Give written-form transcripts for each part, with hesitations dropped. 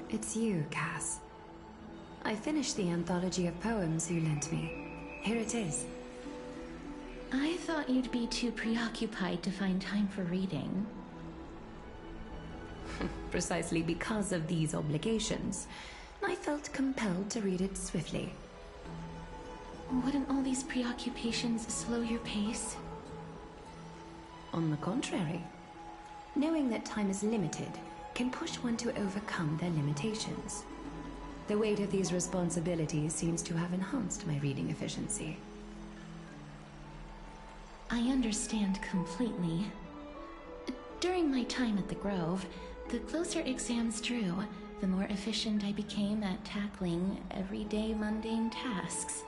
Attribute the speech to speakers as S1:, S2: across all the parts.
S1: it's you, Cass. I finished the anthology of poems you lent me. Here it is.
S2: I thought you'd be too preoccupied to find time for reading.
S1: Precisely because of these obligations, I felt compelled to read it swiftly.
S2: Wouldn't all these preoccupations slow your pace?
S1: On the contrary, knowing that time is limited can push one to overcome their limitations. The weight of these responsibilities seems to have enhanced my reading efficiency.
S2: I understand completely. During my time at the Grove, the closer exams drew, the more efficient I became at tackling everyday mundane tasks.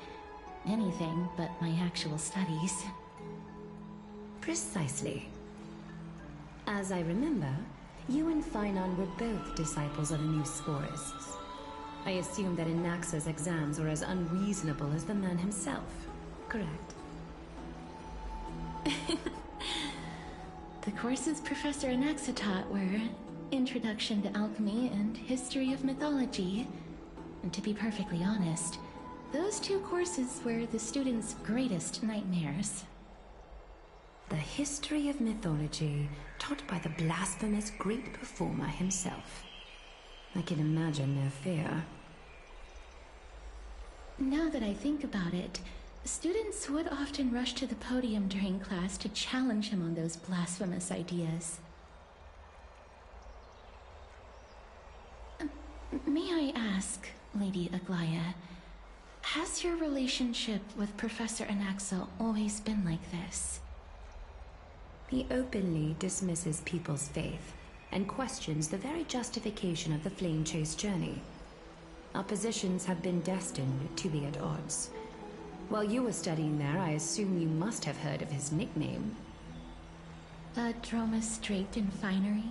S2: Anything but my actual studies.
S1: Precisely. As I remember, you and Finon were both disciples of the new Sporists. I assume that Anaxa's exams were as unreasonable as the man himself, correct?
S2: The courses Professor Anaxa taught were Introduction to Alchemy and History of Mythology. And to be perfectly honest, those two courses were the students' greatest nightmares.
S1: The history of mythology, taught by the blasphemous great performer himself. I can imagine their fear.
S2: Now that I think about it, students would often rush to the podium during class to challenge him on those blasphemous ideas. May I ask, Lady Aglaya, has your relationship with Professor Anaxa always been like this?
S1: He openly dismisses people's faith and questions the very justification of the Flame Chase journey. Our positions have been destined to be at odds. While you were studying there, I assume you must have heard of his nickname.
S2: Droma Straight and Finery?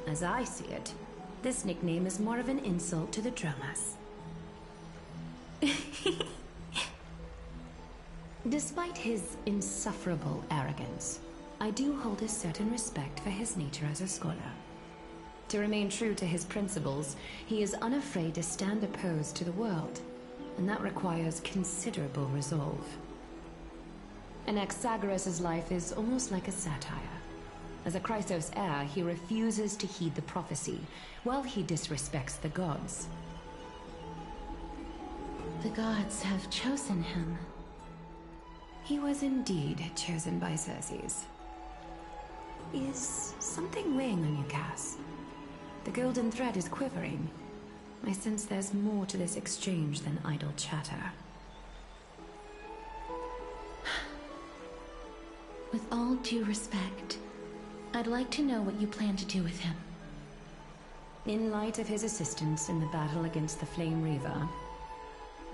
S1: As I see it, this nickname is more of an insult to the Dromas. Despite his insufferable arrogance, I do hold a certain respect for his nature as a scholar. To remain true to his principles, he is unafraid to stand opposed to the world, and that requires considerable resolve. Anaxagoras' life is almost like a satire. As a Chrysos heir, he refuses to heed the prophecy, while he disrespects the gods.
S2: The gods have chosen him.
S1: He was indeed chosen by Circes. Is something weighing on you, Cass? The golden thread is quivering. I sense there's more to this exchange than idle chatter.
S2: With all due respect, I'd like to know what you plan to do with him.
S1: In light of his assistance in the battle against the Flame Reaver,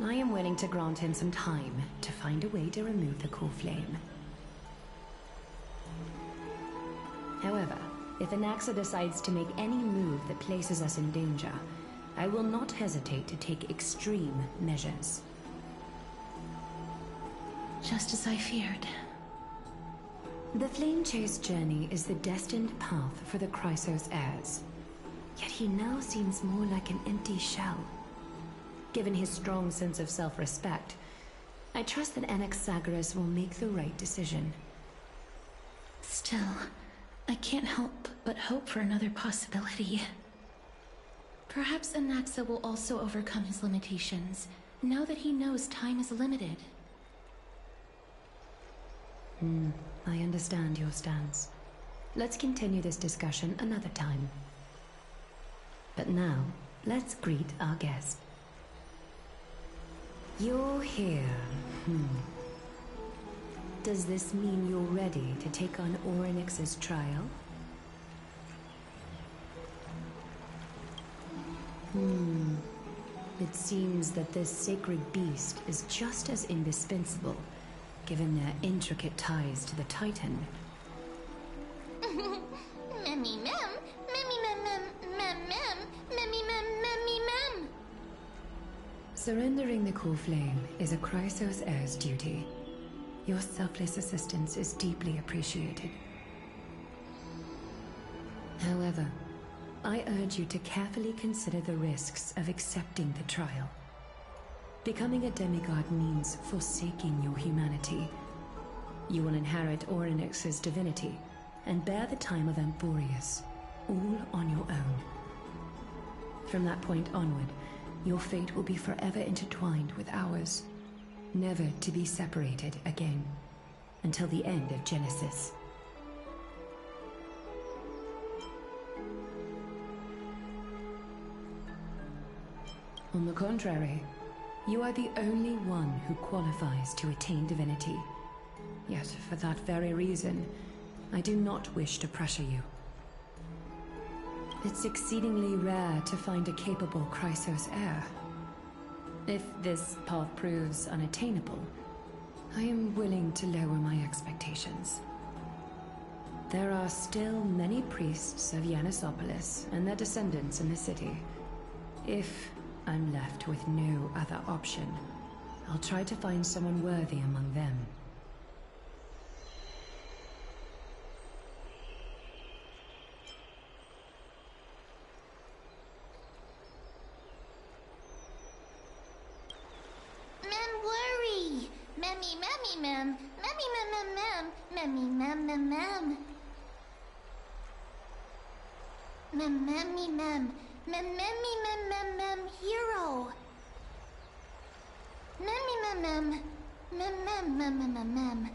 S1: I am willing to grant him some time to find a way to remove the core flame. However, if Anaxa decides to make any move that places us in danger, I will not hesitate to take extreme measures.
S2: Just as I feared.
S1: The Flame Chase journey is the destined path for the Chrysos heirs. Yet he now seems more like an empty shell. Given his strong sense of self-respect, I trust that Anaxagoras will make the right decision.
S2: Still, I can't help but hope for another possibility. Perhaps Anaxa will also overcome his limitations, now that he knows time is limited.
S1: I understand your stance. Let's continue this discussion another time. But now, let's greet our guest. You're here. Does this mean you're ready to take on Orynyx's trial? It seems that this sacred beast is just as indispensable, given their intricate ties to the Titan.
S3: Memmy mem, memmy mem mem, mem mem, memmy mem, memmy mem.
S1: Surrendering the core flame is a Chrysos heir's duty. Your selfless assistance is deeply appreciated. However, I urge you to carefully consider the risks of accepting the trial. Becoming a demigod means forsaking your humanity. You will inherit Orynyx's divinity and bear the time of Emporius, all on your own. From that point onward, your fate will be forever intertwined with ours, never to be separated again, until the end of Genesis. On the contrary, you are the only one who qualifies to attain divinity. Yet, for that very reason, I do not wish to pressure you. It's exceedingly rare to find a capable Chrysos heir. If this path proves unattainable, I am willing to lower my expectations. There are still many priests of Yanissopolis and their descendants in the city. If I'm left with no other option, I'll try to find someone worthy among them.
S3: Mem. Memmy mem. Mem hero. Memmy mem. Memmy mem.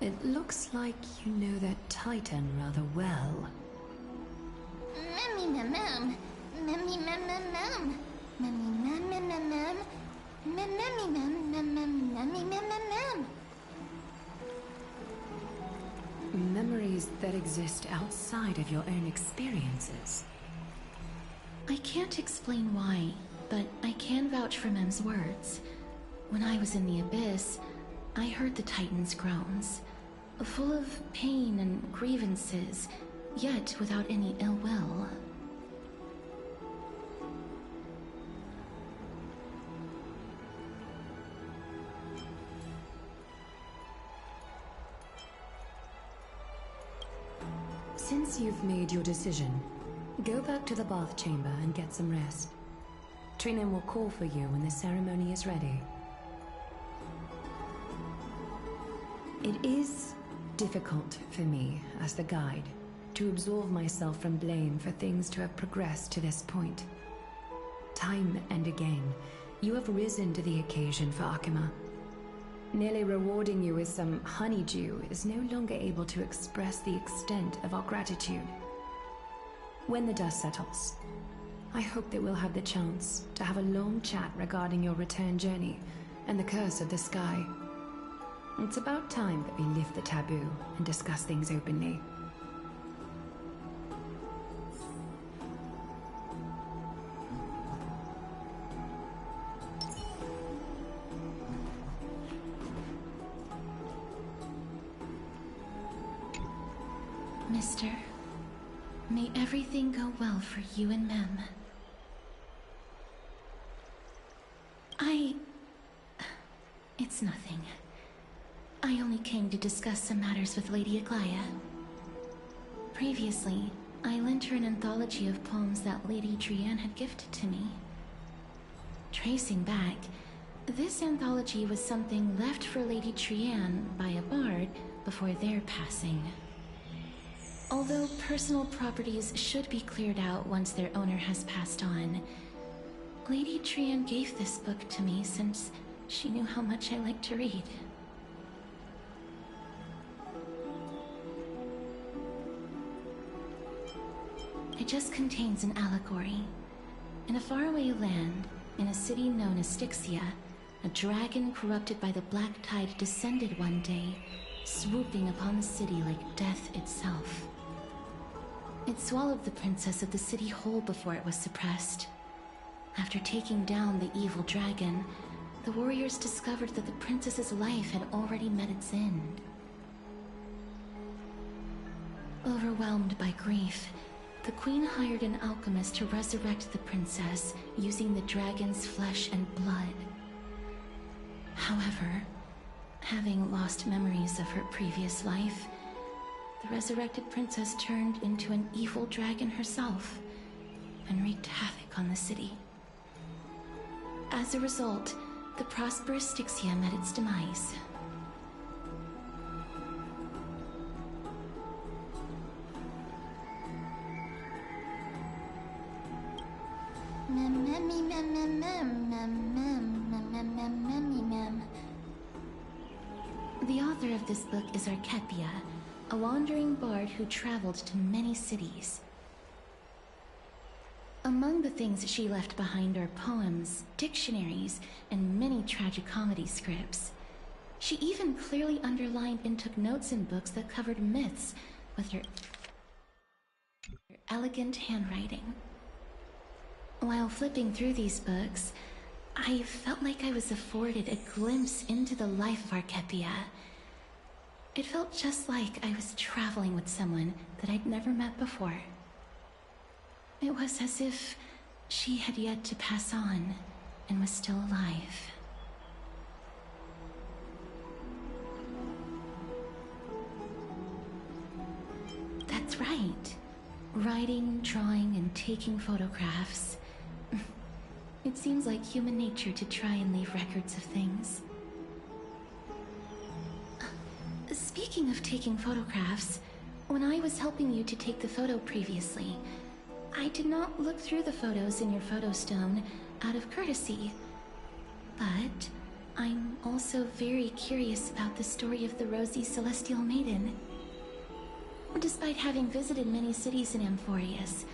S1: It looks like you know that Titan rather well. Memories that exist outside of your own experiences.
S2: I can't explain why, but I can vouch for Mem's words. When I was in the Abyss, I heard the Titan's groans, full of pain and grievances, yet without any ill will.
S1: Since you've made your decision, go back to the bath chamber and get some rest. Trina will call for you when the ceremony is ready. It is difficult for me, as the guide, to absolve myself from blame for things to have progressed to this point. Time and again, you have risen to the occasion for Akima. Nearly rewarding you with some honeydew is no longer able to express the extent of our gratitude. When the dust settles, I hope that we'll have the chance to have a long chat regarding your return journey and the curse of the sky. It's about time that we lift the taboo and discuss things openly.
S2: Mister, may everything go well for you and Mem. It's nothing. I only came to discuss some matters with Lady Aglaya. Previously, I lent her an anthology of poems that Lady Trianne had gifted to me. Tracing back, this anthology was something left for Lady Trianne by a bard before their passing. Although personal properties should be cleared out once their owner has passed on, Lady Trianne gave this book to me since she knew how much I liked to read. It just contains an allegory. In a faraway land, in a city known as Styxia, a dragon corrupted by the black tide descended one day, swooping upon the city like death itself. It swallowed the princess of the city whole before it was suppressed. After taking down the evil dragon, the warriors discovered that the princess's life had already met its end. Overwhelmed by grief, The queen hired an alchemist to resurrect the princess using the dragon's flesh and blood. However, having lost memories of her previous life, the resurrected princess turned into an evil dragon herself and wreaked havoc on the city. As a result, the prosperous Styxia met its demise. The author of this book is Archepia, a wandering bard who traveled to many cities. Among the things she left behind are poems, dictionaries, and many tragicomedy scripts. She even clearly underlined and took notes in books that covered myths with her elegant handwriting. While flipping through these books, I felt like I was afforded a glimpse into the life of Archepia. It felt just like I was traveling with someone that I'd never met before. It was as if she had yet to pass on and was still alive. That's right. Writing, drawing, and taking photographs. It seems like human nature to try and leave records of things. Speaking of taking photographs, when I was helping you to take the photo previously, I did not look through the photos in your photo stone out of courtesy. But I'm also very curious about the story of the Rosy Celestial Maiden. Despite having visited many cities in Amphorius,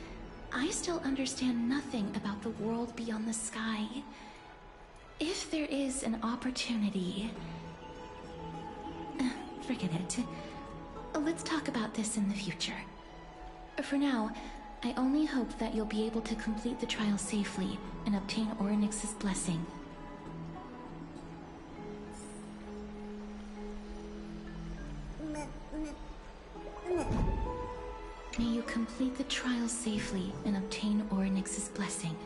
S2: I still understand nothing about the world beyond the sky. If there is an opportunity... forget it. Let's talk about this in the future. For now, I only hope that you'll be able to complete the trial safely and obtain Orynyx's blessing. May you complete the trial safely and obtain Orynyx's blessing.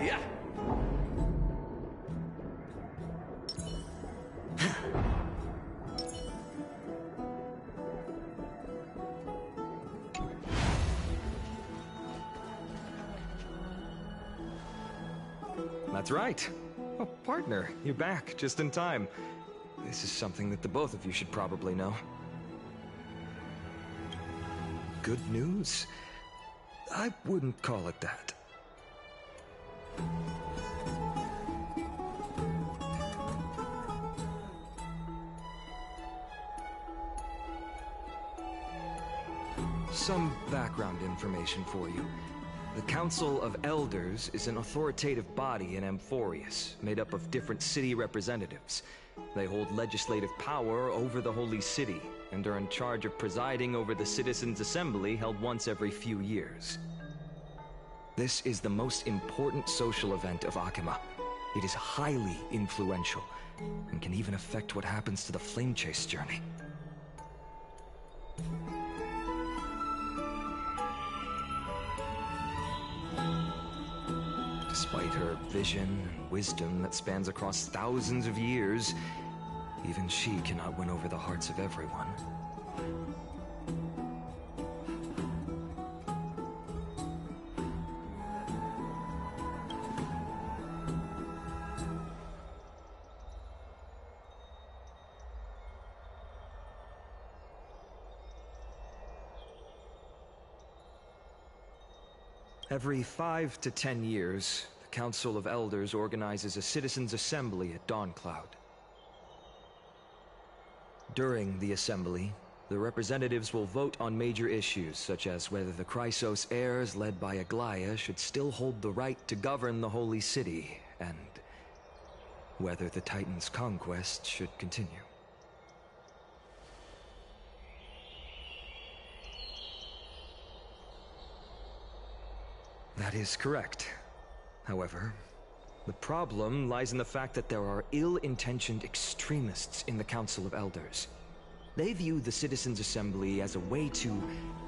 S4: Yeah.
S5: That's right. Oh, partner, you're back just in time. This is something that the both of you should probably know. Good news? I wouldn't call it that. Some background information for you. The Council of Elders is an authoritative body in Amphorius, made up of different city representatives. They hold legislative power over the Holy City, and are in charge of presiding over the Citizens' Assembly held once every few years. This is the most important social event of Akima. It is highly influential, and can even affect what happens to the Flame Chase journey. Despite her vision and wisdom that spans across thousands of years, even she cannot win over the hearts of everyone. Every 5 to 10 years, the Council of Elders organizes a citizens' assembly at Dawncloud. During the assembly, the representatives will vote on major issues such as whether the Chrysos heirs led by Aglaya should still hold the right to govern the Holy City, and whether the Titan's conquest should continue. That is correct. However, the problem lies in the fact that there are ill-intentioned extremists in the Council of Elders. They view the Citizens' Assembly as a way to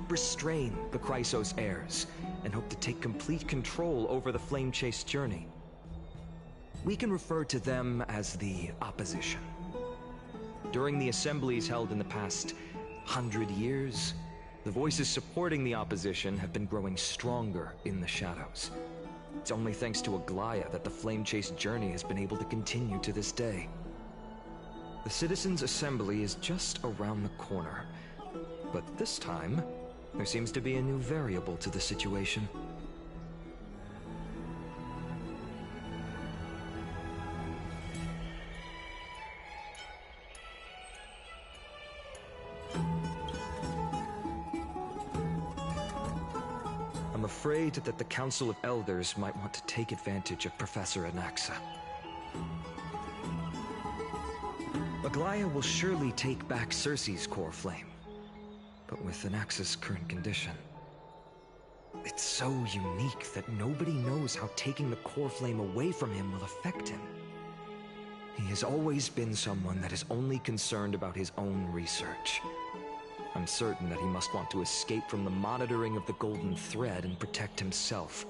S5: restrain the Chrysos heirs and hope to take complete control over the Flame Chase journey. We can refer to them as the Opposition. During the assemblies held in the past 100 years, the voices supporting the opposition have been growing stronger in the shadows. It's only thanks to Aglaya that the Flame Chase journey has been able to continue to this day. The Citizens' Assembly is just around the corner, but this time, there seems to be a new variable to the situation. I'm afraid that the Council of Elders might want to take advantage of Professor Anaxa. Aglaya will surely take back Circe's core flame, but with Anaxa's current condition, it's so unique that nobody knows how taking the core flame away from him will affect him. He has always been someone that is only concerned about his own research. I'm certain that he must want to escape from the monitoring of the Golden Thread and protect himself.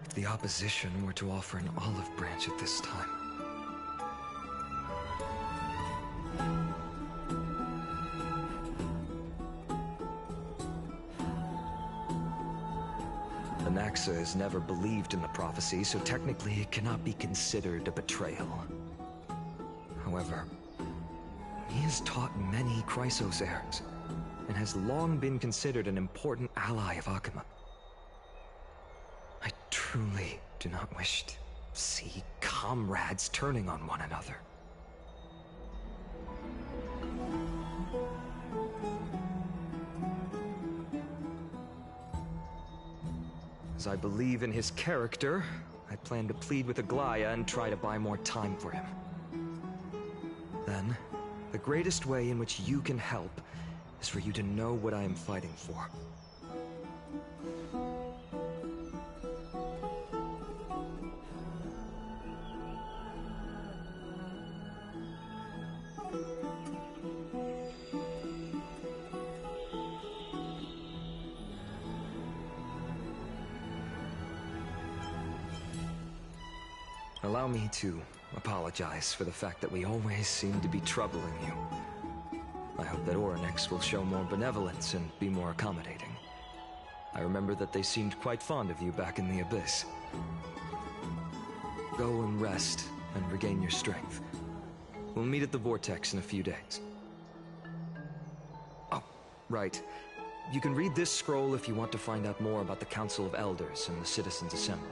S5: If the opposition were to offer an olive branch at this time... Anaxa has never believed in the prophecy, so technically it cannot be considered a betrayal. However, he has taught many Chrysos heirs, and has long been considered an important ally of Akuma. I truly do not wish to see comrades turning on one another. As I believe in his character, I plan to plead with Aglaya and try to buy more time for him. Then, the greatest way in which you can help is for you to know what I am fighting for. Allow me to apologize for the fact that we always seem to be troubling you. I hope that Orynyx will show more benevolence and be more accommodating. I remember that they seemed quite fond of you back in the Abyss. Go and rest and regain your strength. We'll meet at the Vortex in a few days. Oh, right. You can read this scroll if you want to find out more about the Council of Elders and the Citizens' Assembly.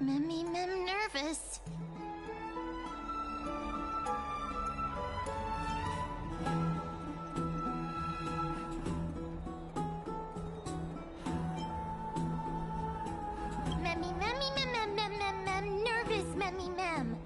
S3: Mem nervous. Nervous, mem.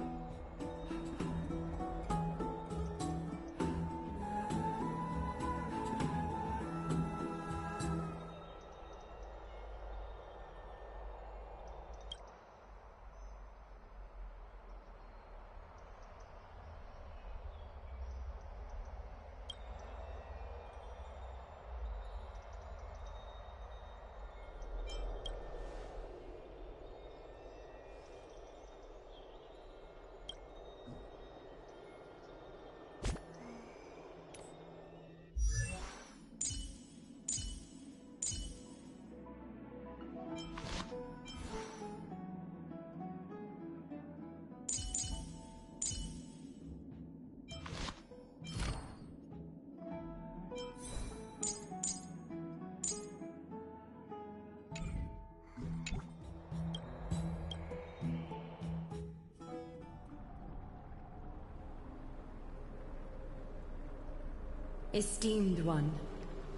S1: Esteemed one,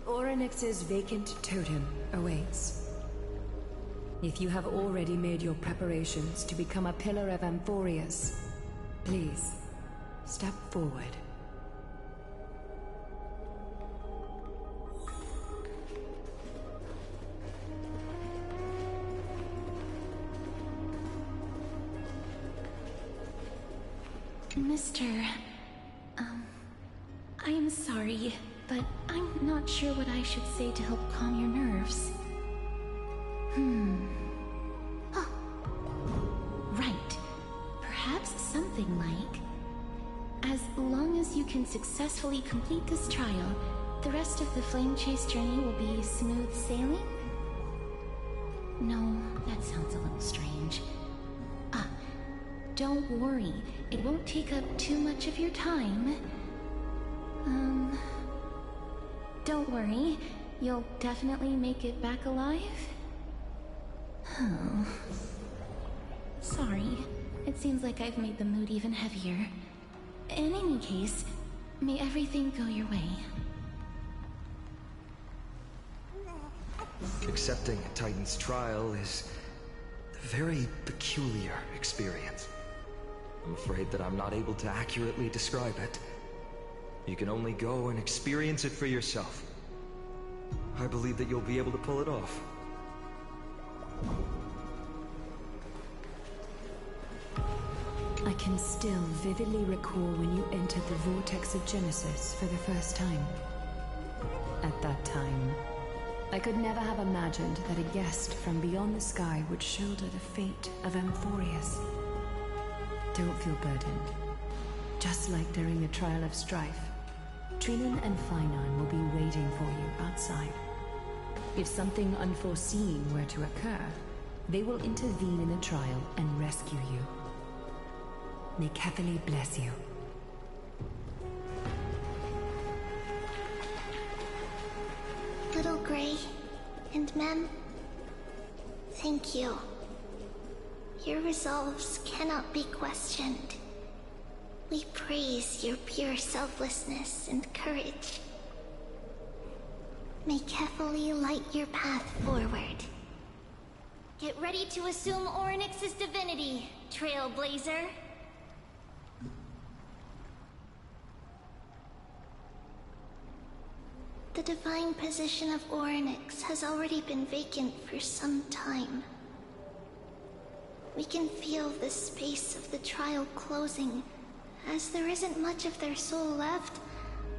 S1: Orynyx's vacant totem awaits. If you have already made your preparations to become a pillar of Amphorius, please, step forward.
S2: Mr. I am sorry, but I'm not sure what I should say to help calm your nerves. Oh. Right. Perhaps something like, as long as you can successfully complete this trial, the rest of the flame chase journey will be smooth sailing? No, that sounds a little strange. Don't worry. It won't take up too much of your time. Don't worry. You'll definitely make it back alive? Oh. Sorry. It seems like I've made the mood even heavier. In any case, may everything go your way.
S5: Accepting a Titan's trial is a very peculiar experience. I'm afraid that I'm not able to accurately describe it. You can only go and experience it for yourself. I believe that you'll be able to pull it off.
S1: I can still vividly recall when you entered the vortex of Genesis for the first time. At that time, I could never have imagined that a guest from beyond the sky would shoulder the fate of Amphorius. Don't feel burdened. Just like during the trial of strife, Trinan and Finan will be waiting for you outside. If something unforeseen were to occur, they will intervene in the trial and rescue you. May Cathali bless you.
S3: Little Gray and Mem, thank you. Your resolves cannot be questioned. We praise your pure selflessness and courage. May Cathali light your path forward. Get ready to assume Orynyx's divinity, Trailblazer. The divine position of Orynyx has already been vacant for some time. We can feel the space of the trial closing. As there isn't much of their soul left,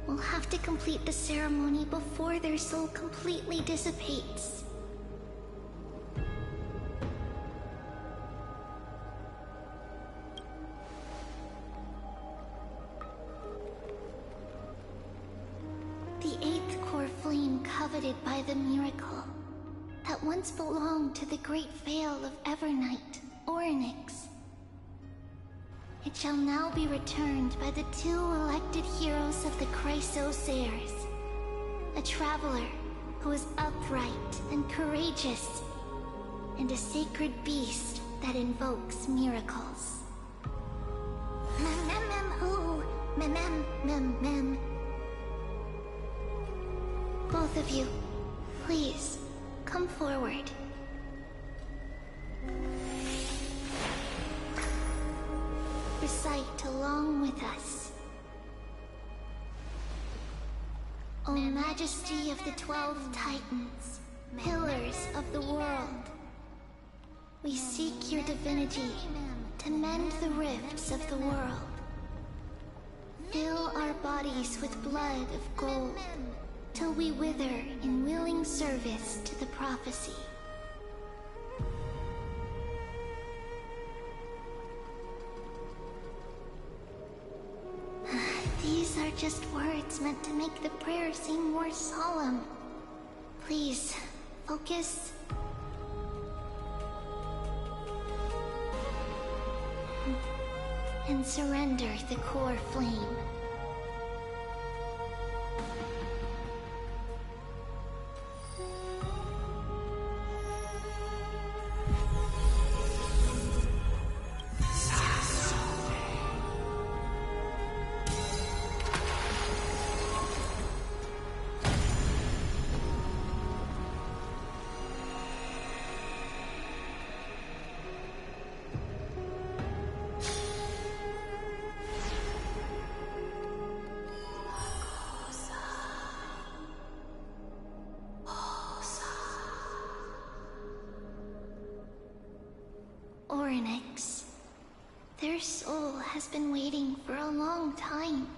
S3: we'll have to complete the ceremony before their soul completely dissipates. The eighth core flame coveted by the miracle that once belonged to the great Veil of Evernight, Orynyx. It shall now be returned by the two elected heroes of the Chrysosairs. A traveler who is upright and courageous, and a sacred beast that invokes miracles. Mem mem mem ooh, mem mem mem mem. Both of you, please, come forward. Recite along with us. O Majesty of the 12 Titans, pillars of the world, we seek your divinity to mend the rifts of the world. Fill our bodies with blood of gold, till we wither in willing service to the prophecy. These are just words meant to make the prayer seem more solemn. Please, focus. And surrender the core flame. Orynyx. Their soul has been waiting for a long time.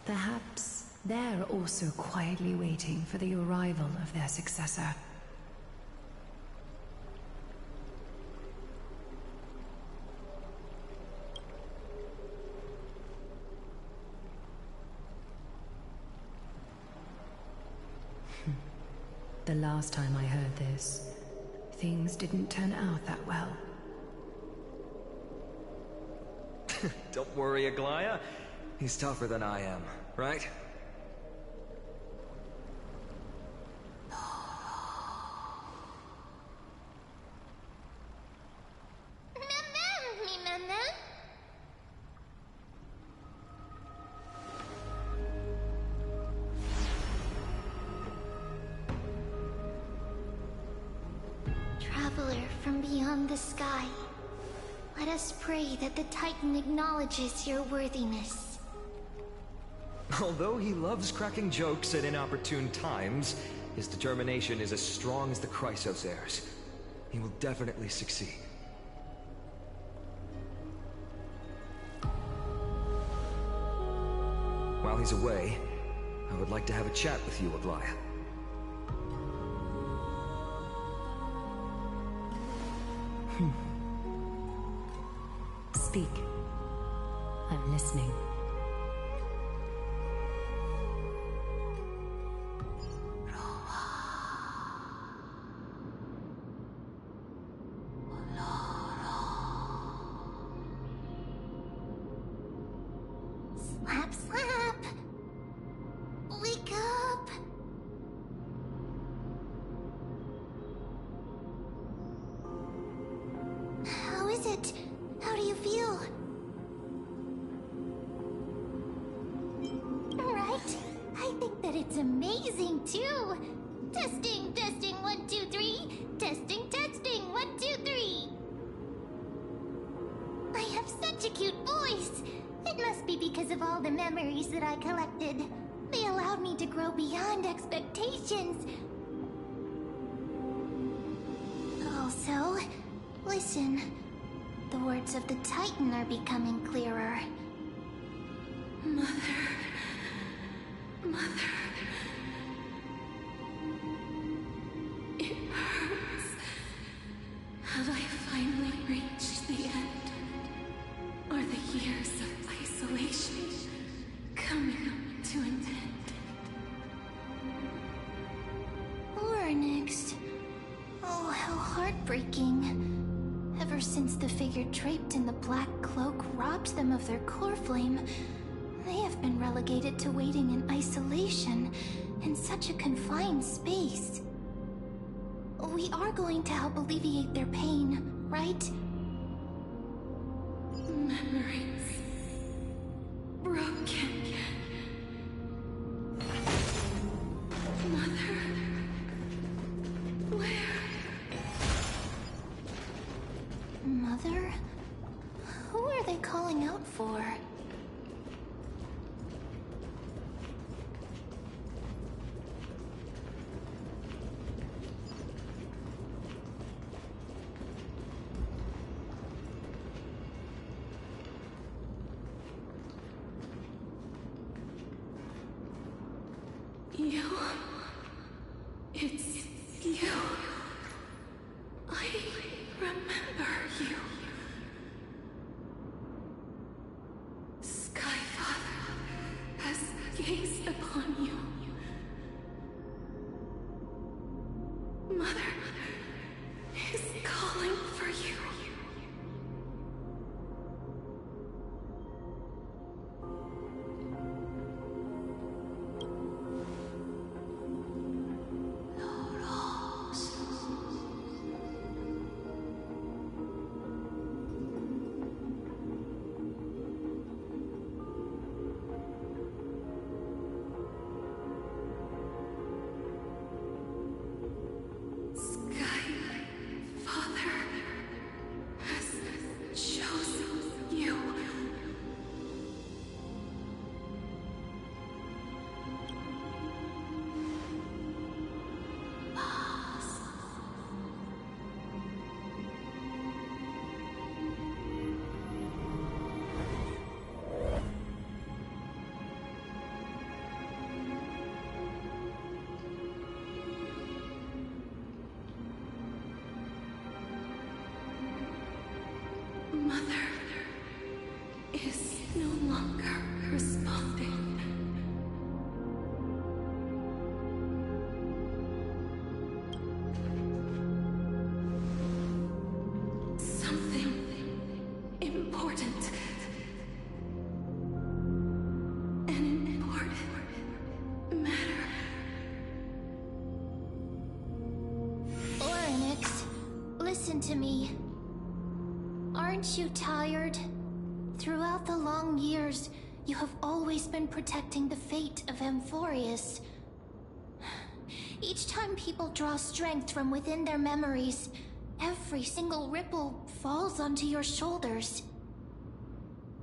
S1: Perhaps they're also quietly waiting for the arrival of their successor. The last time I heard this, things didn't turn out that well.
S5: Don't worry, Aglaya. He's tougher than I am, right?
S3: Traveler from beyond the sky, let us pray that the Titan acknowledges your worthiness.
S5: Although he loves cracking jokes at inopportune times, his determination is as strong as the Chrysos heirs. He will definitely succeed. While he's away, I would like to have a chat with you, Aglaya.
S1: Speak. I'm listening.
S3: Slap, slap! Wake up! How is it? How do you feel? Right? I think that it's amazing, too! Testing, testing, 1, 2, 3! Testing, testing, 1, 2, 3! I have such a cute voice! It must be because of all the memories that I collected. They allowed me to grow beyond expectations. Also, listen. The words of the Titan are becoming clearer.
S2: Mother. Mother. It hurts. Have I finally reached the end? Are the years of isolation coming to an end?
S3: Orynyx. Oh, how heartbreaking. Ever since the figure draped in the black cloak robbed them of their core flame, they have been relegated to waiting in isolation in such a confined space. We are going to help alleviate their pain, right?
S2: Memories broken. Mother, where?
S3: Mother? Who are they calling out for?
S2: You. It's you. I remember you. Skyfather has gazed upon you. Mother is calling for you. Skyfather has chosen you. Mother is no longer responding. Something important. An important matter.
S3: Oryx, listen to me. Aren't you tired? Throughout the long years, you have always been protecting the fate of Amphorius. Each time people draw strength from within their memories, every single ripple falls onto your shoulders.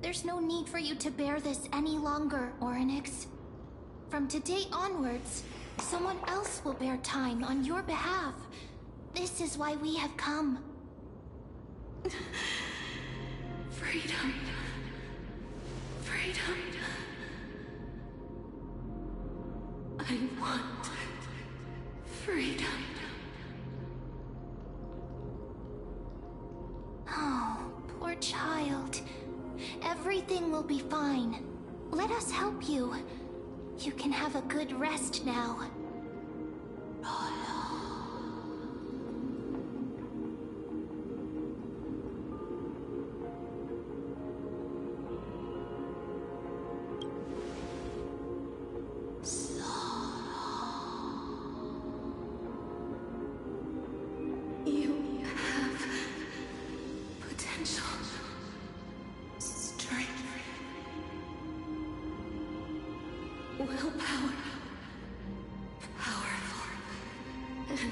S3: There's no need for you to bear this any longer, Oryx. From today onwards, someone else will bear time on your behalf. This is why we have come.
S2: Freedom. Freedom. I want freedom.
S3: Oh, poor child. Everything will be fine. Let us help you. You can have a good rest now.
S2: You have potential, strength, willpower, powerful, and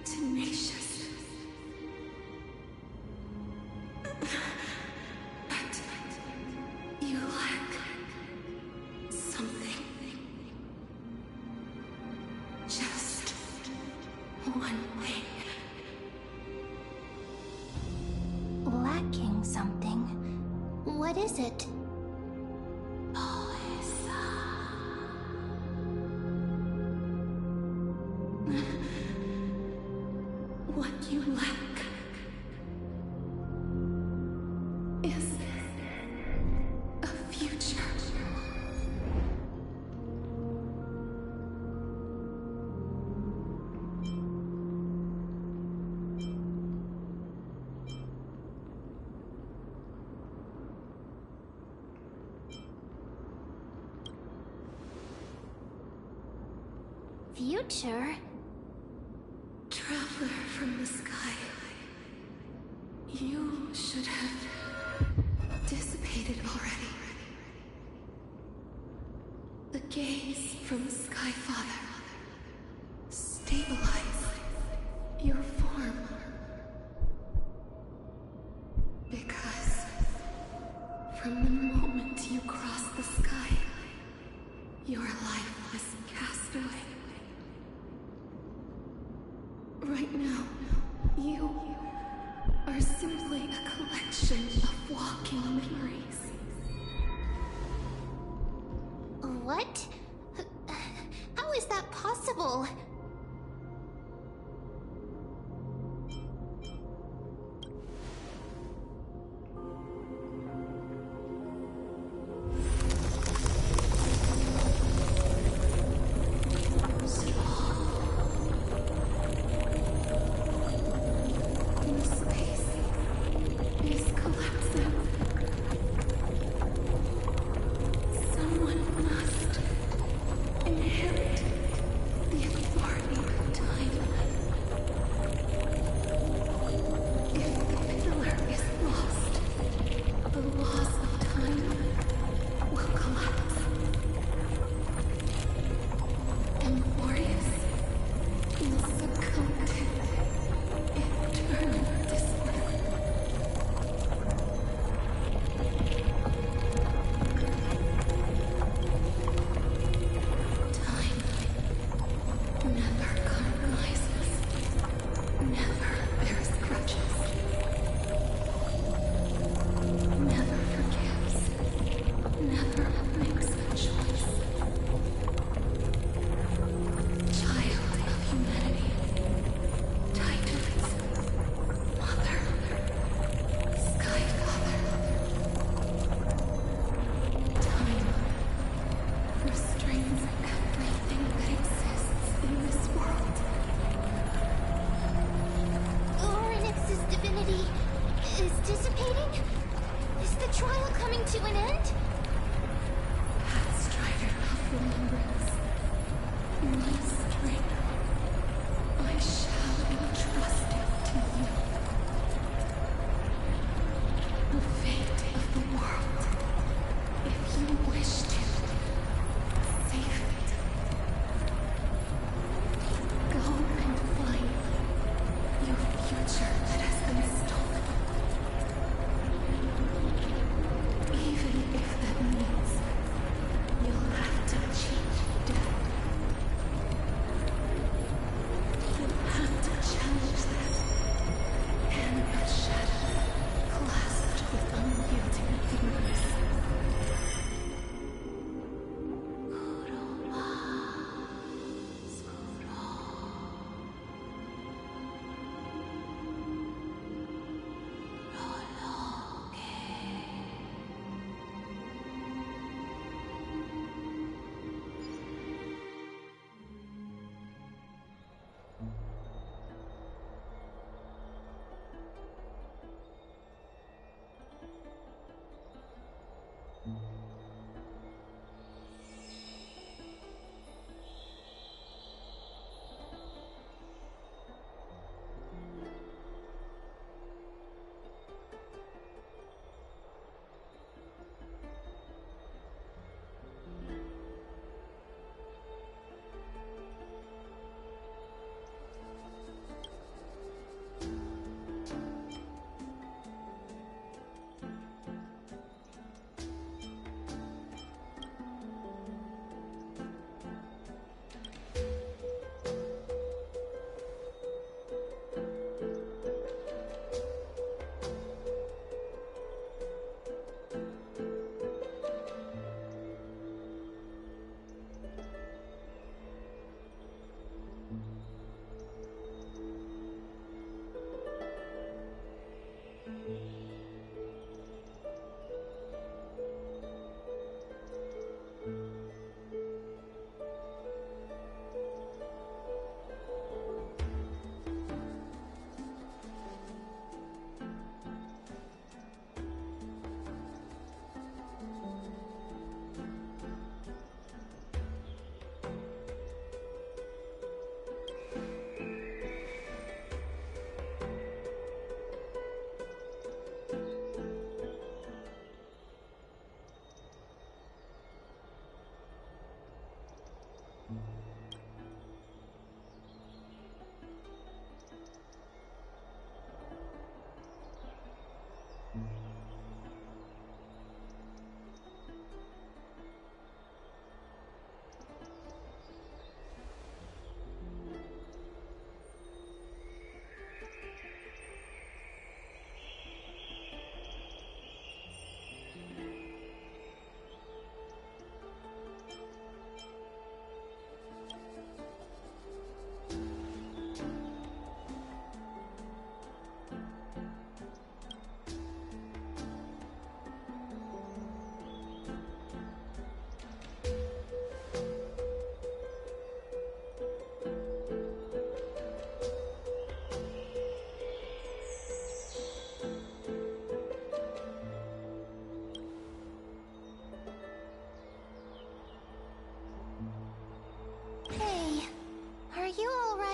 S2: tenacious. But you lack something. Just one thing.
S3: Lacking something. What is it?
S2: What you lack is a future.
S3: Future?
S2: traveler from the sky. You should have dissipated already. The gaze from Sky Father stabilized your form. Because from the moment you crossed the sky, your life was cast away. Right now, you are simply a collection of walking memories.
S3: What? How is that possible?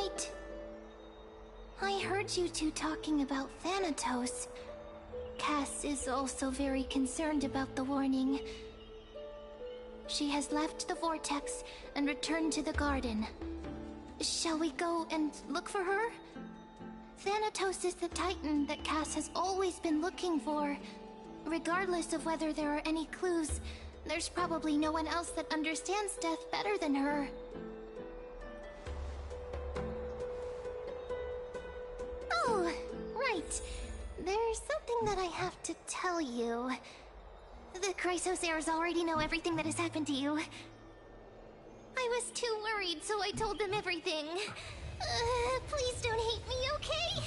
S3: right. I heard you two talking about Thanatos. Cass is also very concerned about the warning. She has left the vortex and returned to the garden. Shall we go and look for her? Thanatos is the Titan that Cass has always been looking for. Regardless of whether there are any clues, there's probably no one else that understands death better than her. Oh, right. There's something that I have to tell you. The Chrysosairs already know everything that has happened to you. I was too worried, so I told them everything. Please don't hate me, okay?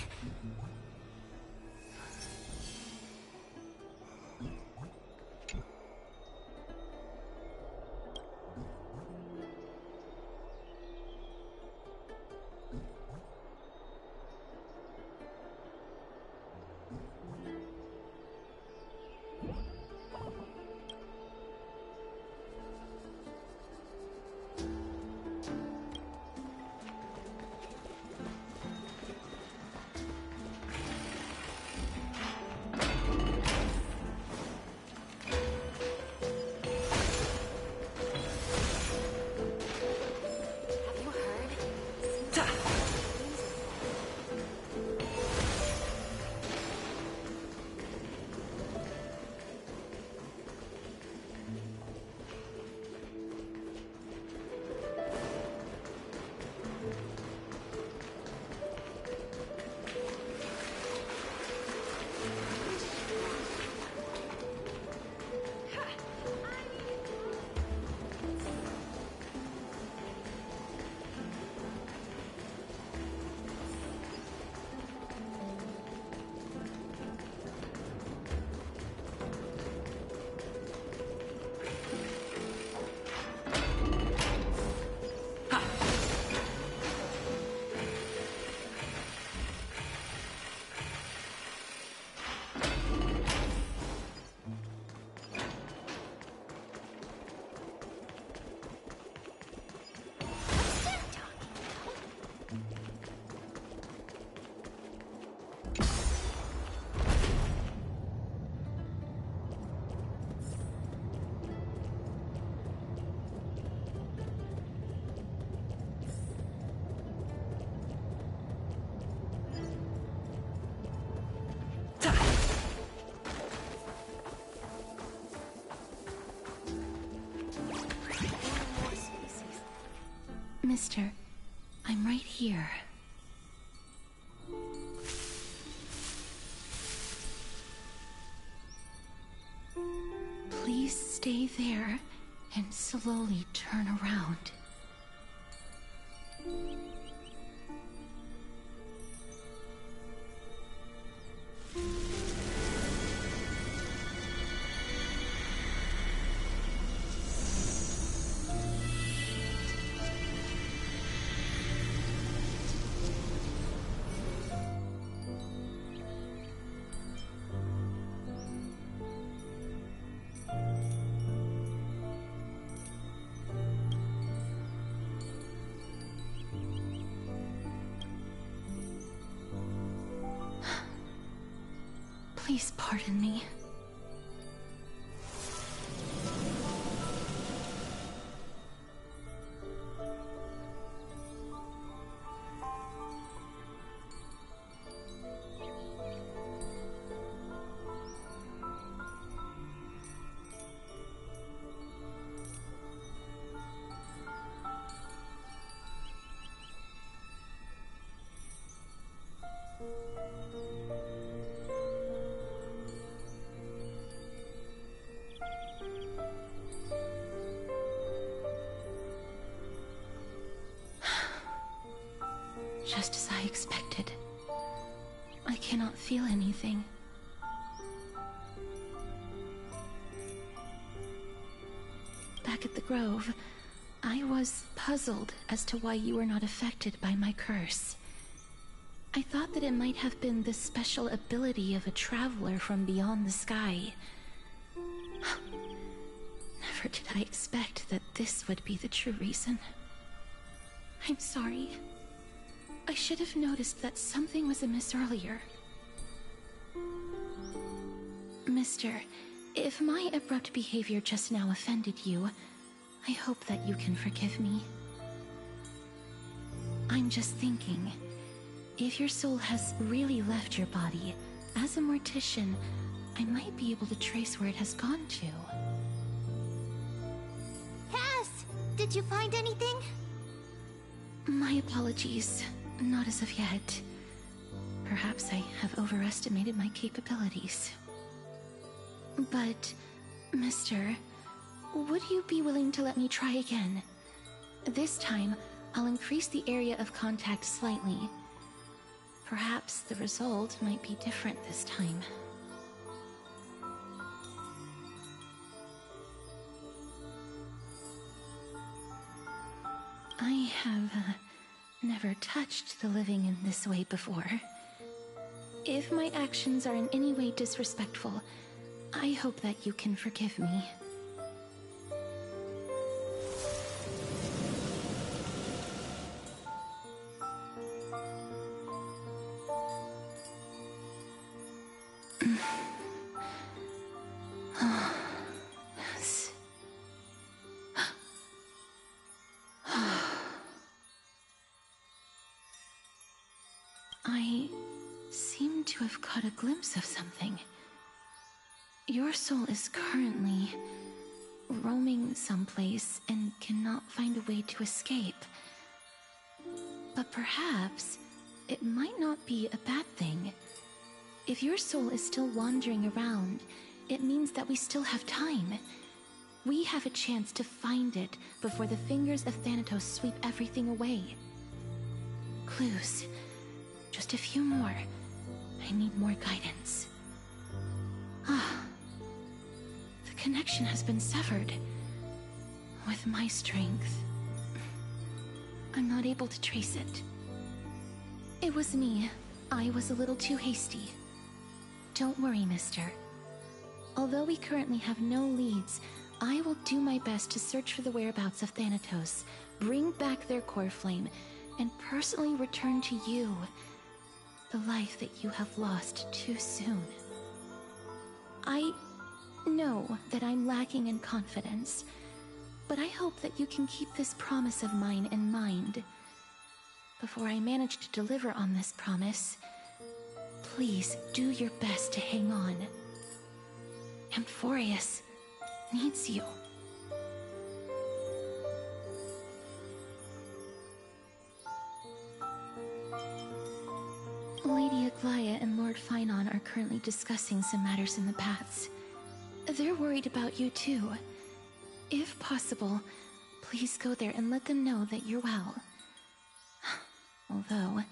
S2: Mister, I'm right here. Please stay there and slowly turn around. Please pardon me. Just as I expected. I cannot feel anything. Back at the Grove, I was puzzled as to why you were not affected by my curse. I thought that it might have been the special ability of a traveler from beyond the sky. Never did I expect that this would be the true reason. I'm sorry. I should have noticed that something was amiss earlier. Mister, if my abrupt behavior just now offended you, I hope that you can forgive me. I'm just thinking, if your soul has really left your body, as a mortician, I might be able to trace where it has gone to.
S3: Cass! Did you find anything?
S2: My apologies. Not as of yet. Perhaps I have overestimated my capabilities. But, Mister, would you be willing to let me try again? This time, I'll increase the area of contact slightly. Perhaps the result might be different this time. I have never touched the living in this way before. If my actions are in any way disrespectful, I hope that you can forgive me. I seem to have caught a glimpse of something. Your soul is currently roaming someplace and cannot find a way to escape. But perhaps it might not be a bad thing. If your soul is still wandering around, it means that we still have time. We have a chance to find it before the fingers of Thanatos sweep everything away. Clues. Just a few more. I need more guidance. The connection has been severed. With my strength, I'm not able to trace it. It was me. I was a little too hasty. Don't worry, mister. Although we currently have no leads, I will do my best to search for the whereabouts of Thanatos, bring back their core flame, and personally return to you the life that you have lost too soon. I know that I'm lacking in confidence, but I hope that you can keep this promise of mine in mind. Before I manage to deliver on this promise, please do your best to hang on. Amphorius needs you. Lady Aglaya and Lord Finon are currently discussing some matters in the paths. They're worried about you too. If possible, please go there and let them know that you're well. Although,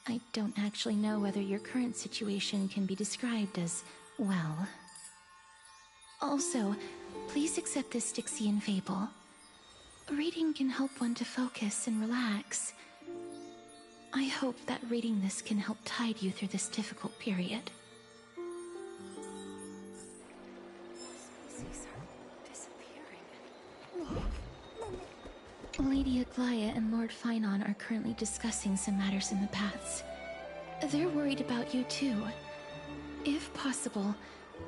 S2: I don't actually know whether your current situation can be described as well. Also, please accept this Styxian fable. Reading can help one to focus and relax. I hope that reading this can help tide you through this difficult period. Species are disappearing. Lady Aglaya and Lord Finon are currently discussing some matters in the paths. They're worried about you too. If possible,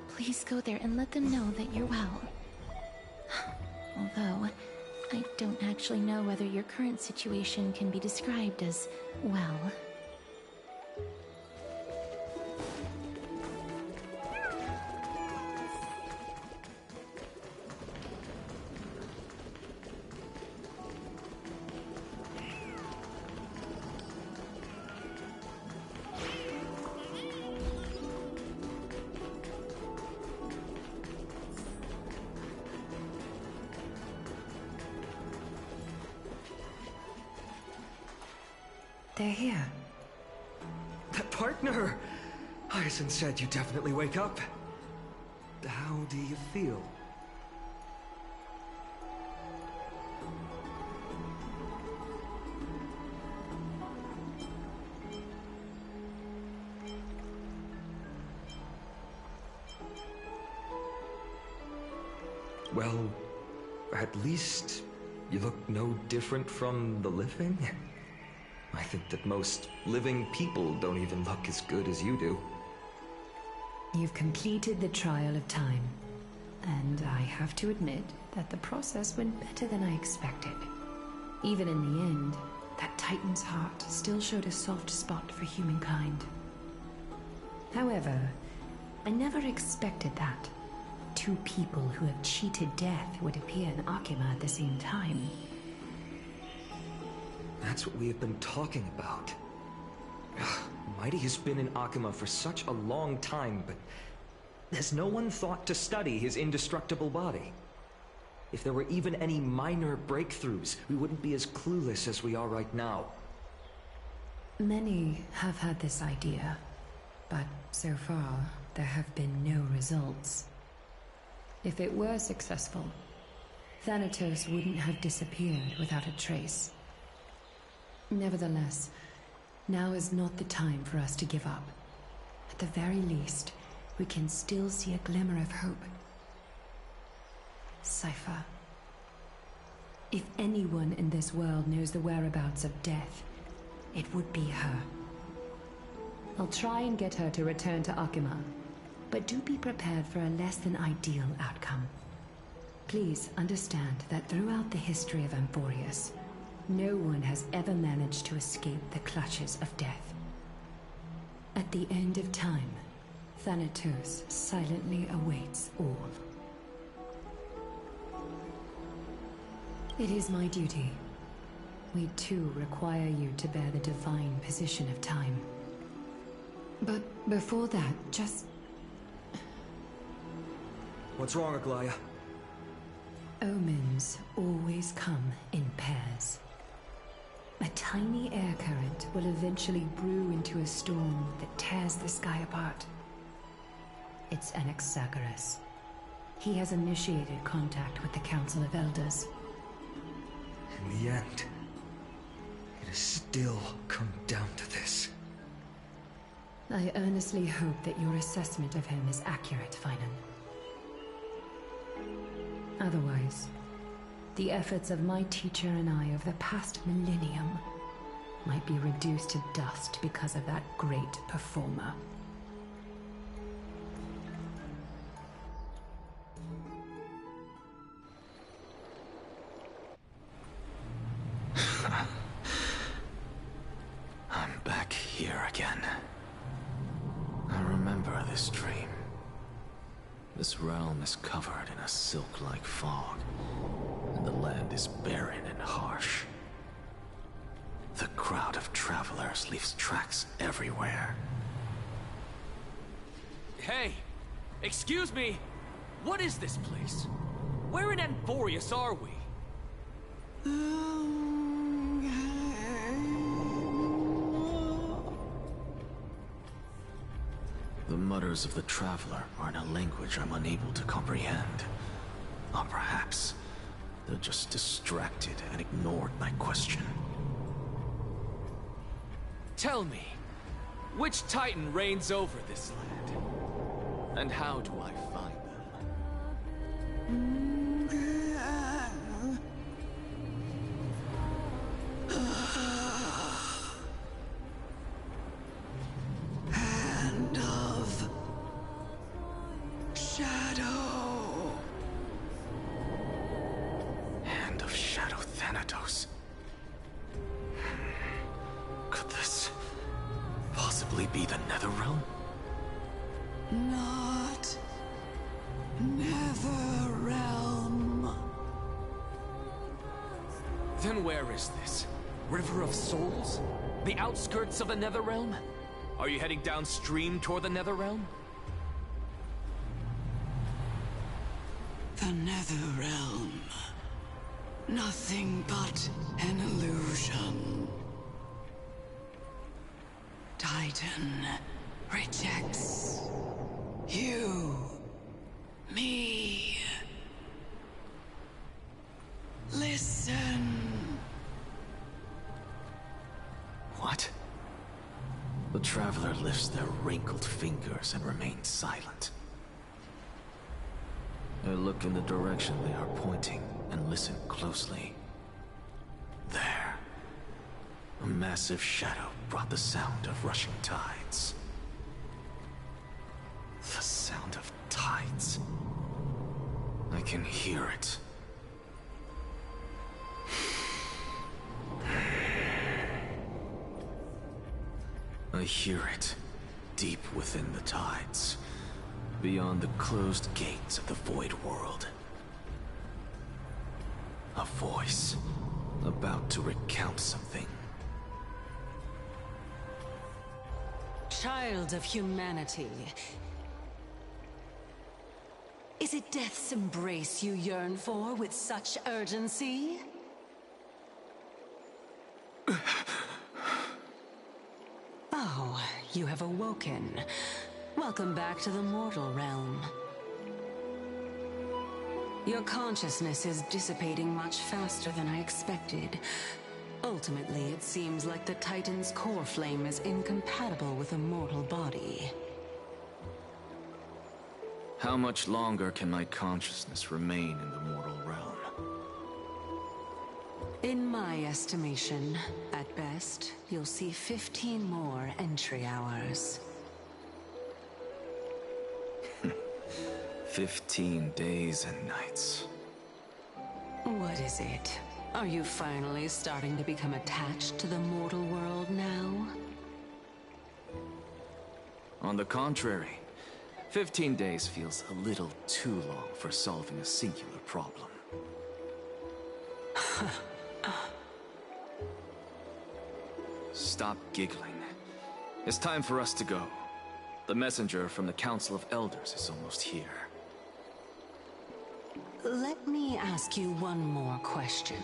S2: please go there and let them know that you're well. Although, I don't actually know whether your current situation can be described as well.
S1: They're here.
S5: That partner! Hyacinth said you definitely wake up. How do you feel? Well, at least you look no different from the living. I think that most living people don't even look as good as you do.
S1: You've completed the trial of time, and I have to admit that the process went better than I expected. Even in the end, that Titan's heart still showed a soft spot for humankind. However, I never expected that two people who have cheated death would appear in Akima at the same time.
S5: That's what we have been talking about. Mighty has been in Akima for such a long time, but has no one thought to study his indestructible body? If there were even any minor breakthroughs, we wouldn't be as clueless as we are right now.
S1: Many have had this idea, but so far, there have been no results. If it were successful, Thanatos wouldn't have disappeared without a trace. Nevertheless, now is not the time for us to give up. At the very least, we can still see a glimmer of hope. Cypher. If anyone in this world knows the whereabouts of death, it would be her. I'll try and get her to return to Akima, but do be prepared for a less than ideal outcome. Please understand that throughout the history of Amphorius, no one has ever managed to escape the clutches of death. At the end of time, Thanatos silently awaits all. It is my duty. We too require you to bear the divine position of time. But before that, just...
S5: What's wrong, Aglaya?
S1: Omens always come in pairs. A tiny air current will eventually brew into a storm that tears the sky apart. It's Anaxagoras. He has initiated contact with the Council of Elders.
S5: In the end, it has still come down to this.
S1: I earnestly hope that your assessment of him is accurate, Finan. Otherwise, the efforts of my teacher and I over the past millennium might be reduced to dust because of that great performer.
S4: I'm back here again. I remember this dream. This realm is covered in a silk-like fog, and the land is barren and harsh. The crowd of travelers leaves tracks everywhere.
S6: Hey! Excuse me! What is this place? Where in Amphorius are we?
S4: The mutters of the traveler are in a language I'm unable to comprehend. Or perhaps they're just distracted and ignored my question.
S6: Tell me, which Titan reigns over this land? And how do I find them?
S4: Hand of Shadow. Hand of Shadow Thanatos. Could this possibly be the Netherrealm?
S7: Not Netherrealm.
S6: Then where is this? River of Souls? The outskirts of the Netherrealm? Are you heading downstream toward the Netherrealm?
S7: The Netherrealm. Nothing but an illusion. Titan rejects you, me. Listen.
S4: What? The traveler lifts their wrinkled fingers and remains silent. I look in the direction they are pointing and listen closely. There. A massive shadow brought the sound of rushing tides. The sound of tides. I can hear it. I hear it, deep within the tides, beyond the closed gates of the Void World. A voice, about to recount something.
S8: Child of humanity, is it death's embrace you yearn for with such urgency? Oh, you have awoken. Welcome back to the mortal realm. Your consciousness is dissipating much faster than I expected. Ultimately, it seems like the Titan's core flame is incompatible with a mortal body.
S4: How much longer can my consciousness remain in the mortal realm?
S8: In my estimation, at best, you'll see 15 more entry hours.
S4: 15 days and nights.
S8: What is it? Are you finally starting to become attached to the mortal world now?
S4: On the contrary, 15 days feels a little too long for solving a singular problem. Stop giggling. It's time for us to go. The messenger from the Council of Elders is almost here.
S8: Let me ask you one more question.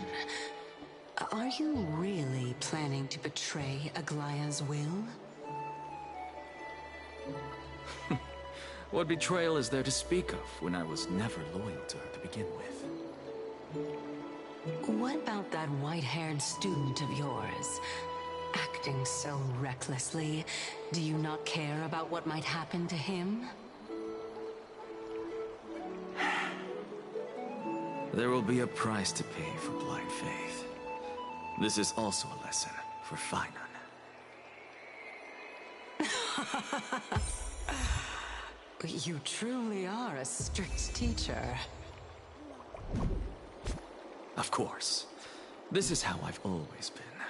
S8: Are you really planning to betray Aglaya's will?
S4: What betrayal is there to speak of when I was never loyal to her to begin with?
S8: What about that white-haired student of yours? Acting so recklessly, do you not care about what might happen to him?
S4: There will be a price to pay for blind faith. This is also a lesson for Finan.
S8: You truly are a strict teacher.
S4: Of course. This is how I've always been.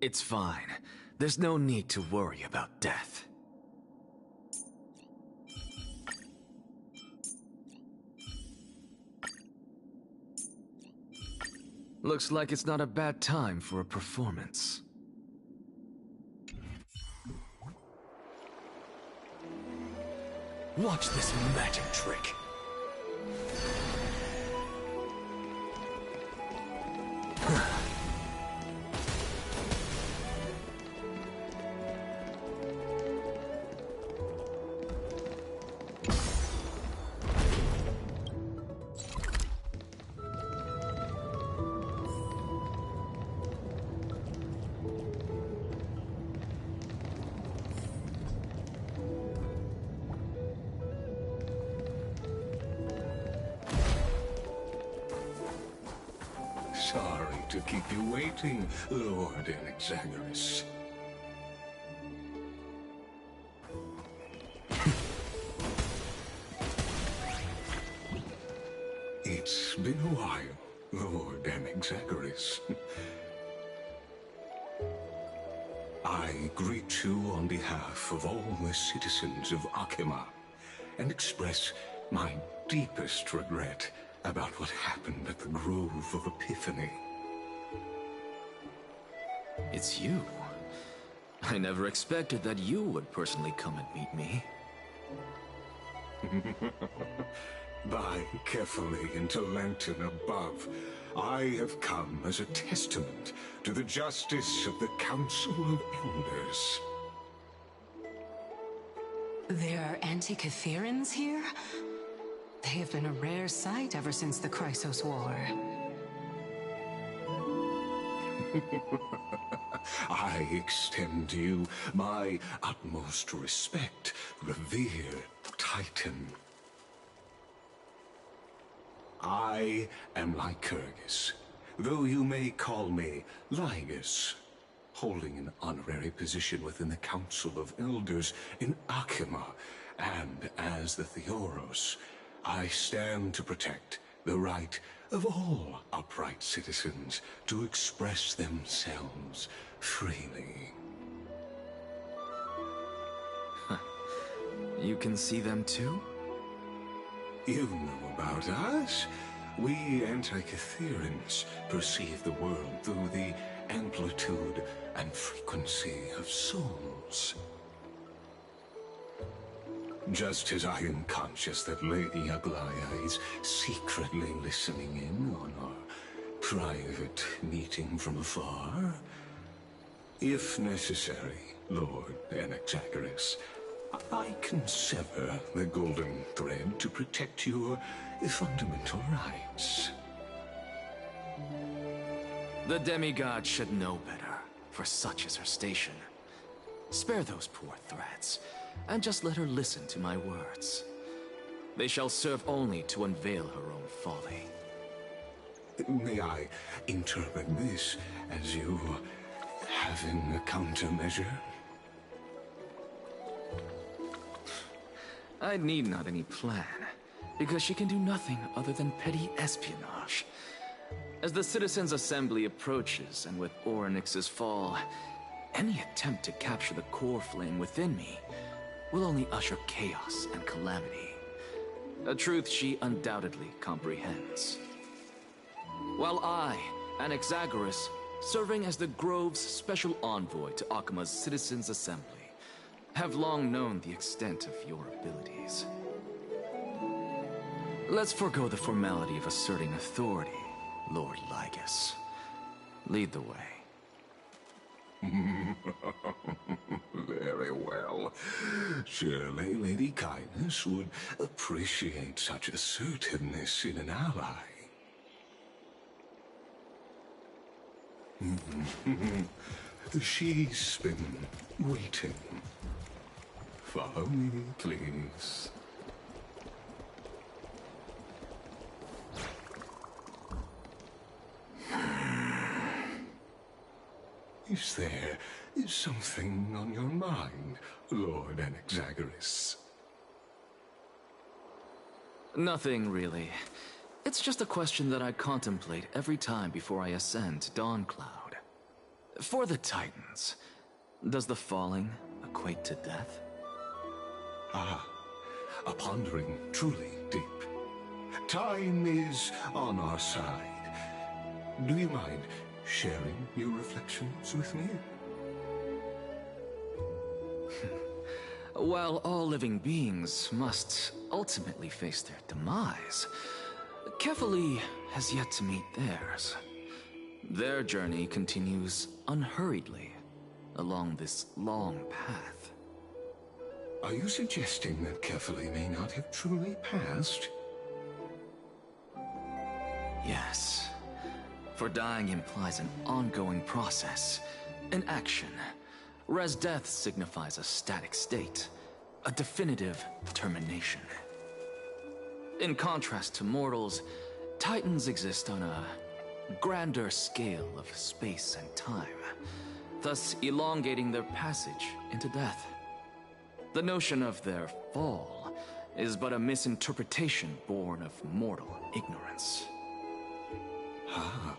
S4: It's fine. There's no need to worry about death. Looks like it's not a bad time for a performance. Watch this magic trick.
S9: Sorry to keep you waiting, Lord Inexagorous. It's been a while, Lord Inexagorous. I greet you on behalf of all the citizens of Akima and express my deepest regret about what happened at the Grove of Epiphany.
S4: It's you. I never expected that you would personally come and meet me.
S9: By carefully into Lantern above, I have come as a testament to the justice of the Council of Elders.
S8: There are Anti-Catherans here? They have been a rare sight ever since the Chrysos War.
S9: I extend to you my utmost respect, revered Titan. I am Lycurgus, though you may call me Lygus, holding an honorary position within the Council of Elders in Akima, and as the Theoros, I stand to protect the right of all upright citizens to express themselves freely.
S4: You can see them too?
S9: You know about us. We Antikytherians perceive the world through the amplitude and frequency of souls. Just as I am conscious that Lady Aglaya is secretly listening in on our private meeting from afar, if necessary, Lord Anaxagoras, I can sever the golden thread to protect your fundamental rights.
S4: The demigod should know better, for such is her station. Spare those poor threats, and just let her listen to my words. They shall serve only to unveil her own folly.
S9: May I interpret this as you having a countermeasure?
S4: I need not any plan, because she can do nothing other than petty espionage. As the Citizens' Assembly approaches, and with Orynyx's fall, any attempt to capture the core flame within me will only usher chaos and calamity. A truth she undoubtedly comprehends. While I, Anaxagoras, serving as the Grove's special envoy to Akima's Citizens' Assembly, have long known the extent of your abilities. Let's forego the formality of asserting authority, Lord Lygus. Lead the way.
S9: Very well. Surely Lady Kindness would appreciate such assertiveness in an ally. She's been waiting. Follow me, please. Is there something on your mind, Lord Anaxagoras?
S4: Nothing, really. It's just a question that I contemplate every time before I ascend to Dawncloud. For the Titans, does the falling equate to death?
S9: Ah, a pondering truly deep. Time is on our side. Do you mind sharing your reflections with me?
S4: While all living beings must ultimately face their demise, Kefali has yet to meet theirs. Their journey continues unhurriedly along this long path.
S9: Are you suggesting that Kefali may not have truly passed?
S4: Yes. For dying implies an ongoing process, an action, whereas death signifies a static state, a definitive termination. In contrast to mortals, Titans exist on a grander scale of space and time, thus elongating their passage into death. The notion of their fall is but a misinterpretation born of mortal ignorance.
S9: Ah,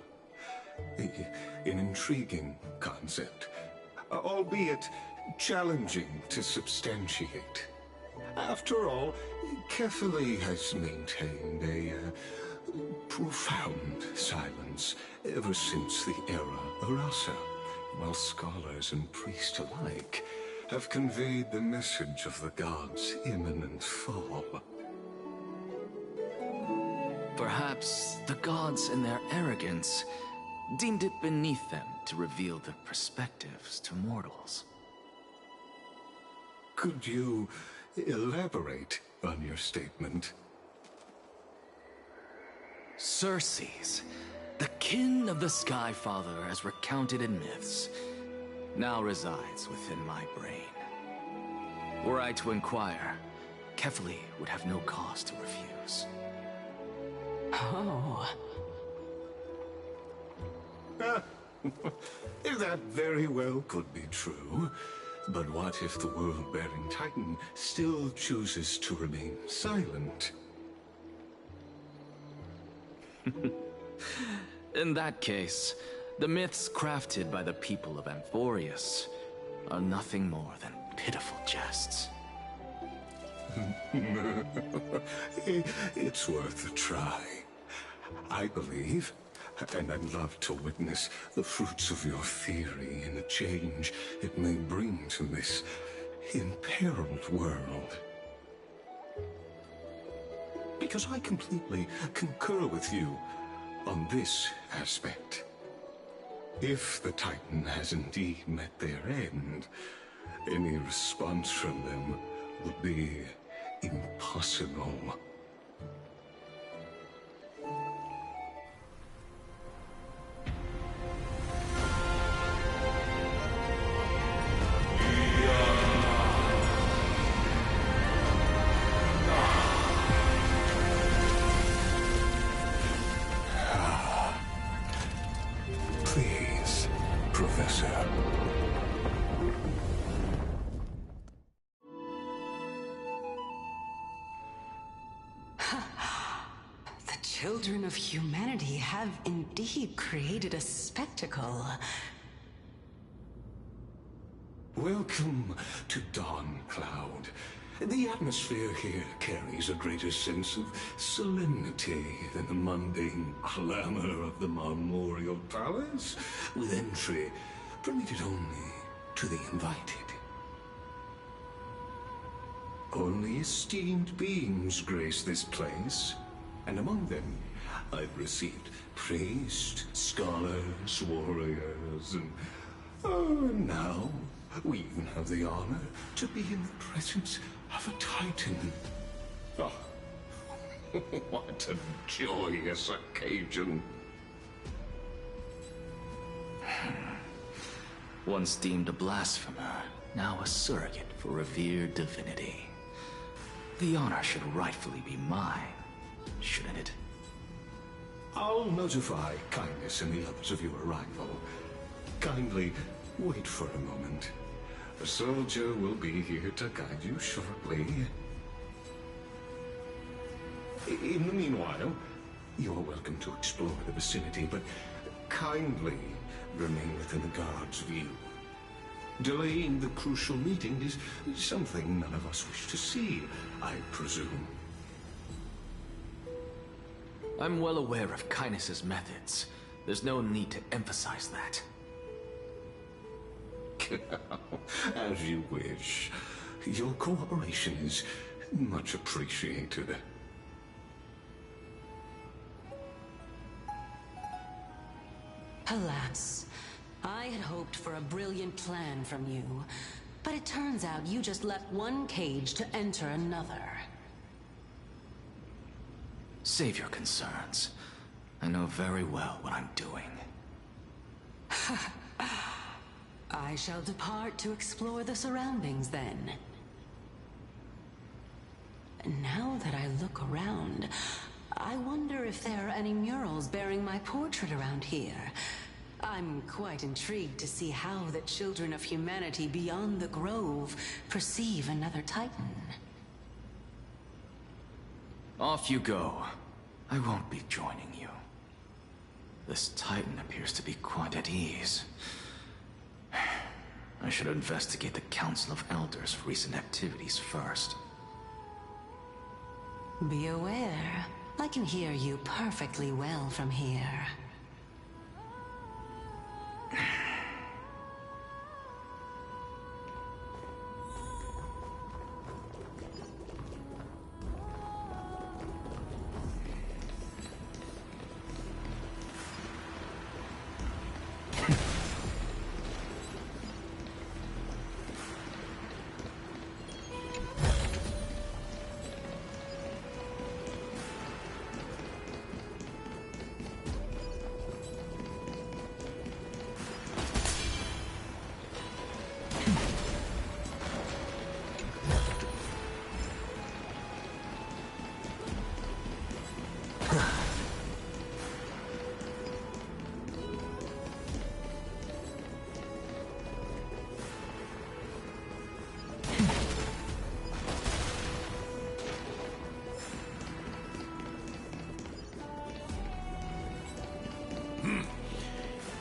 S9: an intriguing concept, albeit challenging to substantiate. After all, Kefali has maintained a profound silence ever since the era Arasa, while scholars and priests alike have conveyed the message of the gods' imminent fall.
S4: Perhaps the gods in their arrogance deemed it beneath them to reveal their perspectives to mortals.
S9: Could you elaborate on your statement?
S4: Circes, the kin of the Skyfather as recounted in myths, now resides within my brain. Were I to inquire, Kefali would have no cause to refuse.
S8: Oh.
S9: That very well could be true. But what if the world-bearing Titan still chooses to remain silent?
S4: In that case, the myths crafted by the people of Amphorius are nothing more than pitiful jests.
S9: It's worth a try. I believe, and I'd love to witness the fruits of your theory and the change it may bring to this imperiled world. Because I completely concur with you on this aspect. If the Titan has indeed met their end, any response from them would be impossible. Please, Professor.
S8: The children of humanity have indeed created a spectacle.
S9: Welcome to Dawn Cloud. The atmosphere here carries a greater sense of solemnity than the mundane clamor of the Memorial Palace, with entry permitted only to the invited. Only esteemed beings grace this place, and among them I've received priests, scholars, warriors, and now we even have the honor to be in the presence of a Titan. Oh, what a joyous occasion.
S4: Once deemed a blasphemer, now a surrogate for revered divinity. The honor should rightfully be mine, shouldn't it?
S9: I'll notify Kindness and the others of your arrival. Kindly wait for a moment. A soldier will be here to guide you shortly. In the meanwhile, you're welcome to explore the vicinity, but kindly remain within the guard's view. Delaying the crucial meeting is something none of us wish to see, I presume.
S4: I'm well aware of Kindness's methods. There's no need to emphasize that.
S9: As you wish. Your cooperation is much appreciated.
S8: Alas, I had hoped for a brilliant plan from you, but it turns out you just left one cage to enter another.
S4: Save your concerns. I know very well what I'm doing.
S8: I shall depart to explore the surroundings then. Now that I look around, I wonder if there are any murals bearing my portrait around here. I'm quite intrigued to see how the children of humanity beyond the grove perceive another Titan.
S4: Off you go. I won't be joining you. This Titan appears to be quite at ease. I should investigate the Council of Elders' recent activities first.
S8: Be aware, I can hear you perfectly well from here.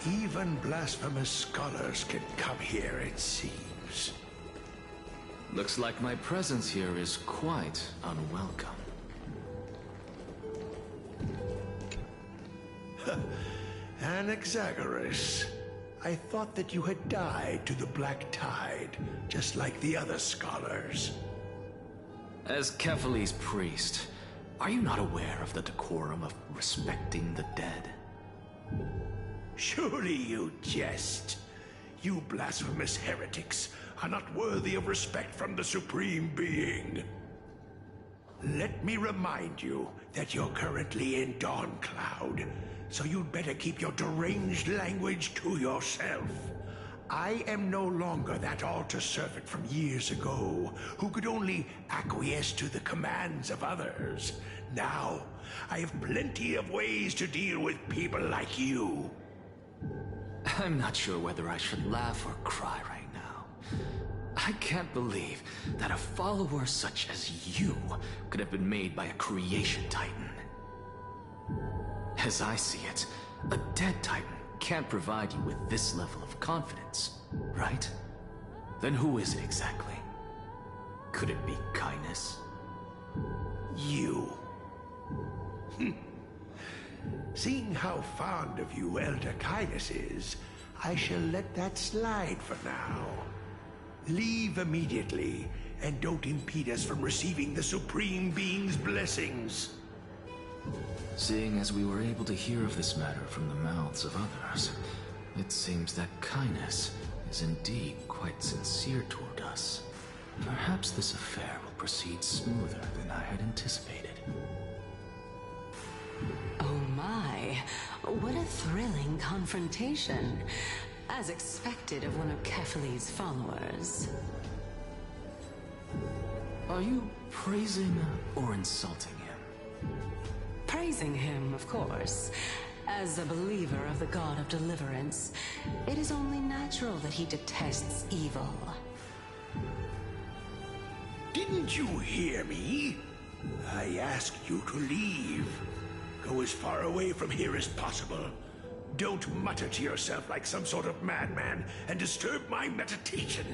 S10: Even blasphemous scholars can come here, it seems.
S4: Looks like my presence here is quite unwelcome.
S10: Anaxagoras, I thought that you had died to the Black Tide, just like the other scholars.
S4: As Kephales's priest, are you not aware of the decorum of respecting the dead?
S10: Surely you jest. You blasphemous heretics are not worthy of respect from the Supreme Being. Let me remind you that you're currently in Dawn Cloud, so you'd better keep your deranged language to yourself. I am no longer that altar servant from years ago, who could only acquiesce to the commands of others. Now, I have plenty of ways to deal with people like you.
S4: I'm not sure whether I should laugh or cry right now. I can't believe that a follower such as you could have been made by a creation titan. As I see it, a dead titan can't provide you with this level of confidence, right? Then who is it exactly? Could it be kindness?
S10: You. Seeing how fond of you Elder Kindness is, I shall let that slide for now. Leave immediately, and don't impede us from receiving the Supreme Being's blessings.
S4: Seeing as we were able to hear of this matter from the mouths of others, it seems that kindness is indeed quite sincere toward us. Perhaps this affair will proceed smoother than I had anticipated.
S8: Oh my, what a thrilling confrontation. As expected of one of Kephales's followers.
S4: Are you praising or insulting him?
S8: Praising him, of course. As a believer of the God of Deliverance, it is only natural that he detests evil.
S10: Didn't you hear me? I asked you to leave. Go as far away from here as possible. Don't mutter to yourself like some sort of madman and disturb my meditation.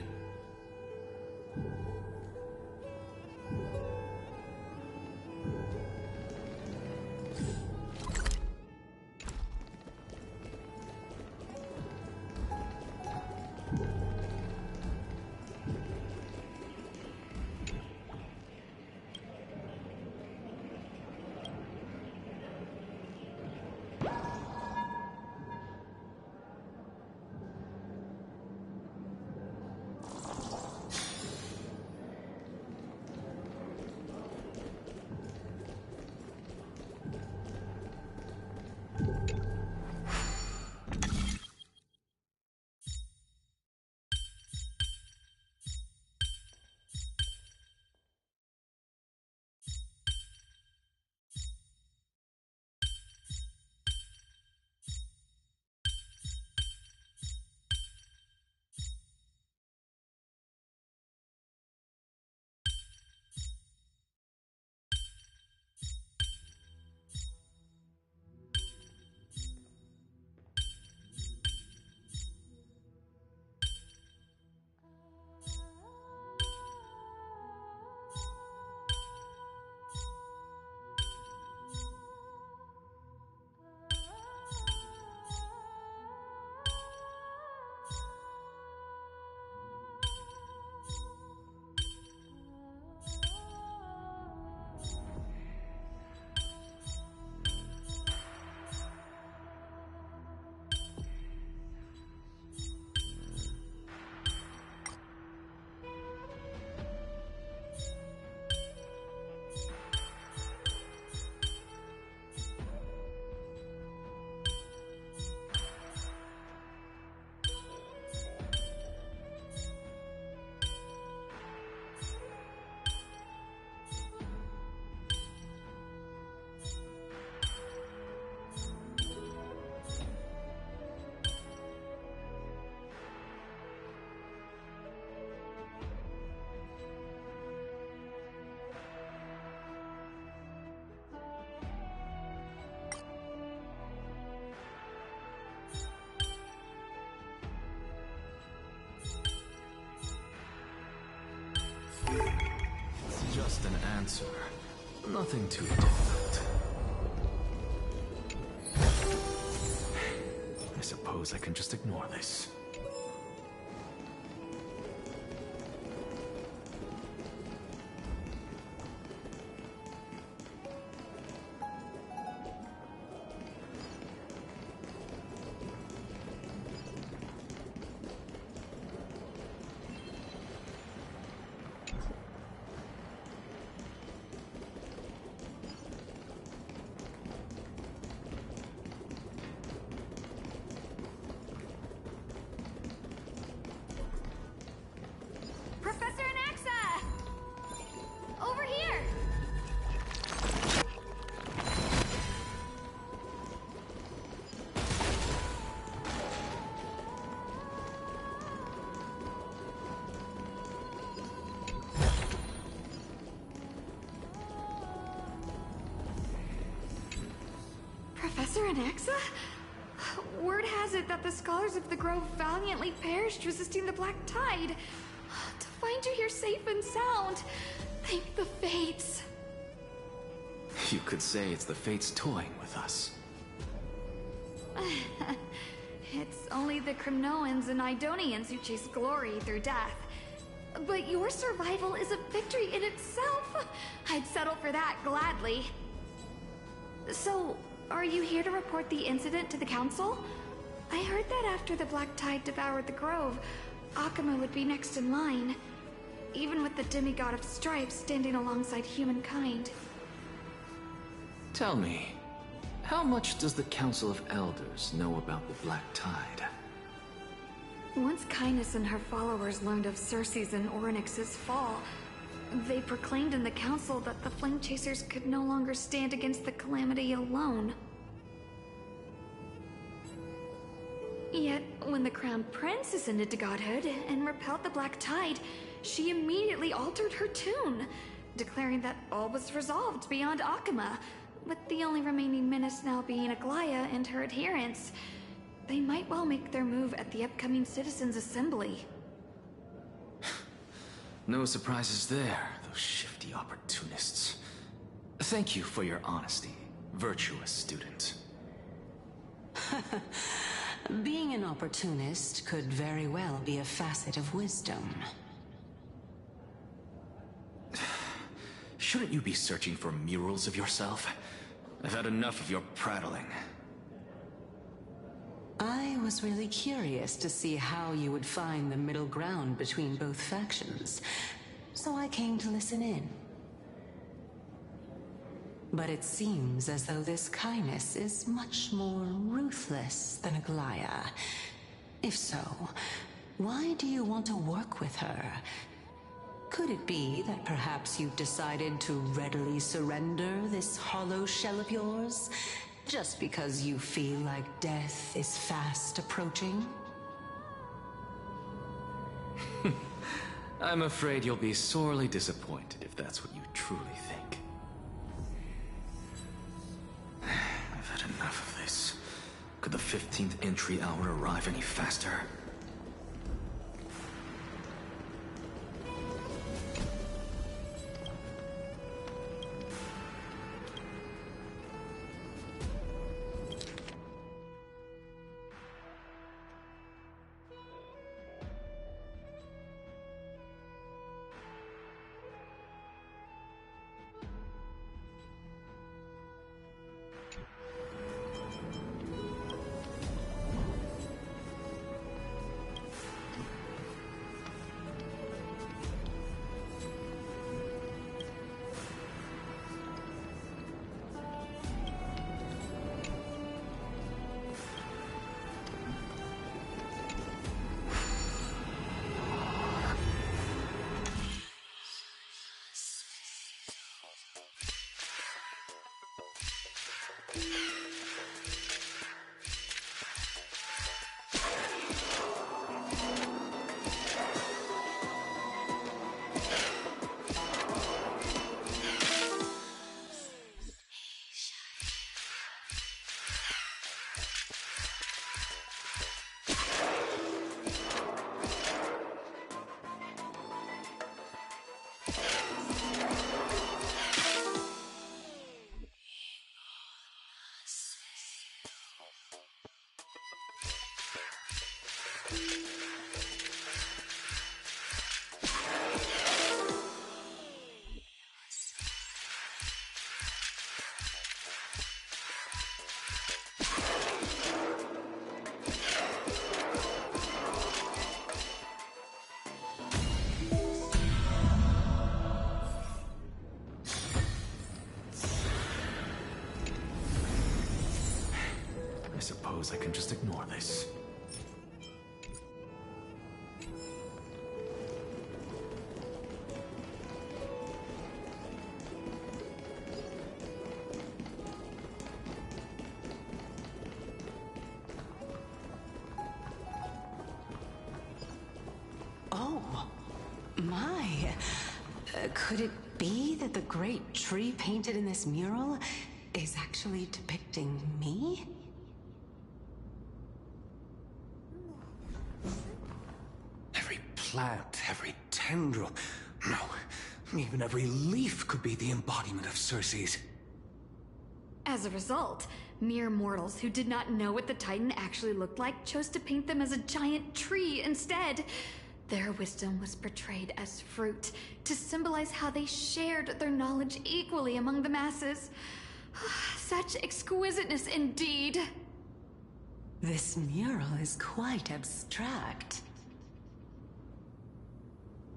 S4: answer. Nothing too difficult. I suppose I can just ignore this.
S11: Professor Anaxa! Over here! Professor Anaxa? Word has it that the scholars of the Grove valiantly perished resisting the Black Tide. To find you here safe and sound, thank the Fates.
S4: You could say it's the Fates toying with us.
S11: It's only the Crimnoans and Idonians who chase glory through death. But your survival is a victory in itself. I'd settle for that gladly. So, are you here to report the incident to the Council? I heard that after the Black Tide devoured the Grove, Akuma would be next in line, even with the demigod of stripes standing alongside humankind.
S4: Tell me, how much does the Council of Elders know about the Black Tide?
S11: Once Kindness and her followers learned of Circe's and Orynyx's fall, they proclaimed in the Council that the Flame Chasers could no longer stand against the calamity alone. Yet, when the Crown Prince ascended to godhood and repelled the Black Tide, she immediately altered her tune, declaring that all was resolved beyond Akuma, with the only remaining menace now being Aglaya and her adherents. They might well make their move at the upcoming Citizens' Assembly.
S4: No surprises there, those shifty opportunists. Thank you for your honesty, virtuous student.
S8: Being an opportunist could very well be a facet of wisdom.
S4: Shouldn't you be searching for murals of yourself? I've had enough of your prattling.
S8: I was really curious to see how you would find the middle ground between both factions, so I came to listen in. But it seems as though this Kindness is much more ruthless than Aglaya. If so, why do you want to work with her? Could it be that perhaps you've decided to readily surrender this hollow shell of yours, just because you feel like death is fast approaching?
S4: I'm afraid you'll be sorely disappointed if that's what you truly think. I've had enough of this. Could the 15th entry hour arrive any faster? suppose I can just ignore this.
S8: Oh, my. Could it be that the great tree painted in this mural is actually depicting me?
S9: Every plant, every tendril, no, even every leaf could be the embodiment of Circe's.
S11: As a result, mere mortals who did not know what the Titan actually looked like chose to paint them as a giant tree instead. Their wisdom was portrayed as fruit, to symbolize how they shared their knowledge equally among the masses. Such exquisiteness indeed.
S8: This mural is quite abstract.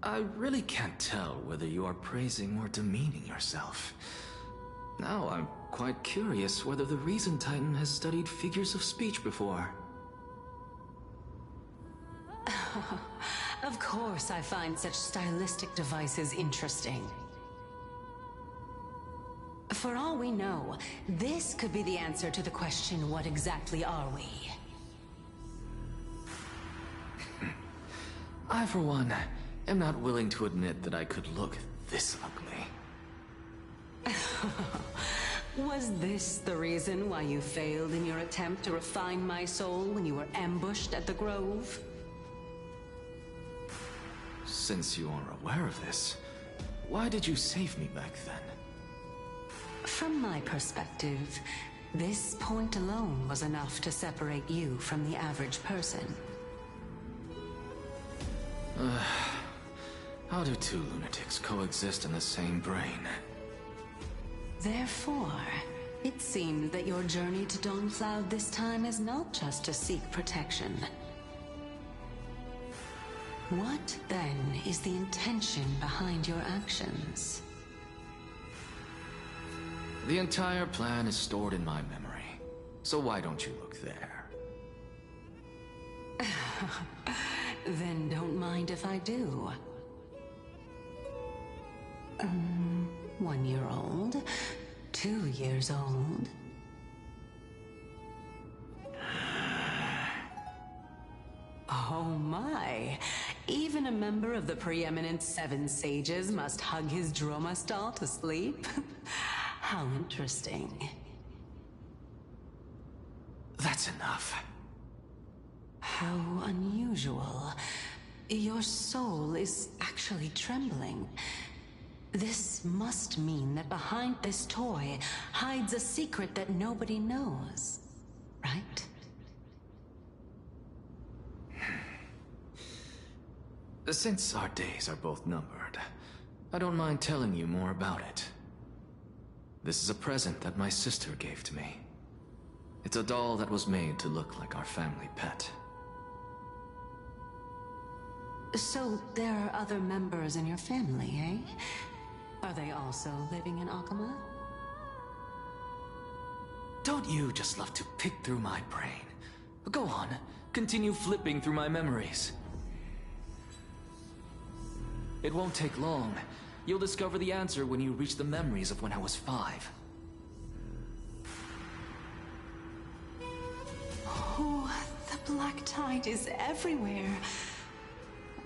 S4: I really can't tell whether you are praising or demeaning yourself. Now I'm quite curious whether the Reason Titan has studied figures of speech before.
S8: Of course I find such stylistic devices interesting. For all we know, this could be the answer to the question, what exactly are we?
S4: I, for one, am not willing to admit that I could look this ugly.
S8: Was this the reason why you failed in your attempt to refine my soul when you were ambushed at the Grove?
S4: Since you are aware of this, why did you save me back then?
S8: From my perspective, this point alone was enough to separate you from the average person.
S4: How do two lunatics coexist in the same brain?
S8: Therefore, it seems that your journey to Dawnfloud this time is not just to seek protection. What, then, is the intention behind your actions?
S4: The entire plan is stored in my memory, so why don't you look there?
S8: Then don't mind if I do. 1 year old, 2 years old. Oh my! Even a member of the preeminent 7 sages must hug his droma stall to sleep? How interesting.
S4: That's enough.
S8: How unusual. Your soul is actually trembling. This must mean that behind this toy hides a secret that nobody knows, right?
S4: Since our days are both numbered, I don't mind telling you more about it. This is a present that my sister gave to me. It's a doll that was made to look like our family pet.
S8: So there are other members in your family, eh? Are they also living in Akama?
S4: Don't you just love to pick through my brain? Go on, continue flipping through my memories. It won't take long. You'll discover the answer when you reach the memories of when I was 5.
S8: Oh, the black tide is everywhere.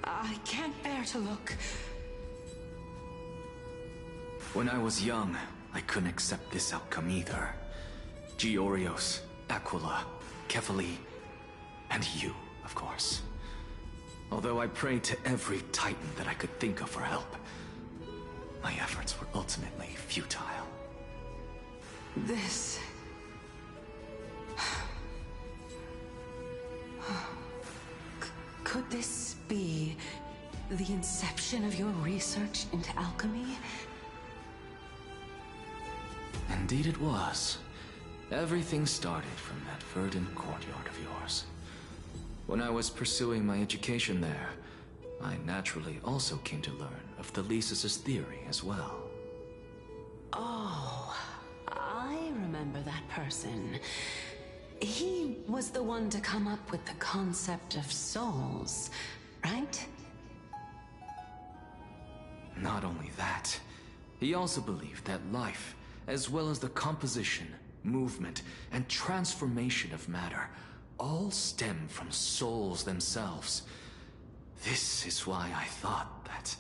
S8: I can't bear to look.
S4: When I was young, I couldn't accept this outcome either. Georios, Aquila, Kefali, and you, of course. Although I prayed to every Titan that I could think of for help, my efforts were ultimately futile.
S8: This... Could this be the inception of your research into alchemy?
S4: Indeed it was. Everything started from that verdant courtyard of yours. When I was pursuing my education there, I naturally also came to learn of Thelesis' theory as well.
S8: Oh, I remember that person. He was the one to come up with the concept of souls, right?
S4: Not only that, he also believed that life, as well as the composition, movement, and transformation of matter, all stem from souls themselves. This is why I thought that,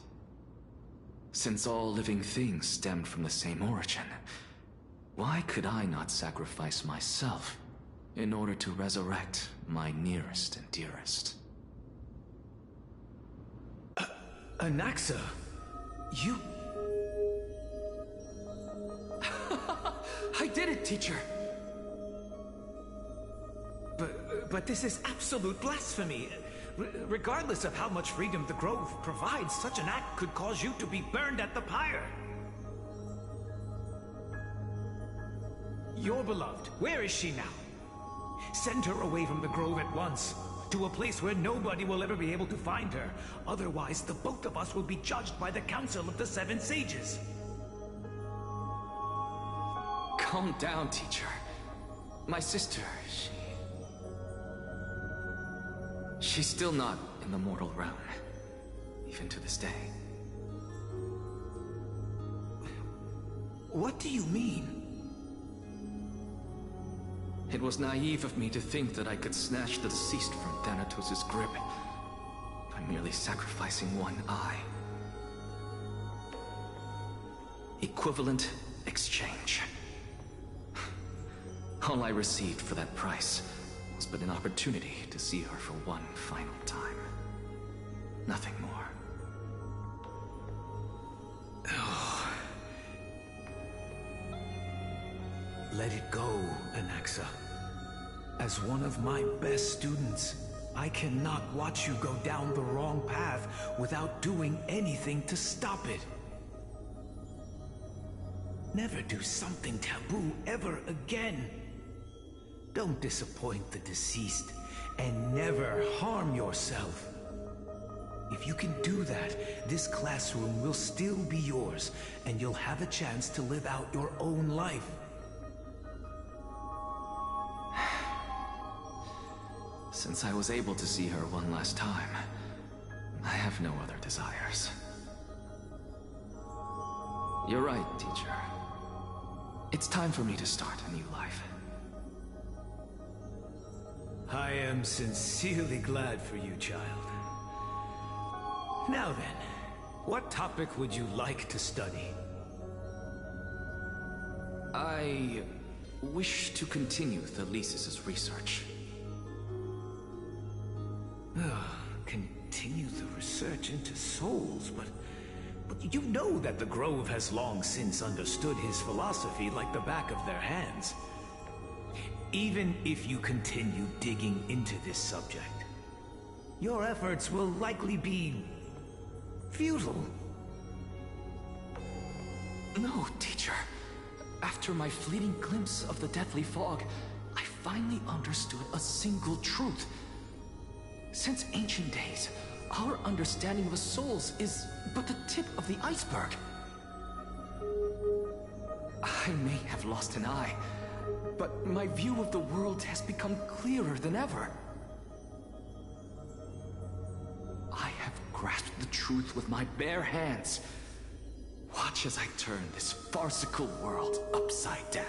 S4: since all living things stemmed from the same origin, why could I not sacrifice myself in order to resurrect my nearest and dearest?
S12: Anaxa, you...
S6: I did it, teacher!
S12: But this is absolute blasphemy. Regardless of how much freedom the Grove provides, such an act could cause you to be burned at the pyre. Your beloved, where is she now? Send her away from the Grove at once, to a place where nobody will ever be able to find her. Otherwise, the both of us will be judged by the Council of the Seven Sages.
S6: Calm down, teacher. My sister, she's still not in the mortal realm, even to this day.
S12: What do you mean?
S4: It was naive of me to think that I could snatch the deceased from Thanatos' grip by merely sacrificing one eye. Equivalent exchange. All I received for that price was but an opportunity to see her for one final time. Nothing more.
S12: Let it go, Anaxa. As one of my best students, I cannot watch you go down the wrong path without doing anything to stop it. Never do something taboo ever again. Don't disappoint the deceased, and never harm yourself. If you can do that, this classroom will still be yours, and you'll have a chance to live out your own life.
S4: Since I was able to see her one last time, I have no other desires. You're right, teacher. It's time for me to start a new life.
S12: I am sincerely glad for you, child. Now then, what topic would you like to study?
S4: I wish to continue Thalesis' research.
S12: Continue the research into souls, but you know that the Grove has long since understood his philosophy like the back of their hands. Even if you continue digging into this subject, your efforts will likely be futile.
S4: No, teacher. After my fleeting glimpse of the deathly fog, I finally understood a single truth. Since ancient days, our understanding of the souls is but the tip of the iceberg. I may have lost an eye, but my view of the world has become clearer than ever. I have grasped the truth with my bare hands. Watch as I turn this farcical world upside down.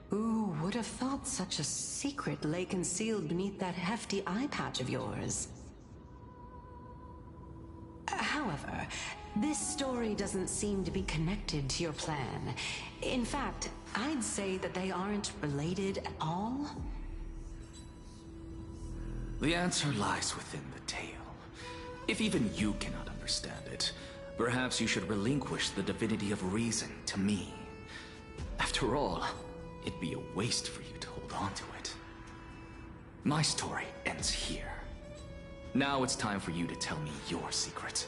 S8: Who would have thought such a secret lay concealed beneath that hefty eye patch of yours? However, this story doesn't seem to be connected to your plan. In fact, I'd say that they aren't related at all.
S4: The answer lies within the tale. If even you cannot understand it, perhaps you should relinquish the divinity of reason to me. After all, it'd be a waste for you to hold on to it. My story ends here. Now it's time for you to tell me your secret.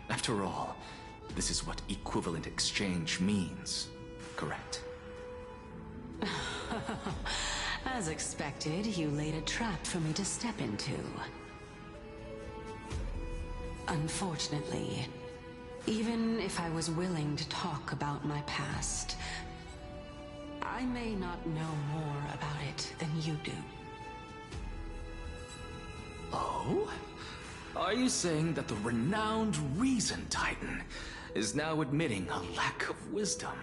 S4: After all, this is what equivalent exchange means, correct?
S8: As expected, you laid a trap for me to step into. Unfortunately, Even if I was willing to talk about my past, I may not know more about it than you do.
S6: Oh? Are you saying that the renowned Reason Titan is now admitting a lack of wisdom?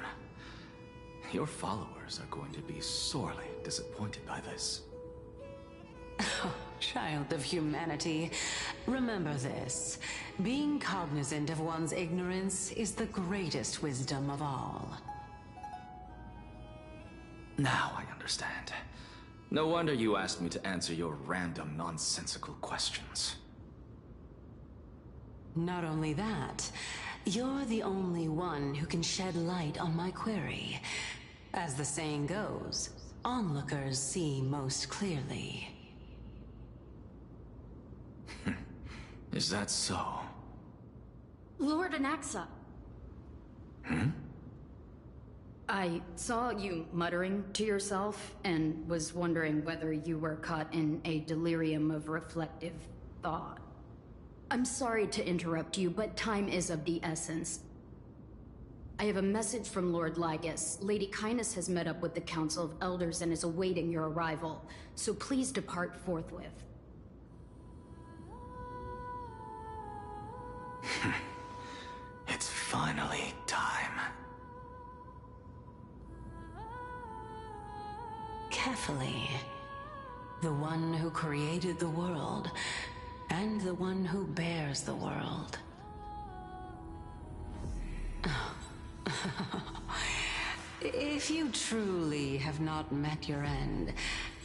S6: Your followers are going to be sorely disappointed by this.
S8: Oh, child of humanity, remember this. Being cognizant of one's ignorance is the greatest wisdom of all.
S6: Now I understand. No wonder you asked me to answer your random, nonsensical questions.
S8: Not only that, you're the only one who can shed light on my query. As the saying goes, onlookers see most clearly.
S6: Is that so?
S13: Lord Anaxa.
S6: Hmm?
S13: I saw you muttering to yourself and was wondering whether you were caught in a delirium of reflective thought. I'm sorry to interrupt you, but time is of the essence. I have a message from Lord Lygus. Lady Kindness has met up with the Council of Elders and is awaiting your arrival, so please depart forthwith.
S6: It's finally time.
S8: Carefully. The one who created the world, and the one who bears the world. If you truly have not met your end,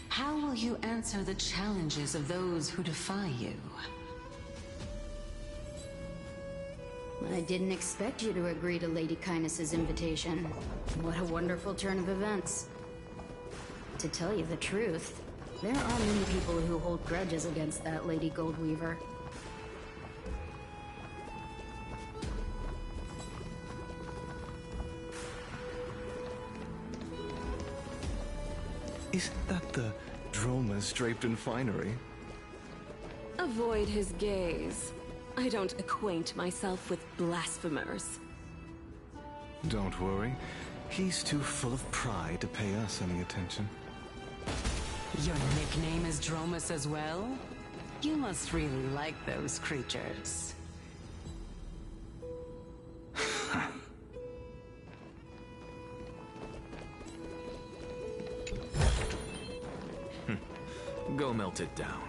S8: how will you answer the challenges of those who defy you?
S13: I didn't expect you to agree to Lady Kindness's invitation. What a wonderful turn of events. To tell you the truth, there are many people who hold grudges against that Lady Goldweaver.
S14: Isn't that the dromas draped in finery?
S15: Avoid his gaze. I don't acquaint myself with blasphemers.
S14: Don't worry. He's too full of pride to pay us any attention.
S8: Your nickname is Dromus as well? You must really like those creatures.
S6: Go melt it down.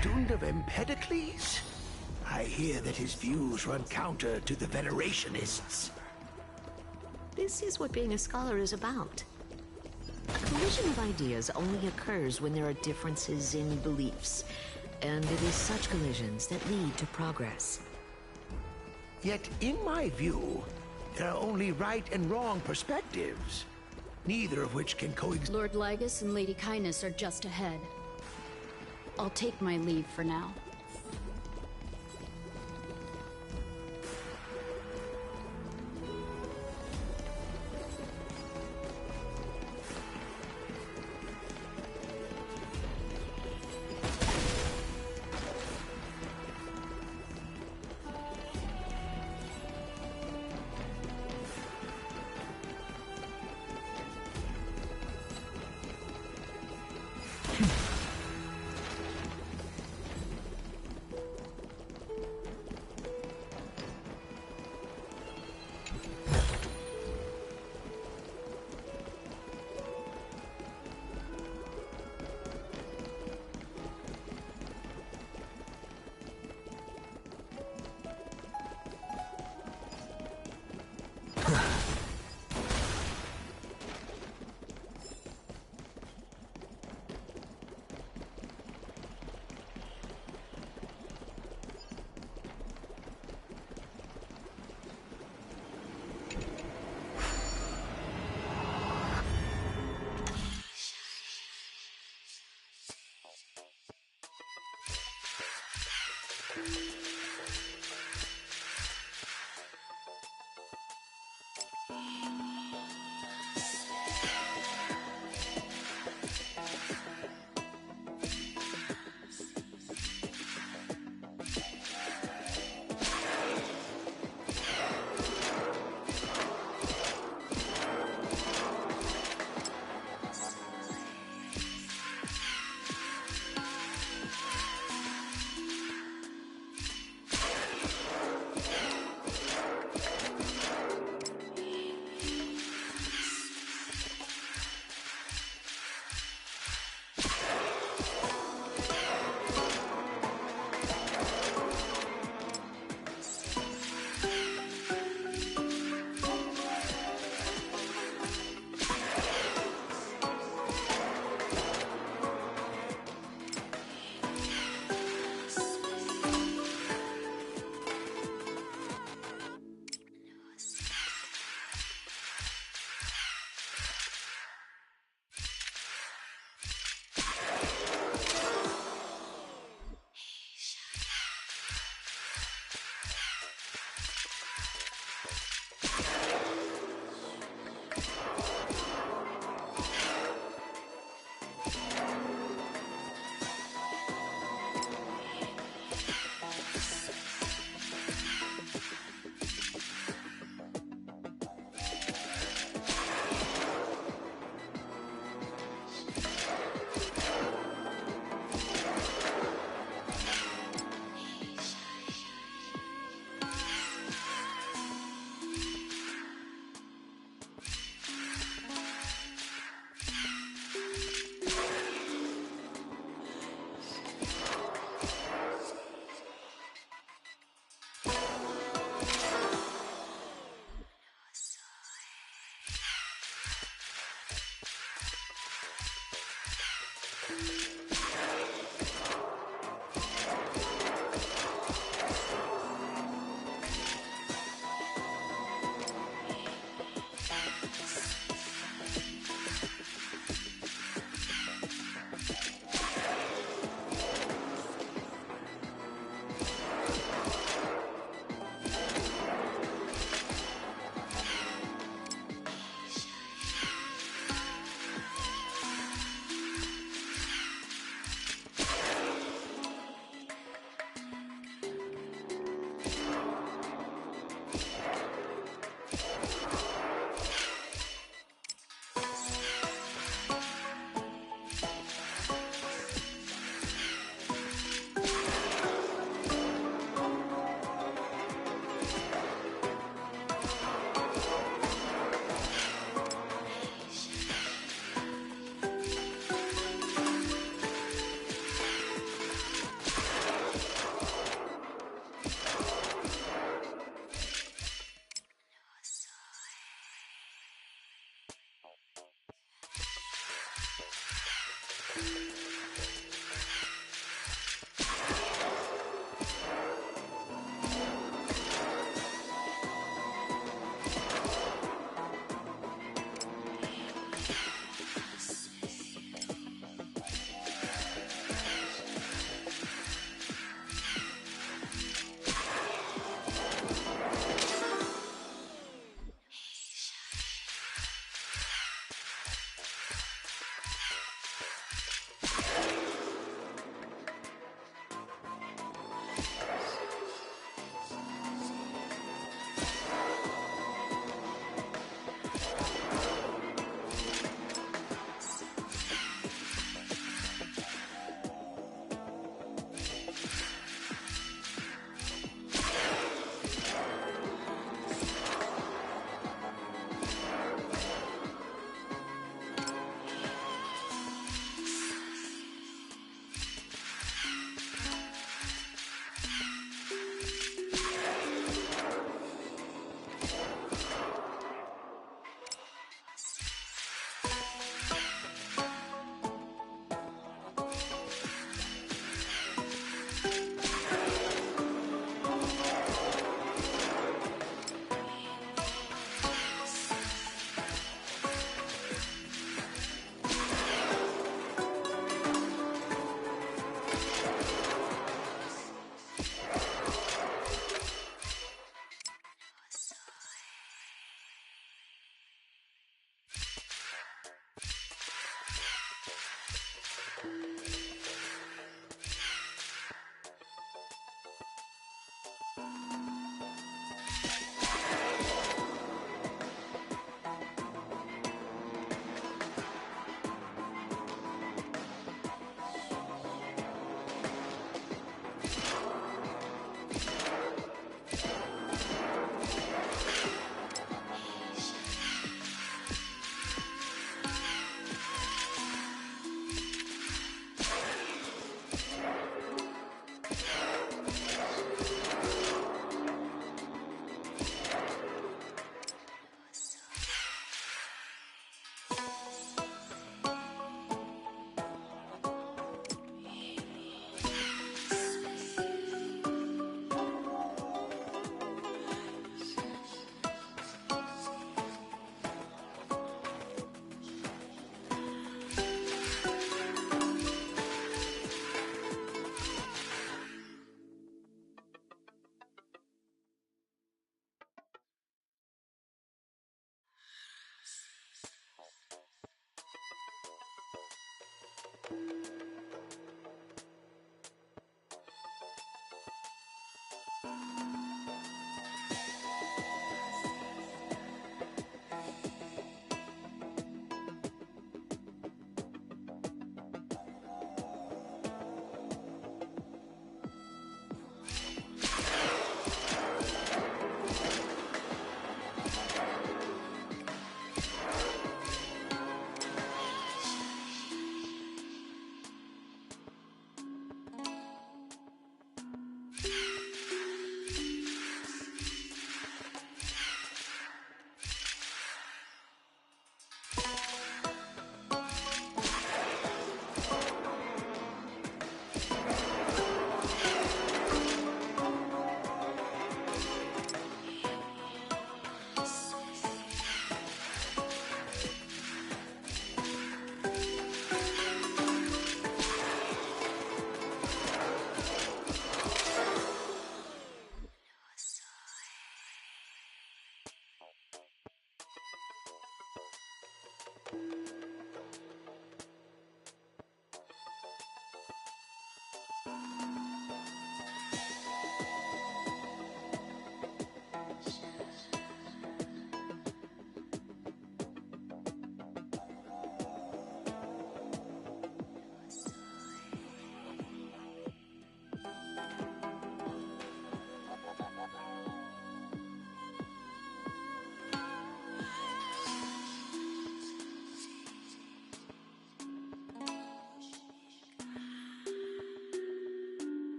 S10: Student of Empedocles? I hear that his views run counter to the Venerationists.
S16: This is what being a scholar is about. A collision of ideas only occurs when there are differences in beliefs, and it is such collisions that lead to progress.
S10: Yet, in my view, there are only right and wrong perspectives, neither of which can coexist.
S13: Lord Lygus and Lady Kindness are just ahead. I'll take my leave for now.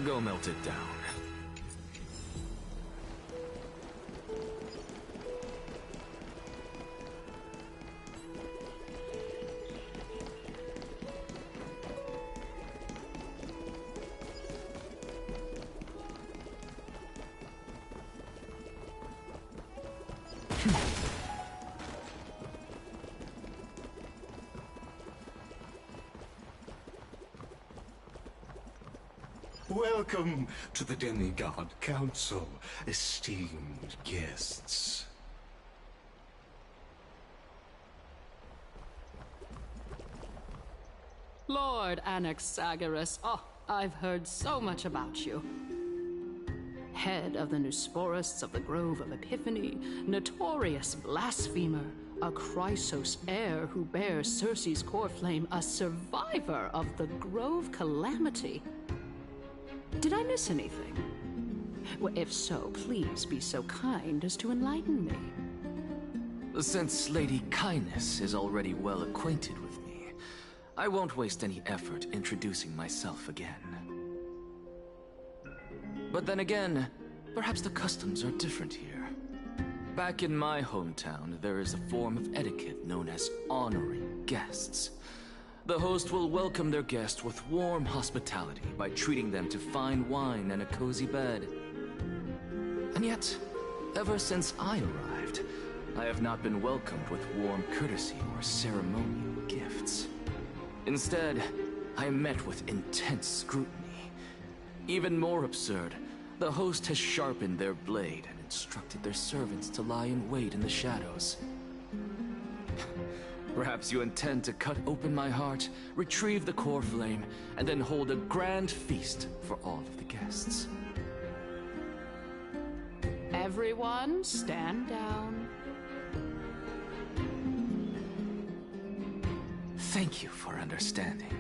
S6: Go melt it down.
S9: Welcome to the Demigod Council, esteemed guests.
S17: Lord Anaxagoras, oh, I've heard so much about you. Head of the Nusporists of the Grove of Epiphany, notorious blasphemer, a Chrysos heir who bears Circe's core flame, a survivor of the Grove Calamity. Did I miss anything? Well, if so, please be so kind as to enlighten me.
S6: Since Lady Kindness is already well acquainted with me, I won't waste any effort introducing myself again. But then again, perhaps the customs are different here. Back in my hometown, there is a form of etiquette known as honoring guests. The host will welcome their guest with warm hospitality by treating them to fine wine and a cozy bed. And yet, ever since I arrived, I have not been welcomed with warm courtesy or ceremonial gifts. Instead, I am met with intense scrutiny. Even more absurd, the host has sharpened their blade and instructed their servants to lie in wait in the shadows. Perhaps you intend to cut open my heart, retrieve the core flame, and then hold a grand feast for all of the guests.
S17: Everyone, stand down.
S6: Thank you for understanding.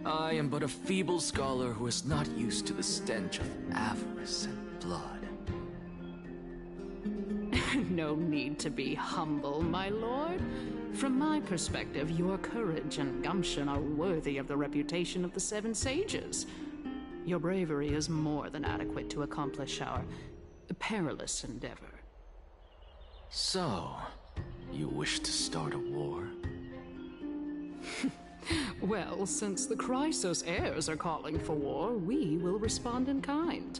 S6: I am but a feeble scholar who is not used to the stench of avarice and blood.
S17: No need to be humble, my lord. From my perspective, your courage and gumption are worthy of the reputation of the Seven Sages. Your bravery is more than adequate to accomplish our perilous endeavor.
S6: So, you wish to start a war?
S17: Well, since the Chrysos heirs are calling for war, we will respond in kind.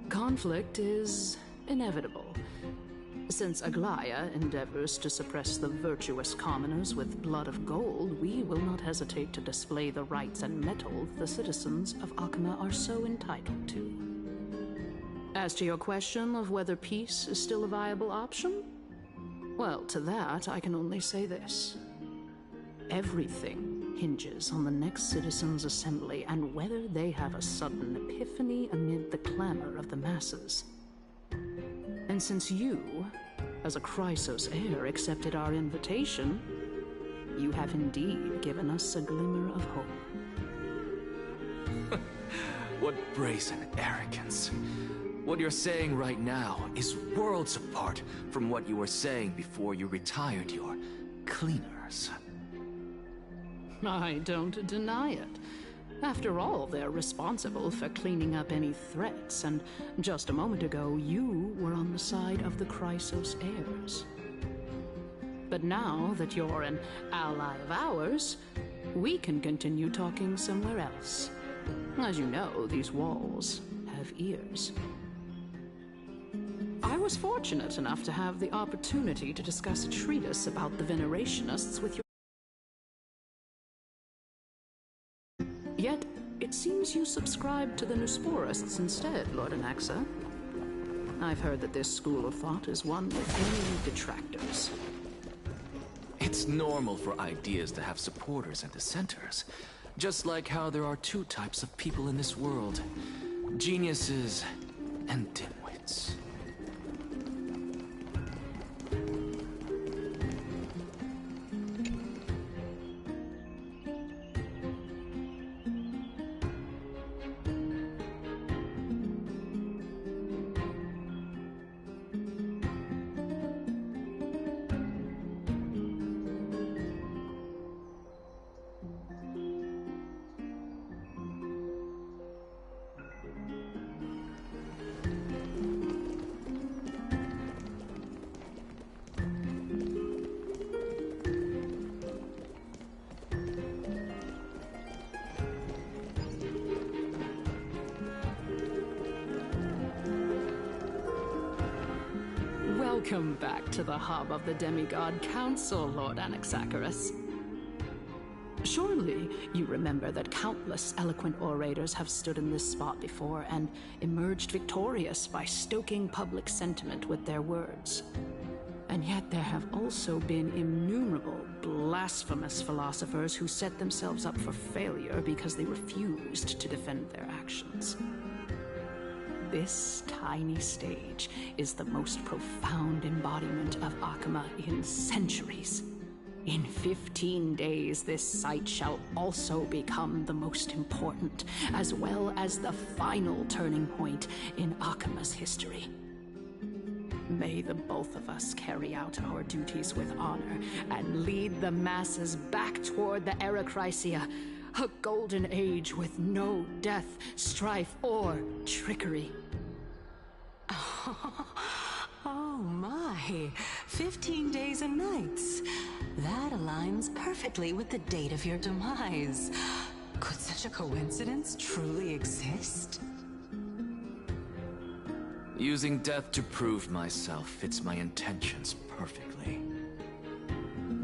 S17: Conflict is inevitable. Since Aglaya endeavors to suppress the virtuous commoners with blood of gold, we will not hesitate to display the rights and mettle the citizens of Akima are so entitled to. As to your question of whether peace is still a viable option, well, to that I can only say this. Everything hinges on the next citizens' assembly and whether they have a sudden epiphany amid the clamor of the masses. And since you, as a Chrysos heir, accepted our invitation, you have indeed given us a glimmer of hope.
S6: What brazen arrogance. What you're saying right now is worlds apart from what you were saying before you retired your cleaners.
S17: I don't deny it. After all, they're responsible for cleaning up any threats, and just a moment ago, you were on the side of the Chrysos heirs. But now that you're an ally of ours, we can continue talking somewhere else. As you know, these walls have ears. I was fortunate enough to have the opportunity to discuss a treatise about the Venerationists with your... Yet, it seems you subscribe to the Nusporists instead, Lord Anaxa. I've heard that this school of thought is one with many detractors.
S6: It's normal for ideas to have supporters and dissenters. Just like how there are two types of people in this world. Geniuses and dimwits.
S17: Welcome back to the hub of the Demigod Council, Lord Anaxagoras. Surely you remember that countless eloquent orators have stood in this spot before and emerged victorious by stoking public sentiment with their words. And yet there have also been innumerable blasphemous philosophers who set themselves up for failure because they refused to defend their actions. This tiny stage is the most profound embodiment of Akama in centuries. In 15 days, this site shall also become the most important, as well as the final turning point in Akama's history. May the both of us carry out our duties with honor and lead the masses back toward the Era Chrysia, a golden age with no death, strife, or trickery.
S8: Oh my, 15 days and nights. That aligns perfectly with the date of your demise. Could such a coincidence truly exist?
S6: Using death to prove myself fits my intentions perfectly.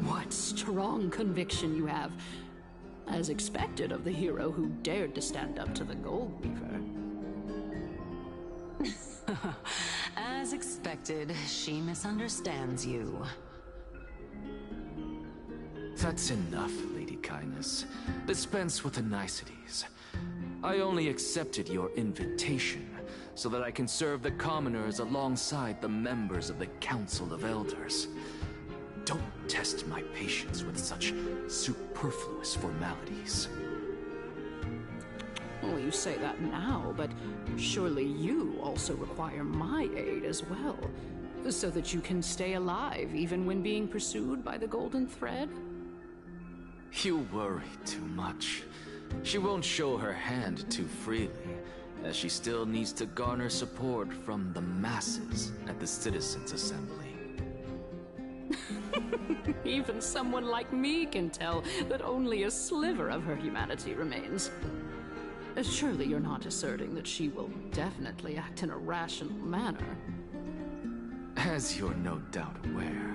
S17: What strong conviction you have, as expected of the hero who dared to stand up to the Gold Weaver.
S8: As expected, she misunderstands you.
S6: That's enough, Lady Kindness. Dispense with the niceties. I only accepted your invitation so that I can serve the commoners alongside the members of the Council of Elders. Don't test my patience with such superfluous formalities.
S17: Well, you say that now, but surely you also require my aid as well, so that you can stay alive even when being pursued by the Golden Thread?
S6: You worry too much. She won't show her hand too freely, as she still needs to garner support from the masses at the Citizens' Assembly.
S17: Even someone like me can tell that only a sliver of her humanity remains. Surely you're not asserting that she will definitely act in a rational manner.
S6: As you're no doubt aware,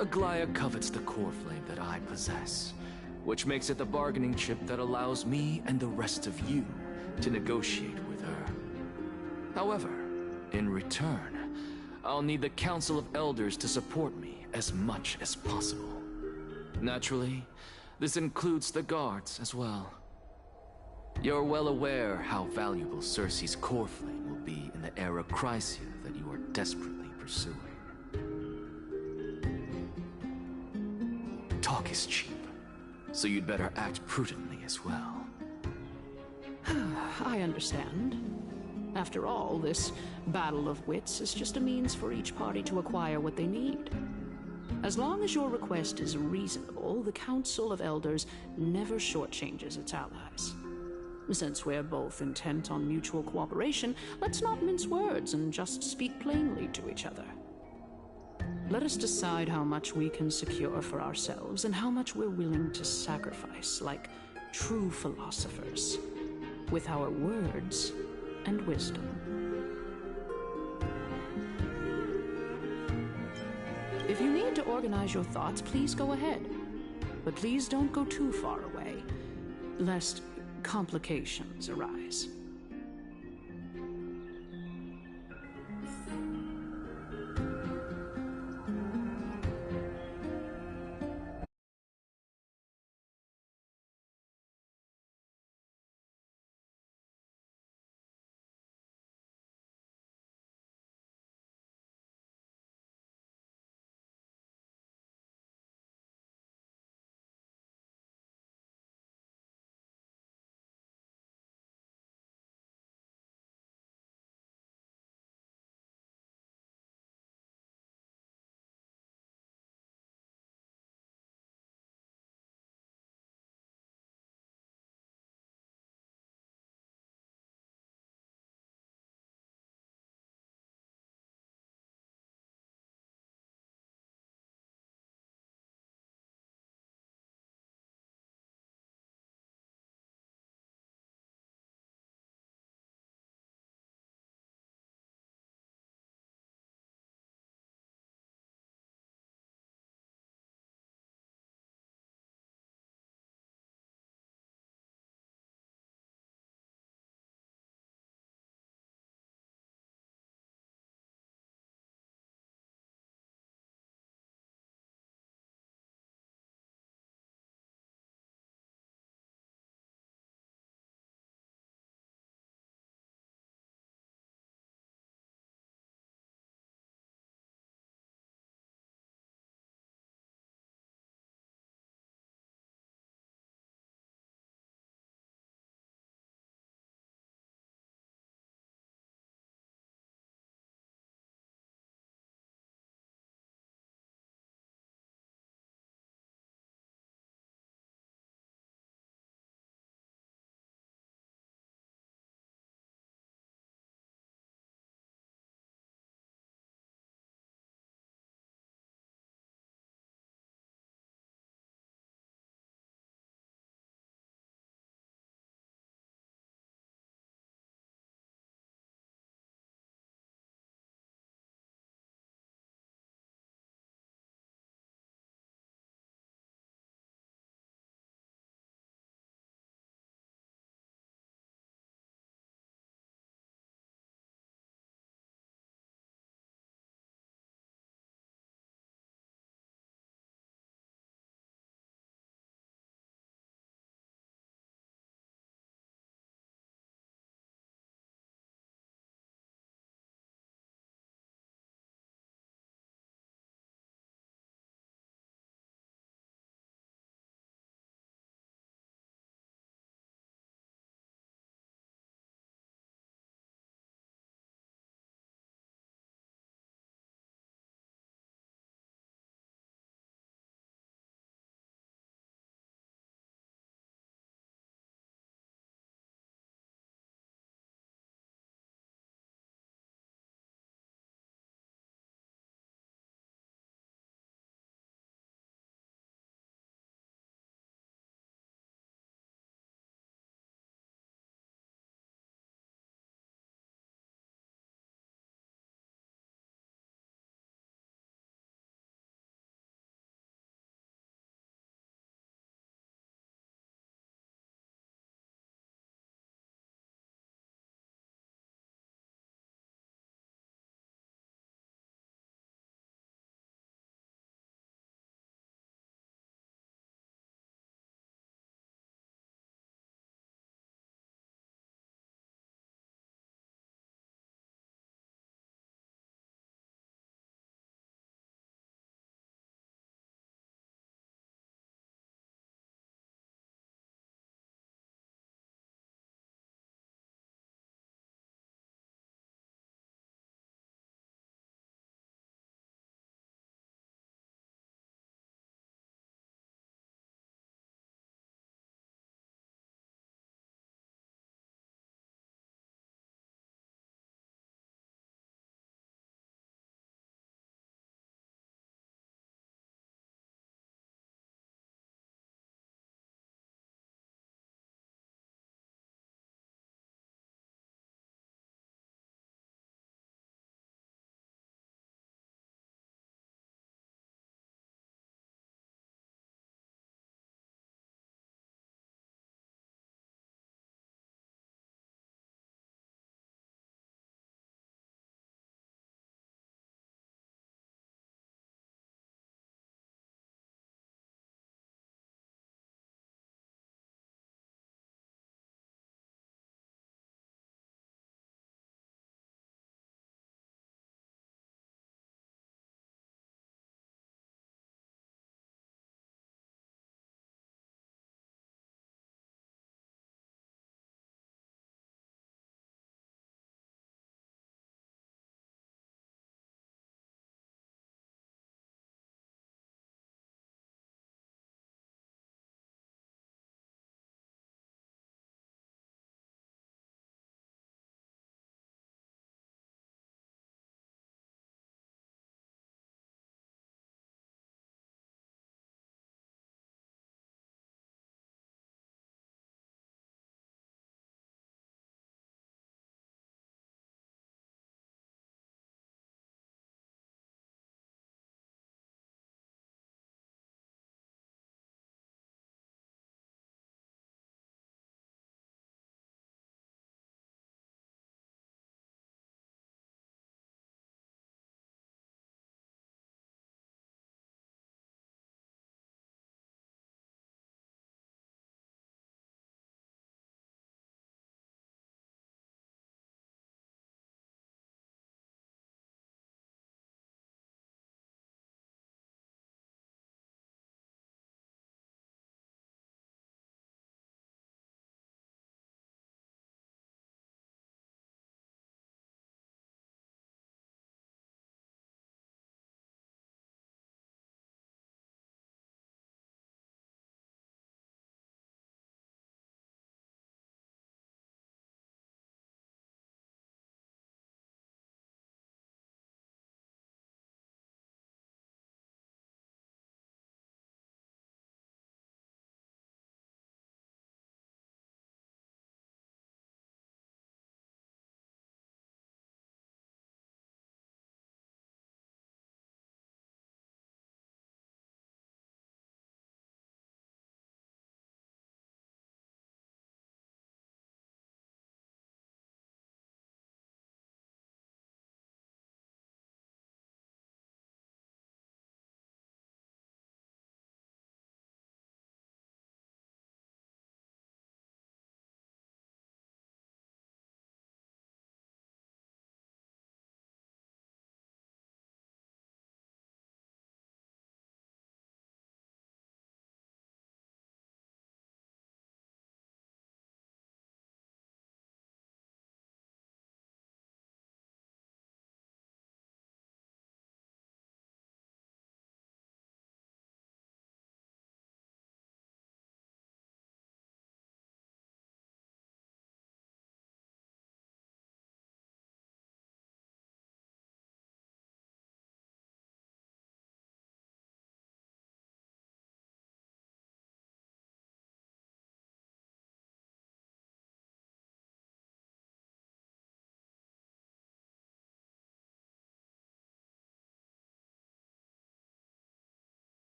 S6: Aglaya covets the core flame that I possess, which makes it the bargaining chip that allows me and the rest of you to negotiate with her. However, in return, I'll need the Council of Elders to support me as much as possible. Naturally, this includes the guards as well. You're well aware how valuable Cersei's core flame will be in the Era Chrysia that you are desperately pursuing. Talk is cheap, so you'd better act prudently as well.
S17: I understand. After all, this battle of wits is just a means for each party to acquire what they need. As long as your request is reasonable, the Council of Elders never shortchanges its allies. Since we're both intent on mutual cooperation, let's not mince words and just speak plainly to each other. Let us decide how much we can secure for ourselves and how much we're willing to sacrifice, like true philosophers, with our words and wisdom. If you need to organize your thoughts, please go ahead. But please don't go too far away, lest complications arise.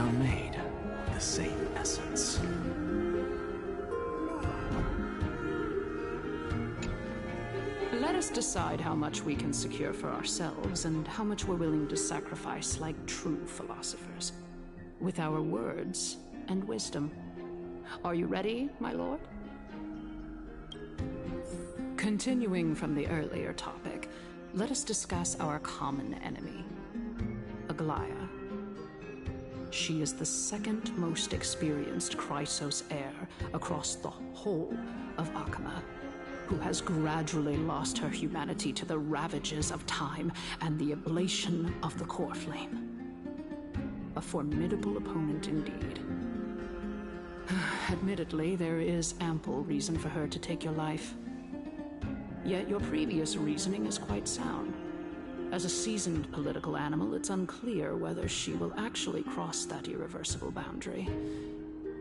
S6: are made of the same essence.
S17: Let us decide how much we can secure for ourselves and how much we're willing to sacrifice like true philosophers. With our words and wisdom. Are you ready, my lord? Continuing from the earlier topic, let us discuss our common enemy, Aglaya. She is the second most experienced Chrysos heir across the whole of Akama, who has gradually lost her humanity to the ravages of time and the ablation of the core flame. A formidable opponent indeed. Admittedly, there is ample reason for her to take your life. Yet your previous reasoning is quite sound. As a seasoned political animal, it's unclear whether she will actually cross that irreversible boundary.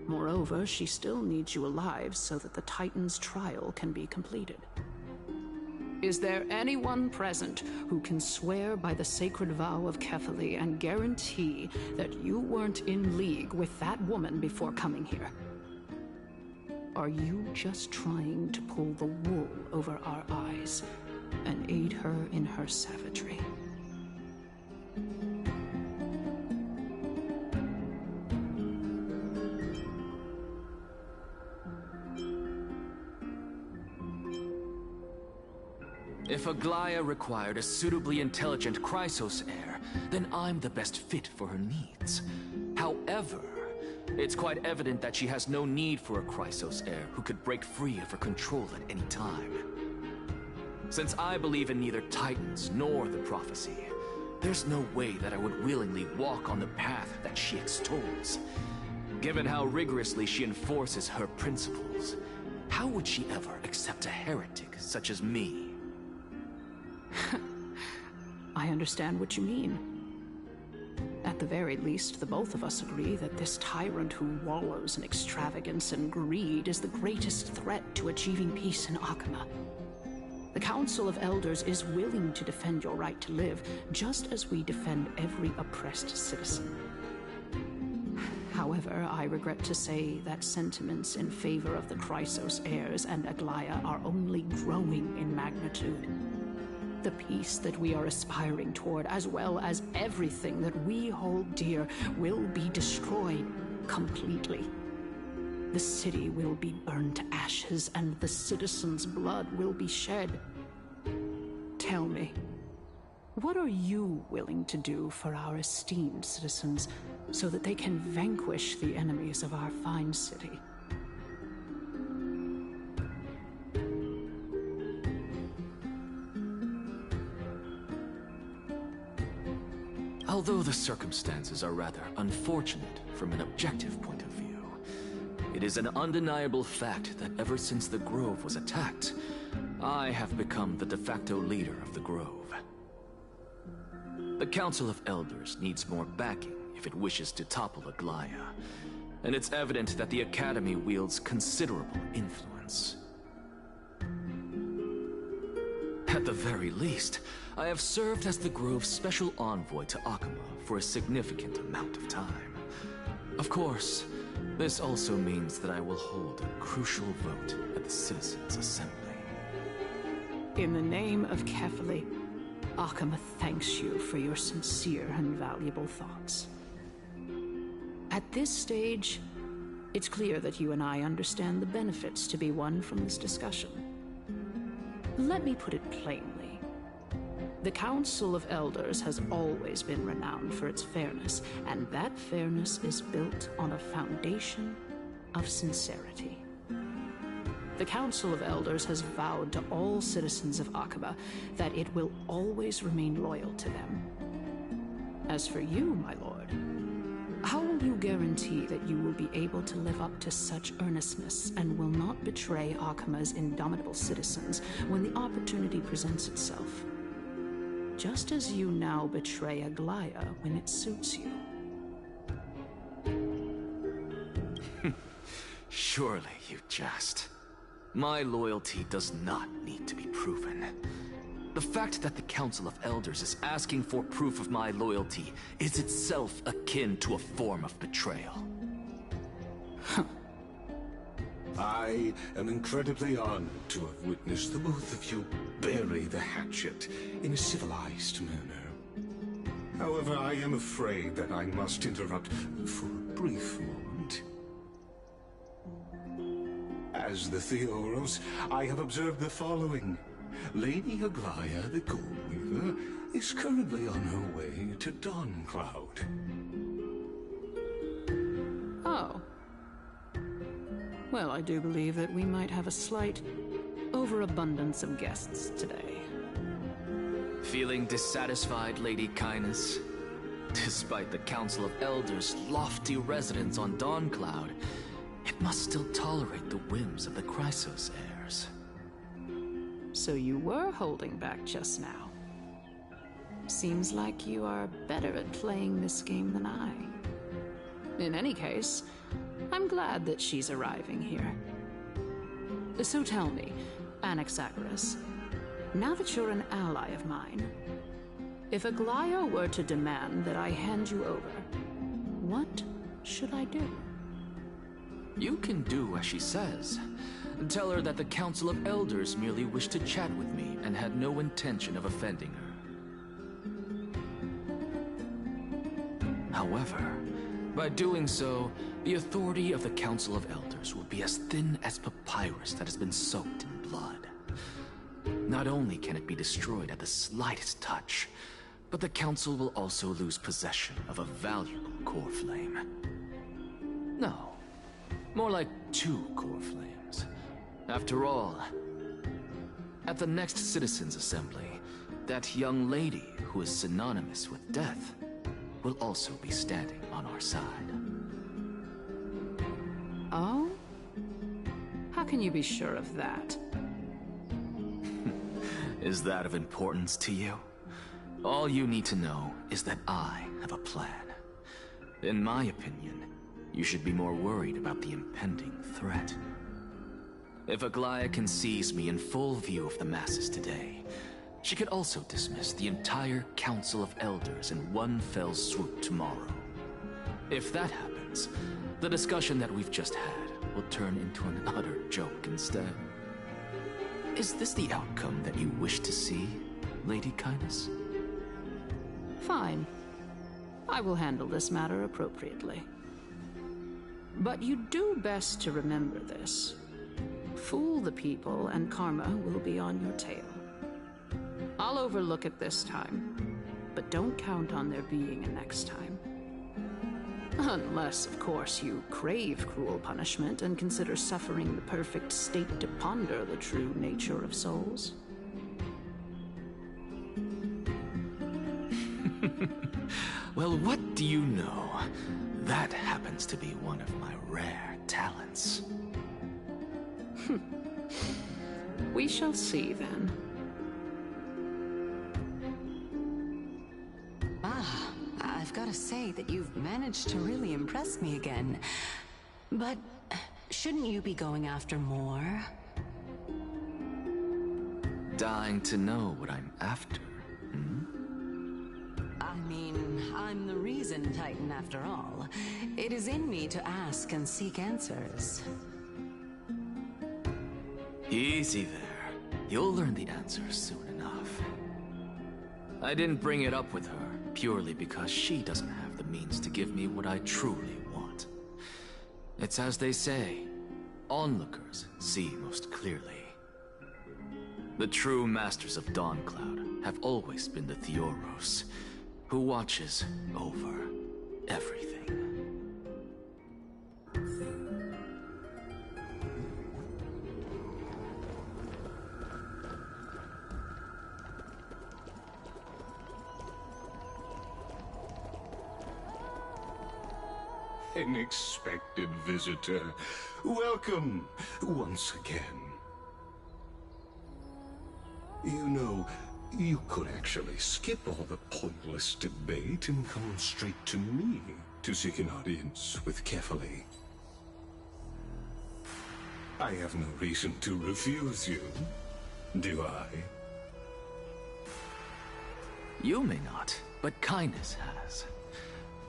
S17: Moreover, she still needs you alive so that the Titan's trial can be completed. Is there anyone present who can swear by the sacred vow of Kefali and guarantee that you weren't in league with that woman before coming here? Are you just trying to pull the wool over our eyes and aid her in her savagery?
S6: If Aglaya required a suitably intelligent Chrysos heir, then I'm the best fit for her needs. However, it's quite evident that she has no need for a Chrysos heir who could break free of her control at any time. Since I believe in neither Titans nor the prophecy, there's no way that I would willingly walk on the path that she extols. Given how rigorously she enforces her principles, how would she ever accept a heretic such as me?
S17: I understand what you mean. At the very least, the both of us agree that this tyrant who wallows in extravagance and greed is the greatest threat to achieving peace in Akama. The Council of Elders is willing to defend your right to live, just as we defend every oppressed citizen. However, I regret to say that sentiments in favor of the Chrysos heirs and Aglaya are only growing in magnitude. The peace that we are aspiring toward, as well as everything that we hold dear, will be destroyed completely. The city will be burned to ashes, and the citizens' blood will be shed. Tell me, what are you willing to do for our esteemed citizens so that they can vanquish the enemies of our fine city?
S6: Although the circumstances are rather unfortunate from an objective point of view, it is an undeniable fact that ever since the Grove was attacked, I have become the de facto leader of the Grove. The Council of Elders needs more backing if it wishes to topple Aglaya, and it's evident that the Academy wields considerable influence. At the very least, I have served as the Grove's special envoy to Akama for a significant amount of time. Of course, this also means that I will hold a crucial vote at the Citizens' Assembly.
S17: In the name of Kefali, Akama thanks you for your sincere and valuable thoughts. At this stage, it's clear that you and I understand the benefits to be won from this discussion. Let me put it plainly. The Council of Elders has always been renowned for its fairness, and that fairness is built on a foundation of sincerity. The Council of Elders has vowed to all citizens of Akaba that it will always remain loyal to them. As for you, my lord, how will you guarantee that you will be able to live up to such earnestness and will not betray Akama's indomitable citizens when the opportunity presents itself? Just as you now betray Aglaya when it suits you.
S6: Surely you jest. My loyalty does not need to be proven. The fact that the Council of Elders is asking for proof of my loyalty is itself akin to a form of betrayal.
S9: I am incredibly honored to have witnessed the both of you bury the hatchet in a civilized manner. However, I am afraid that I must interrupt for a brief moment. As the Theoros, I have observed the following. Lady Aglaya, the Goldweaver, is currently on her way to Dawncloud.
S17: Oh. Well, I do believe that we might have a slight overabundance of guests today.
S6: Feeling dissatisfied, Lady Kindness? Despite the Council of Elders' lofty residence on Dawncloud, it must still tolerate the whims of the Chrysos heirs.
S17: So you were holding back just now. Seems like you are better at playing this game than I. In any case, I'm glad that she's arriving here. So tell me, Anaxagoras, now that you're an ally of mine, if Aglaya were to demand that I hand you over, what should I do?
S6: You can do as she says. Tell her that the Council of Elders merely wished to chat with me and had no intention of offending her. However, by doing so, the authority of the Council of Elders will be as thin as papyrus that has been soaked in blood. Not only can it be destroyed at the slightest touch, but the Council will also lose possession of a valuable core flame. No, more like 2 core flames. After all, at the next Citizens' Assembly, that young lady who is synonymous with death will also be standing on our side.
S17: Oh? How can you be sure of that?
S6: Is that of importance to you? All you need to know is that I have a plan. In my opinion, you should be more worried about the impending threat. If Aglaya can seize me in full view of the masses today, she could also dismiss the entire Council of Elders in one fell swoop tomorrow. If that happens, the discussion that we've just had will turn into an utter joke instead. Is this the outcome that you wish to see, Lady Kindness?
S17: Fine. I will handle this matter appropriately. But you do best to remember this. Fool the people and karma will be on your tail. I'll overlook it this time, but don't count on there being a next time. Unless, of course, you crave cruel punishment and consider suffering the perfect state to ponder the true nature of souls.
S6: Well, what do you know? That happens to be one of my rare talents.
S17: We shall see, then.
S8: I've got to say that you've managed to really impress me again. But shouldn't you be going after more?
S6: Dying to know what I'm after,
S8: I mean, I'm the reason Titan after all. It is in me to ask and seek answers.
S6: Easy there. You'll learn the answers soon enough. I didn't bring it up with her purely because she doesn't have the means to give me what I truly want. It's as they say, onlookers see most clearly. The true masters of Dawncloud have always been the Theoros, who watches over everything.
S9: Unexpected visitor. Welcome once again. You know, you could actually skip all the pointless debate and come straight to me to seek an audience with Kefali. I have no reason to refuse you, do I?
S6: You may not, but kindness has.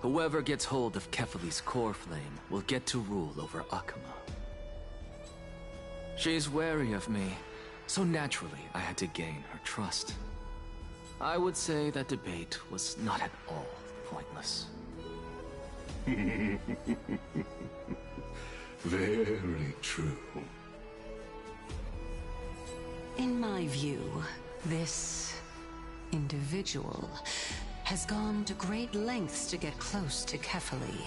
S6: Whoever gets hold of Kefali's core flame will get to rule over Akama. She's wary of me, so naturally I had to gain her trust. I would say that debate was not at all pointless.
S9: Very true.
S8: In my view, this individual has gone to great lengths to get close to Kefali.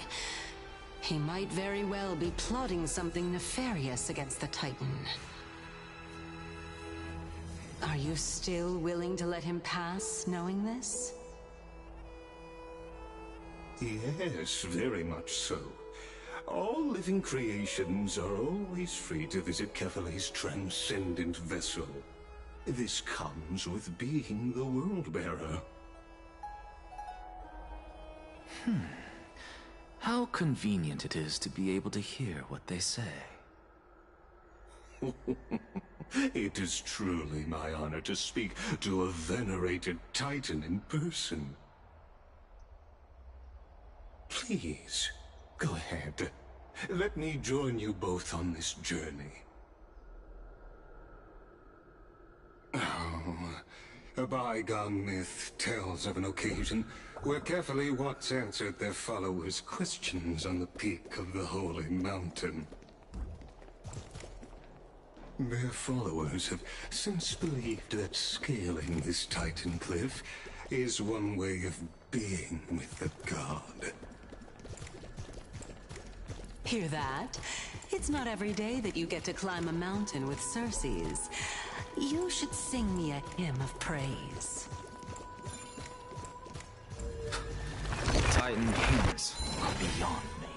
S8: He might very well be plotting something nefarious against the Titan. Are you still willing to let him pass, knowing this?
S9: Yes, very much so. All living creations are always free to visit Kefali's transcendent vessel. This comes with being the World-Bearer.
S6: How convenient it is to be able to hear what they say.
S9: It is truly my honor to speak to a venerated Titan in person. Please, go ahead. Let me join you both on this journey. Oh, a bygone myth tells of an occasion where Kefali once answered their followers' questions on the peak of the Holy Mountain. Their followers have since believed that scaling this Titan cliff is one way of being with the god.
S8: Hear that? It's not every day that you get to climb a mountain with Circes. You should sing me a hymn of praise.
S6: Titan hymns are beyond me.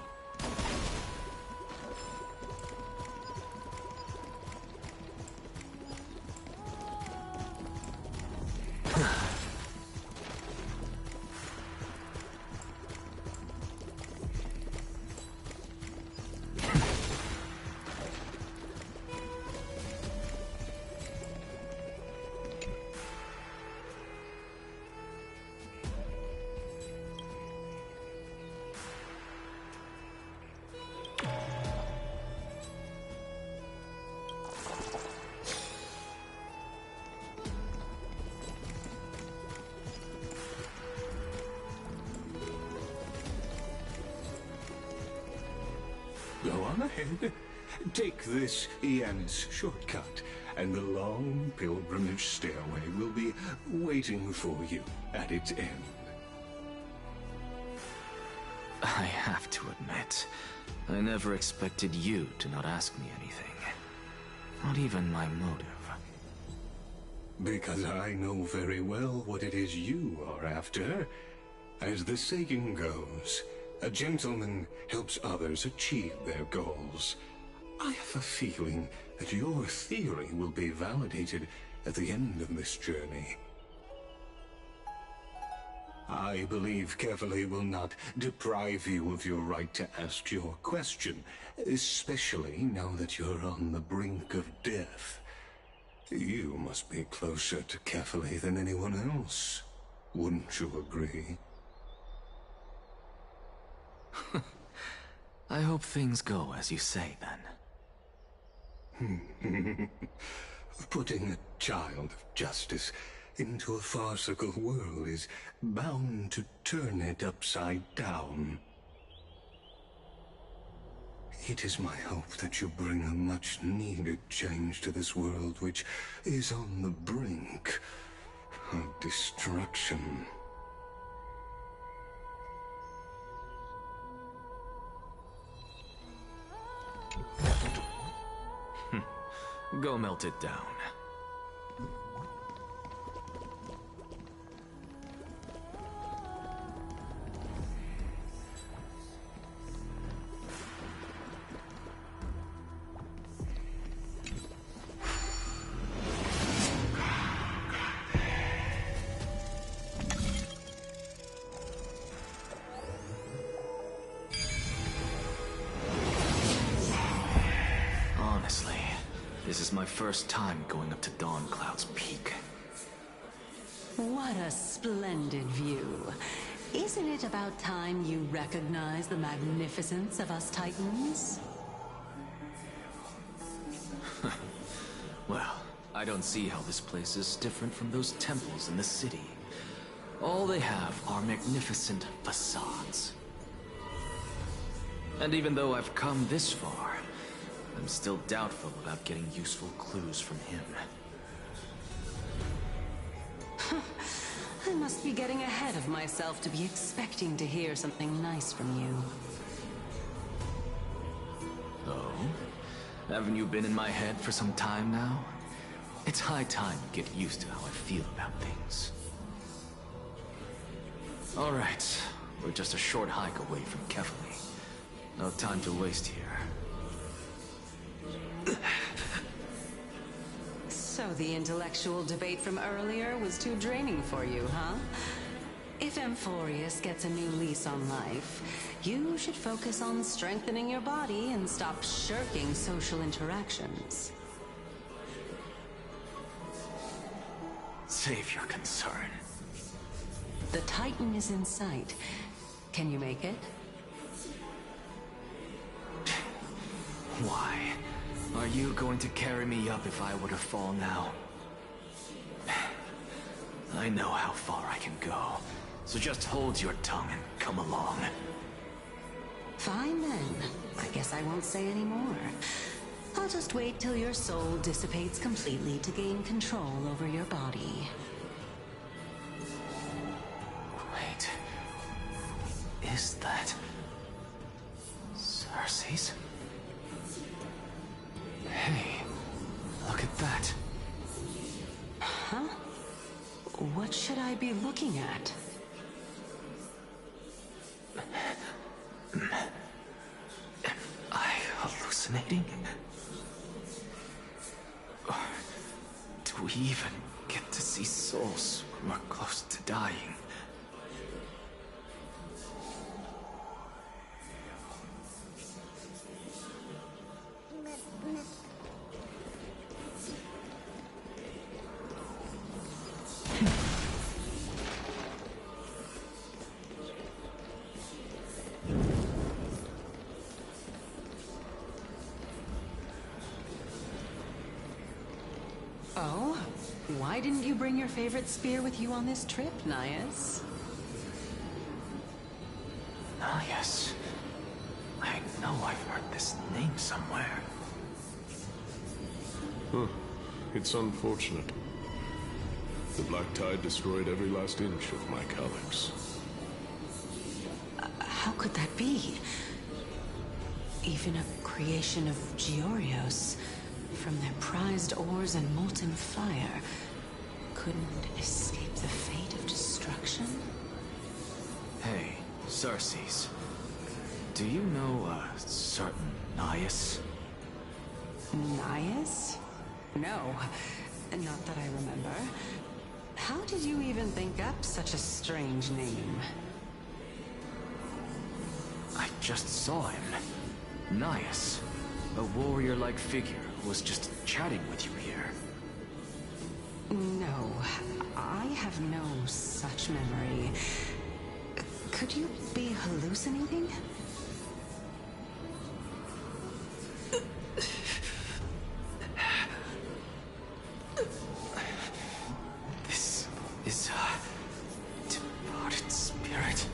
S9: Go on ahead. Take this Iannis shortcut, and the long pilgrimage stairway will be waiting for you at its end.
S6: I have to admit, I never expected you to not ask me anything. Not even my motive.
S9: Because I know very well what it is you are after. As the saying goes, a gentleman helps others achieve their goals. I have a feeling that your theory will be validated at the end of this journey. I believe Kefali will not deprive you of your right to ask your question, especially now that you're on the brink of death. You must be closer to Kefali than anyone else. Wouldn't you agree?
S6: I hope things go as you say, then.
S9: Putting a child of justice into a farcical world is bound to turn it upside down. It is my hope that you bring a much-needed change to this world which is on the brink of destruction.
S6: Go melt it down. Honestly, this is my first time going up to Dawn Cloud's peak.
S8: What a splendid view. Isn't it about time you recognize the magnificence of us Titans?
S6: Well, I don't see how this place is different from those temples in the city. All they have are magnificent facades. And even though I've come this far, I'm still doubtful about getting useful clues from him.
S8: I must be getting ahead of myself to be expecting to hear something nice from you.
S6: Oh? Haven't you been in my head for some time now? It's high time you get used to how I feel about things. Alright, we're just a short hike away from Kefali. No time to waste here.
S8: So the intellectual debate from earlier was too draining for you, huh? If Amphorius gets a new lease on life, you should focus on strengthening your body and stop shirking social interactions.
S6: Save your concern.
S8: The Titan is in sight. Can you make it?
S6: Why? Are you going to carry me up if I were to fall now? I know how far I can go, so just hold your tongue and come along.
S8: Fine then. I guess I won't say any more. I'll just wait till your soul dissipates completely to gain control over your body.
S6: Wait. Is that... Cersei's? Hey, look at that.
S8: Huh? What should I be looking at?
S6: Am I hallucinating? Or do we even get to see souls who are close to dying?
S8: Oh? Why didn't you bring your favorite spear with you on this trip, Nias?
S6: Nias. I know I've heard this name somewhere.
S18: Huh. It's unfortunate. The Black Tide destroyed every last inch of my calyx.
S8: How could that be? Even a creation of Georios, from their prized ores and molten fire, couldn't escape the fate of destruction?
S6: Hey, Cersei's. Do you know a certain Nias?
S8: Nias? No, not that I remember. How did you even think up such a strange name?
S6: I just saw him. Nias. A warrior-like figure who was just chatting with you here.
S8: No, I have no such memory. Could you be hallucinating?
S6: This is a departed spirit.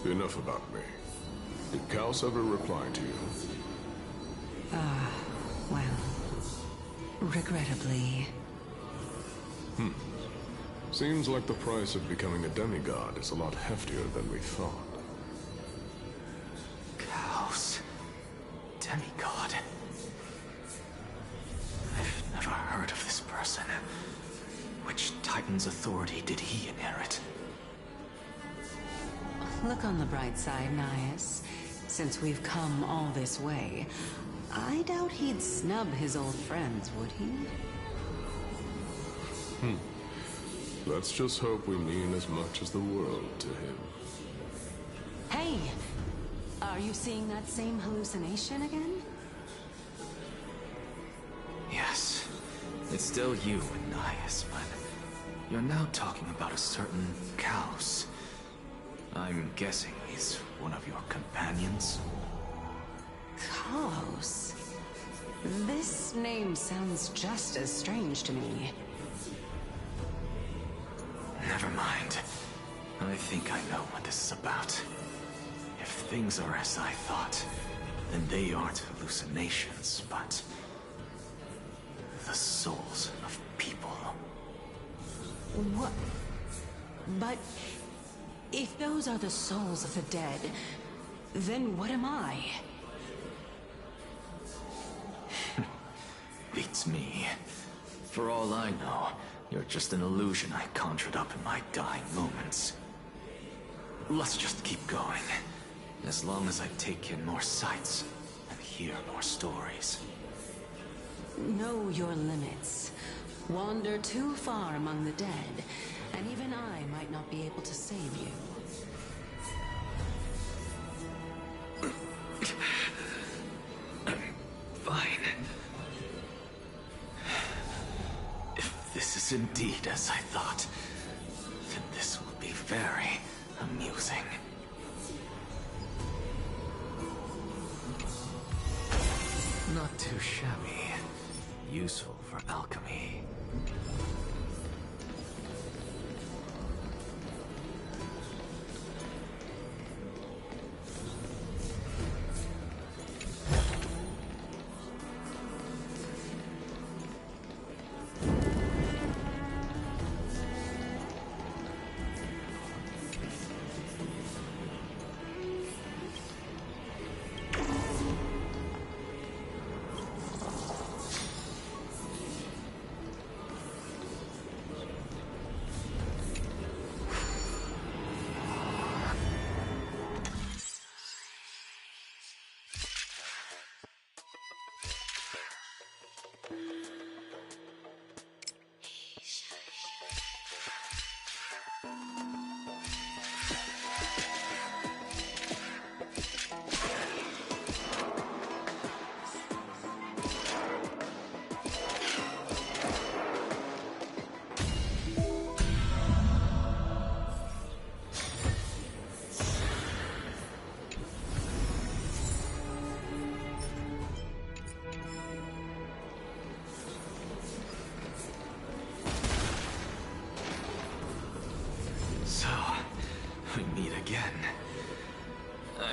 S18: Enough about me. Did Kaos ever reply to you?
S8: Well, regrettably.
S18: Seems like the price of becoming a demigod is a lot heftier than we thought.
S6: Kaos. Demigod. I've never heard of this person. Which Titan's authority did he inherit?
S8: Look on the bright side, Nias. Since we've come all this way, I doubt he'd snub his old friends, would he?
S18: Let's just hope we mean as much as the world to him.
S8: Hey! Are you seeing that same hallucination again?
S6: Yes. It's still you and Nias, but you're now talking about a certain Kaos. I'm guessing he's one of your companions?
S8: Kaos? This name sounds just as strange to me.
S6: Never mind. I think I know what this is about. If things are as I thought, then they aren't hallucinations, but the souls of people.
S8: What? But if those are the souls of the dead, then what am I?
S6: Beats me. For all I know, you're just an illusion I conjured up in my dying moments. Let's just keep going. As long as I take in more sights and hear more stories.
S8: Know your limits. Wander too far among the dead, and even I might not be able to save you.
S6: Fine. If this is indeed as I thought, then this will be very amusing. Not too shabby. Useful for alchemy.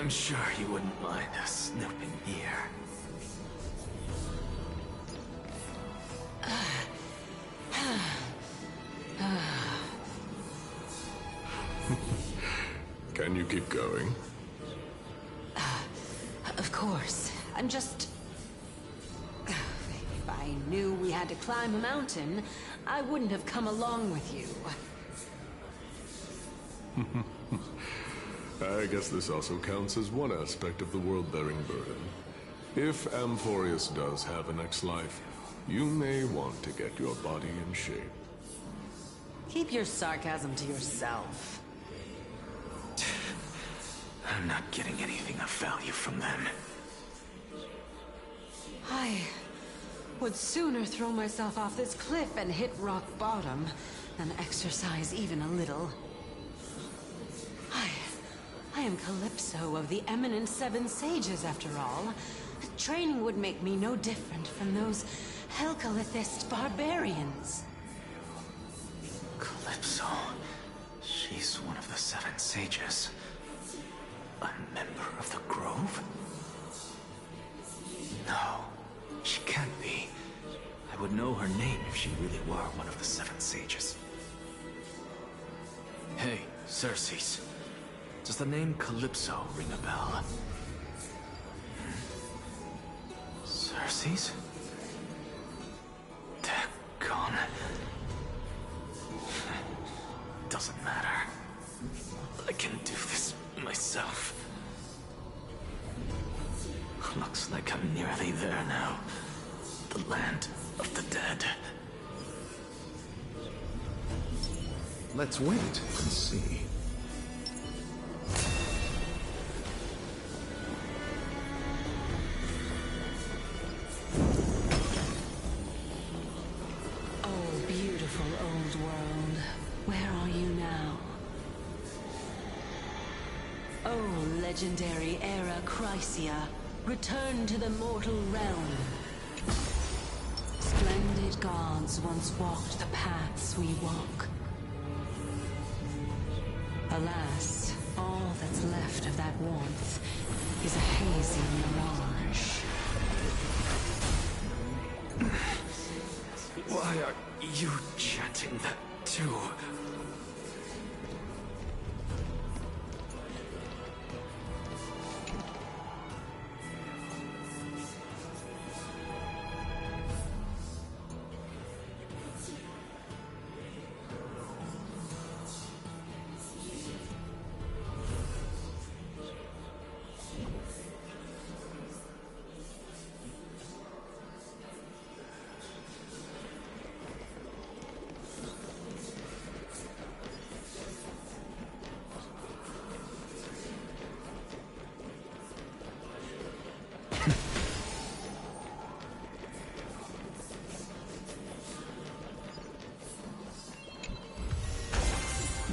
S6: I'm sure you wouldn't mind us snooping here.
S18: Can you keep going?
S8: Of course. I'm just... If I knew we had to climb a mountain, I wouldn't have come along with you.
S18: I guess this also counts as one aspect of the world-bearing burden. If Amphorius does have a next life, you may want to get your body in shape.
S8: Keep your sarcasm to yourself.
S6: I'm not getting anything of value from them.
S8: I would sooner throw myself off this cliff and hit rock bottom than exercise even a little. I am Calypso of the eminent Seven Sages, after all. Training would make me no different from those Helcalithist barbarians.
S6: Calypso. She's one of the Seven Sages. A member of the Grove? No, she can't be. I would know her name if she really were one of the Seven Sages. Hey, Circes. Does the name Calypso ring a bell? Circes? Daggone. Doesn't matter. I can do this myself. Looks like I'm nearly there now. The land of the dead.
S10: Let's wait and see.
S8: Oh, beautiful old world. Where are you now? Oh, legendary era Chrysia. Return to the mortal realm. Splendid gods once walked the paths we walk. Alas, all that's left of that warmth is a hazy mirage.
S6: Why are you chanting that too?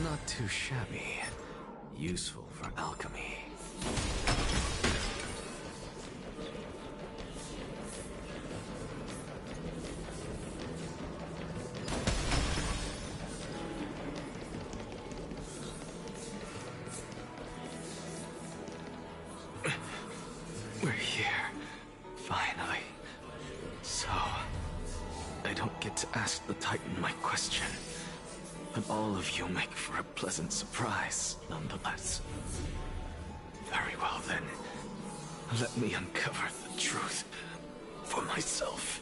S6: Not too shabby. Useful for alchemy. We're here. Finally. So, I don't get to ask the Titan my question. But all of you make for a pleasant surprise, nonetheless. Very well then. Let me uncover the truth for myself.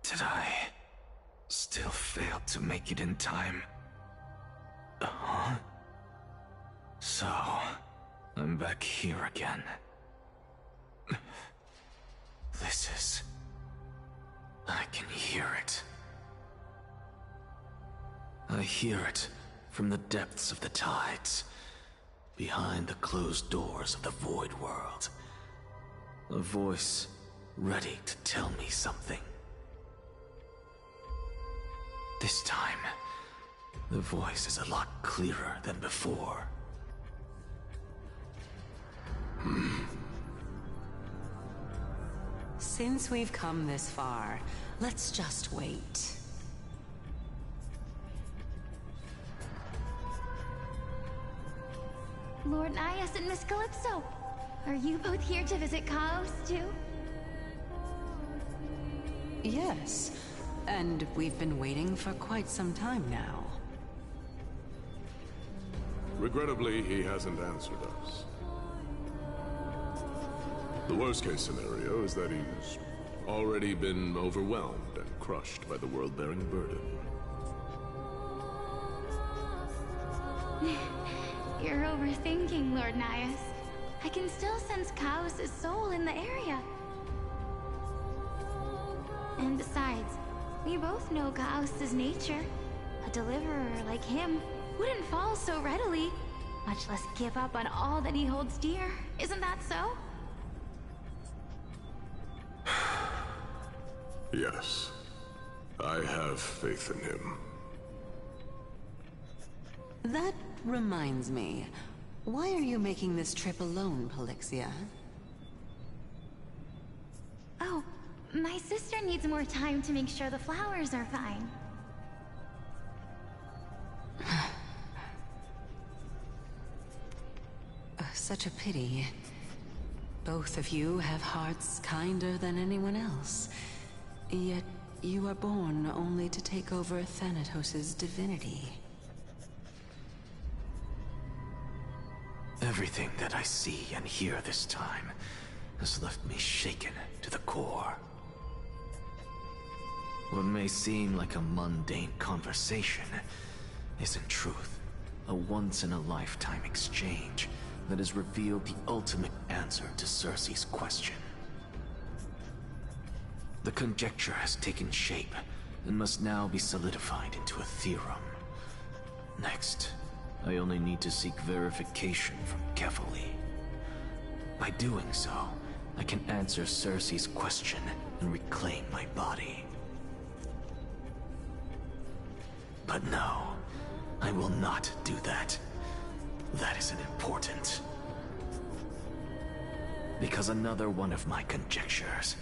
S6: Did I still fail to make it in time? Huh? So, I'm back here again. This is... I can hear it. I hear it from the depths of the tides, behind the closed doors of the void world. A voice ready to tell me something. This time, the voice is a lot clearer than before.
S8: Since we've come this far, let's just wait.
S11: Lord Nias and Miss Calypso, are you both here to visit Chaos, too?
S8: Yes, and we've been waiting for quite some time now.
S18: Regrettably, he hasn't answered us. The worst-case scenario is that he's already been overwhelmed and crushed by the world-bearing burden.
S11: You're overthinking, Lord Nias. I can still sense Chaos' soul in the area. And besides, we both know Chaos' nature. A deliverer like him wouldn't fall so readily, much less give up on all that he holds dear. Isn't that so?
S18: Yes, I have faith in him.
S8: That reminds me. Why are you making this trip alone, Polixia?
S11: Oh, my sister needs more time to make sure the flowers are fine.
S8: such a pity. Both of you have hearts kinder than anyone else. Yet you are born only to take over Thanatos' divinity.
S4: Everything that I see and hear this time has left me shaken to the core. What may seem like a mundane conversation is in truth a once-in-a-lifetime exchange that has revealed the ultimate answer to Circe's question. The conjecture has taken shape and must now be solidified into a theorem. Next, I only need to seek verification from Kefali. By doing so, I can answer Circe's question and reclaim my body. But no, I will not do that. That isn't important. Because another one of my conjectures,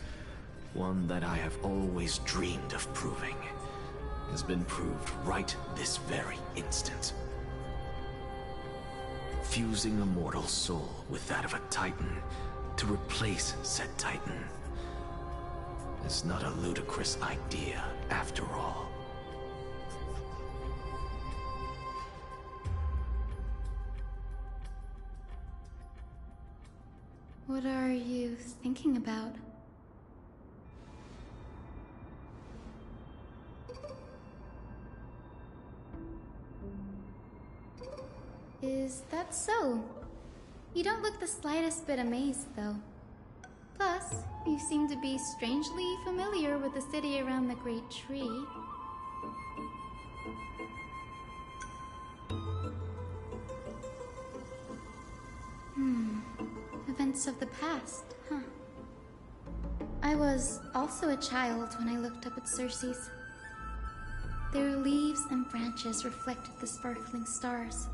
S4: one that I have always dreamed of proving, has been proved right this very instant. Fusing a mortal soul with that of a Titan to replace said Titan is not a ludicrous idea after all.
S11: What are you thinking about? Is that so? You don't look the slightest bit amazed, though. Plus, you seem to be strangely familiar with the city around the Great Tree. Events of the past, huh? I was also a child when I looked up at Circe's. Their leaves and branches reflected the sparkling stars,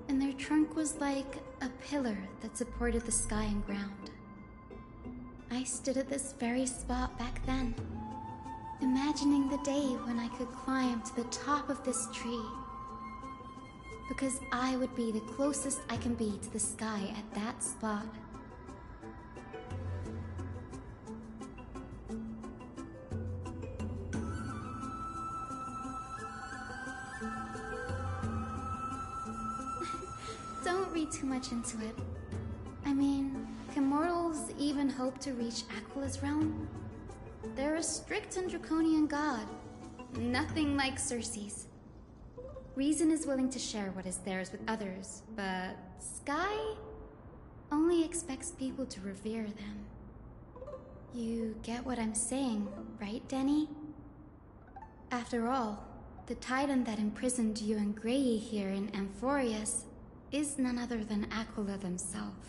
S11: and their trunk was like a pillar that supported the sky and ground. I stood at this very spot back then, imagining the day when I could climb to the top of this tree, because I would be the closest I can be to the sky at that spot. Don't read too much into it. I mean, can mortals even hope to reach Aquila's realm? They're a strict and draconian god. Nothing like Circe's. Reason is willing to share what is theirs with others, but Sky only expects people to revere them. You get what I'm saying, right, Denny? After all, the Titan that imprisoned you and Grey here in Amphorius is none other than Aquila themselves.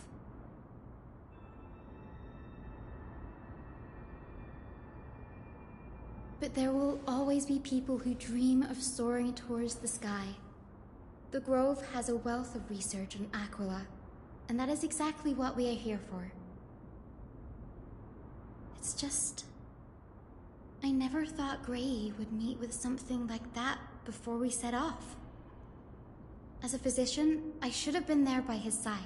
S11: But there will always be people who dream of soaring towards the sky. The Grove has a wealth of research on Aquila, and that is exactly what we are here for. It's just, I never thought Grey would meet with something like that before we set off. As a physician, I should have been there by his side.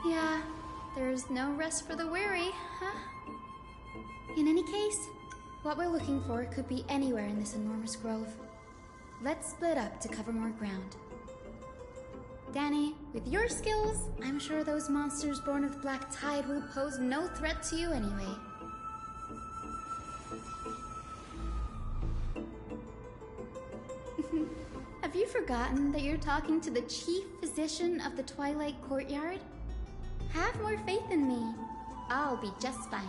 S11: Yeah, there's no rest for the weary, huh? In any case, what we're looking for could be anywhere in this enormous grove. Let's split up to cover more ground. Danny, with your skills, I'm sure those monsters born of the Black Tide will pose no threat to you anyway. Have you forgotten that you're talking to the chief physician of the Twilight Courtyard? Have more faith in me. I'll be just fine.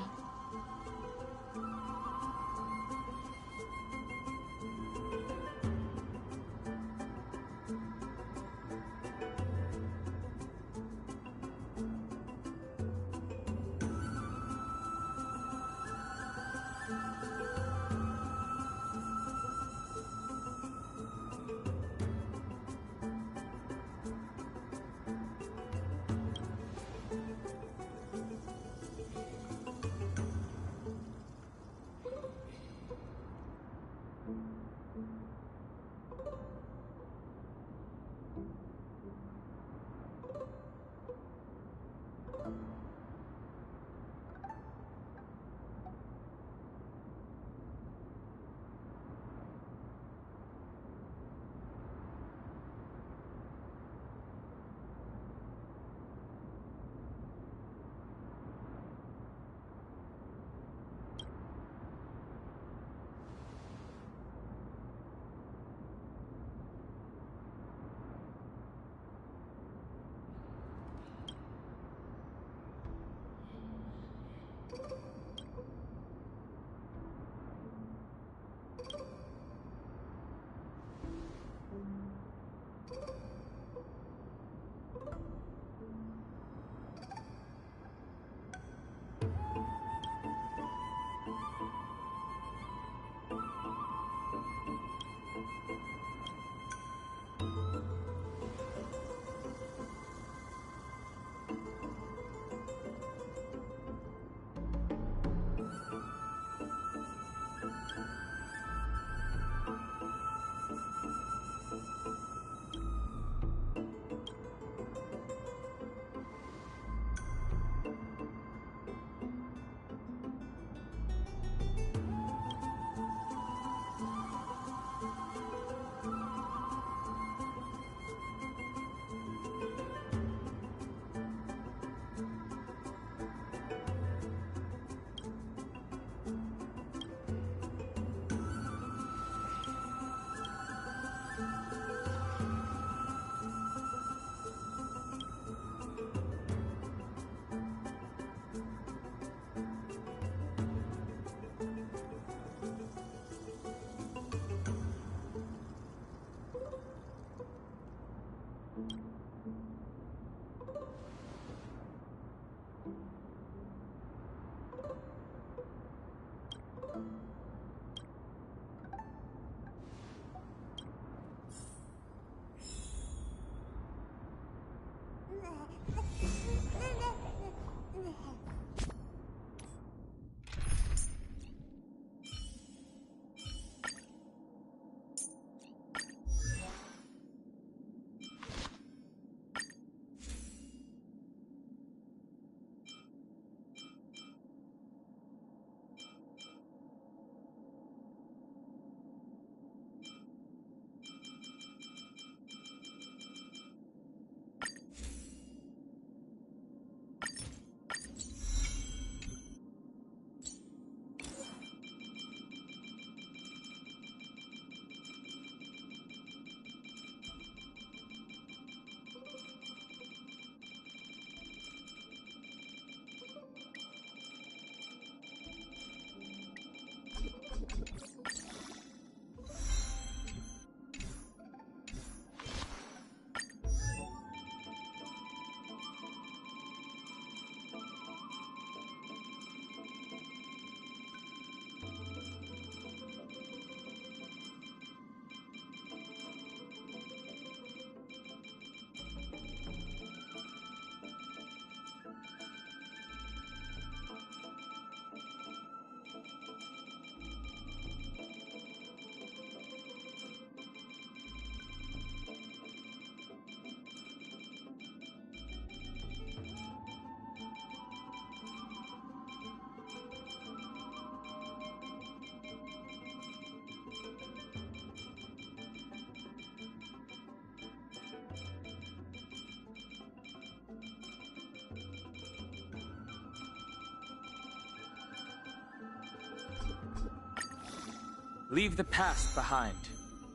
S19: Leave the past behind.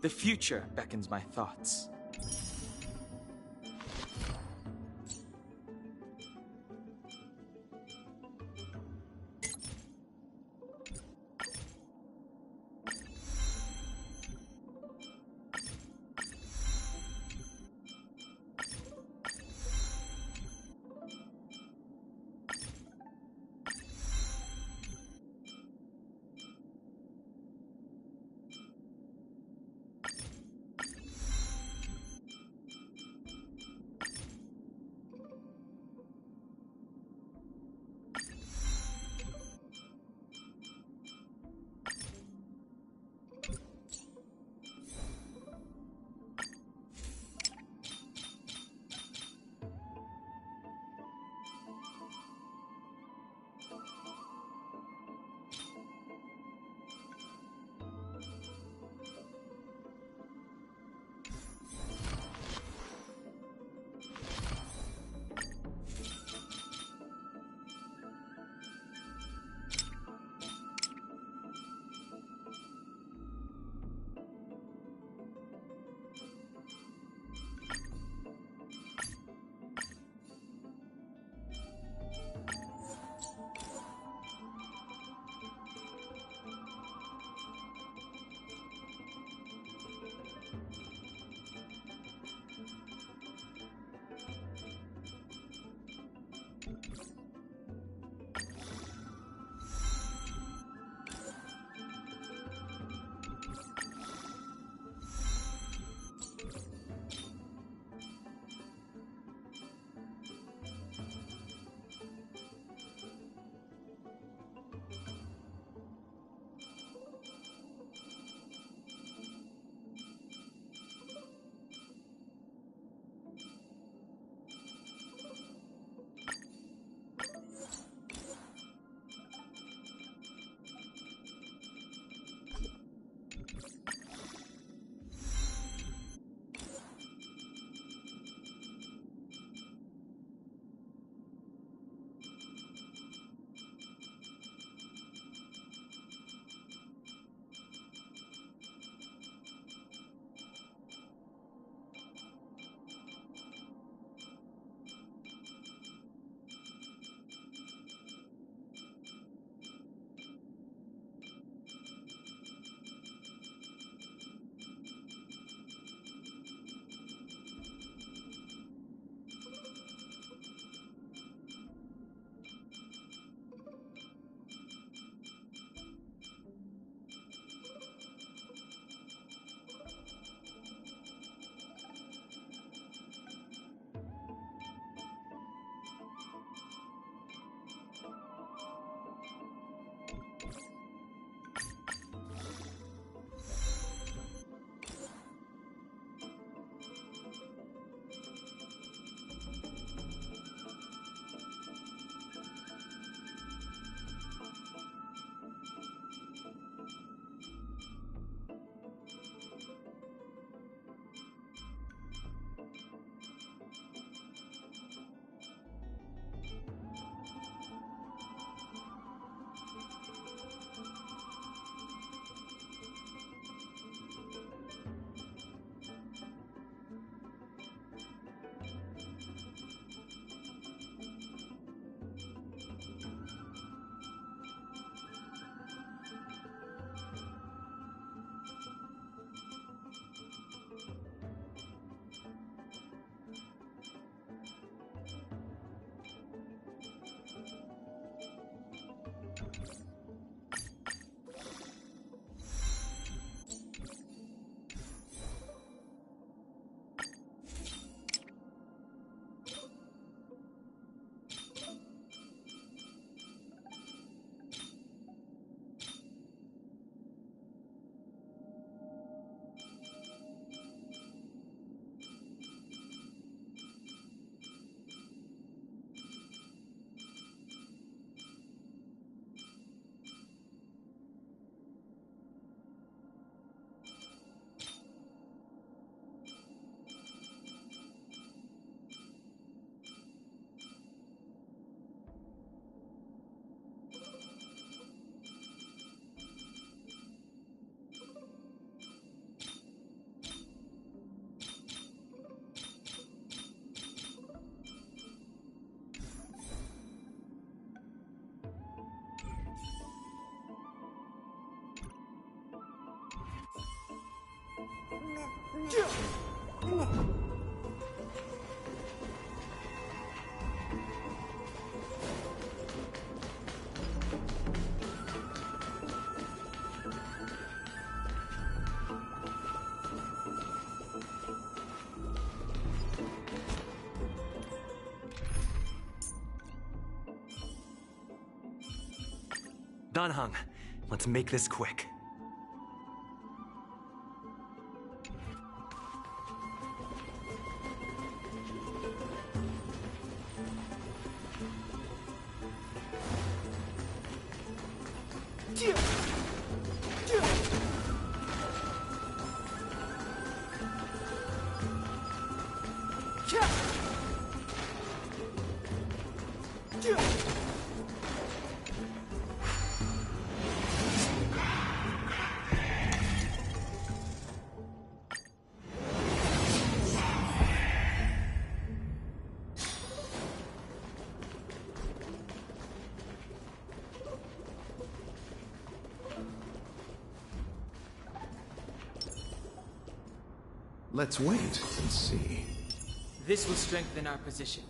S19: The future beckons my thoughts.
S20: Danheng, let's make this quick.
S10: Let's wait and see.
S19: This will strengthen our position.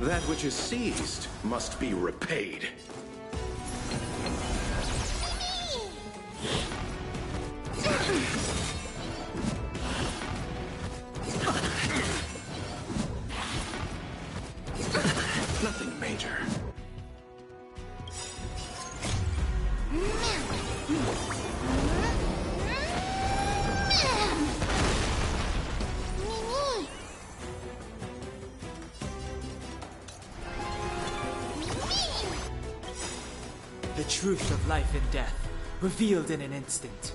S10: That which is seized must be repaid. Nothing major.
S19: The truth of life and death, revealed in an instant.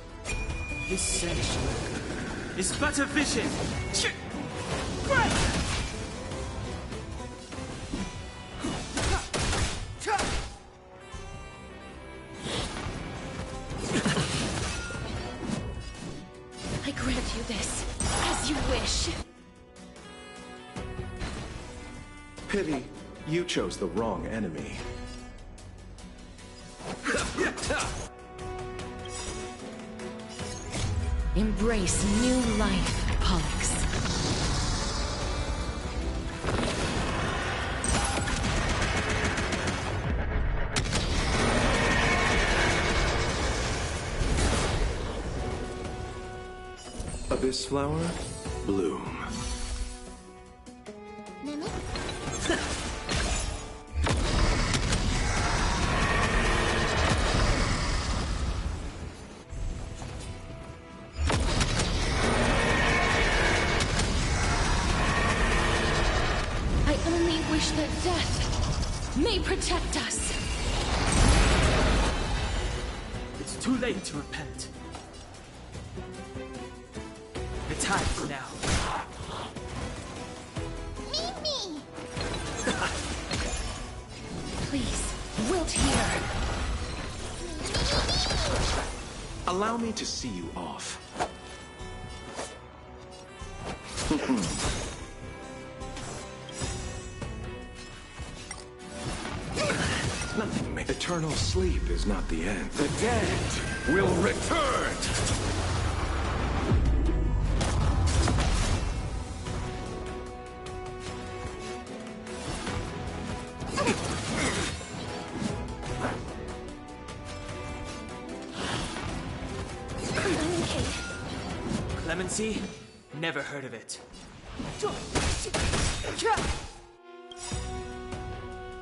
S19: This sanctuary is but a vision.
S2: I grant you this, as you wish.
S10: Pity, you chose the wrong enemy.
S2: Embrace new life, Pollux.
S10: Abyss flower, bloom.
S3: Mimic?
S2: I only wish that death may protect us.
S19: It's too late to repent. The time is now.
S3: Mimi!
S2: Please, wilt here.
S10: Allow me to see you off. Nothing may. Eternal sleep is not the end. The dead will return!
S19: Clemency? Never heard of it.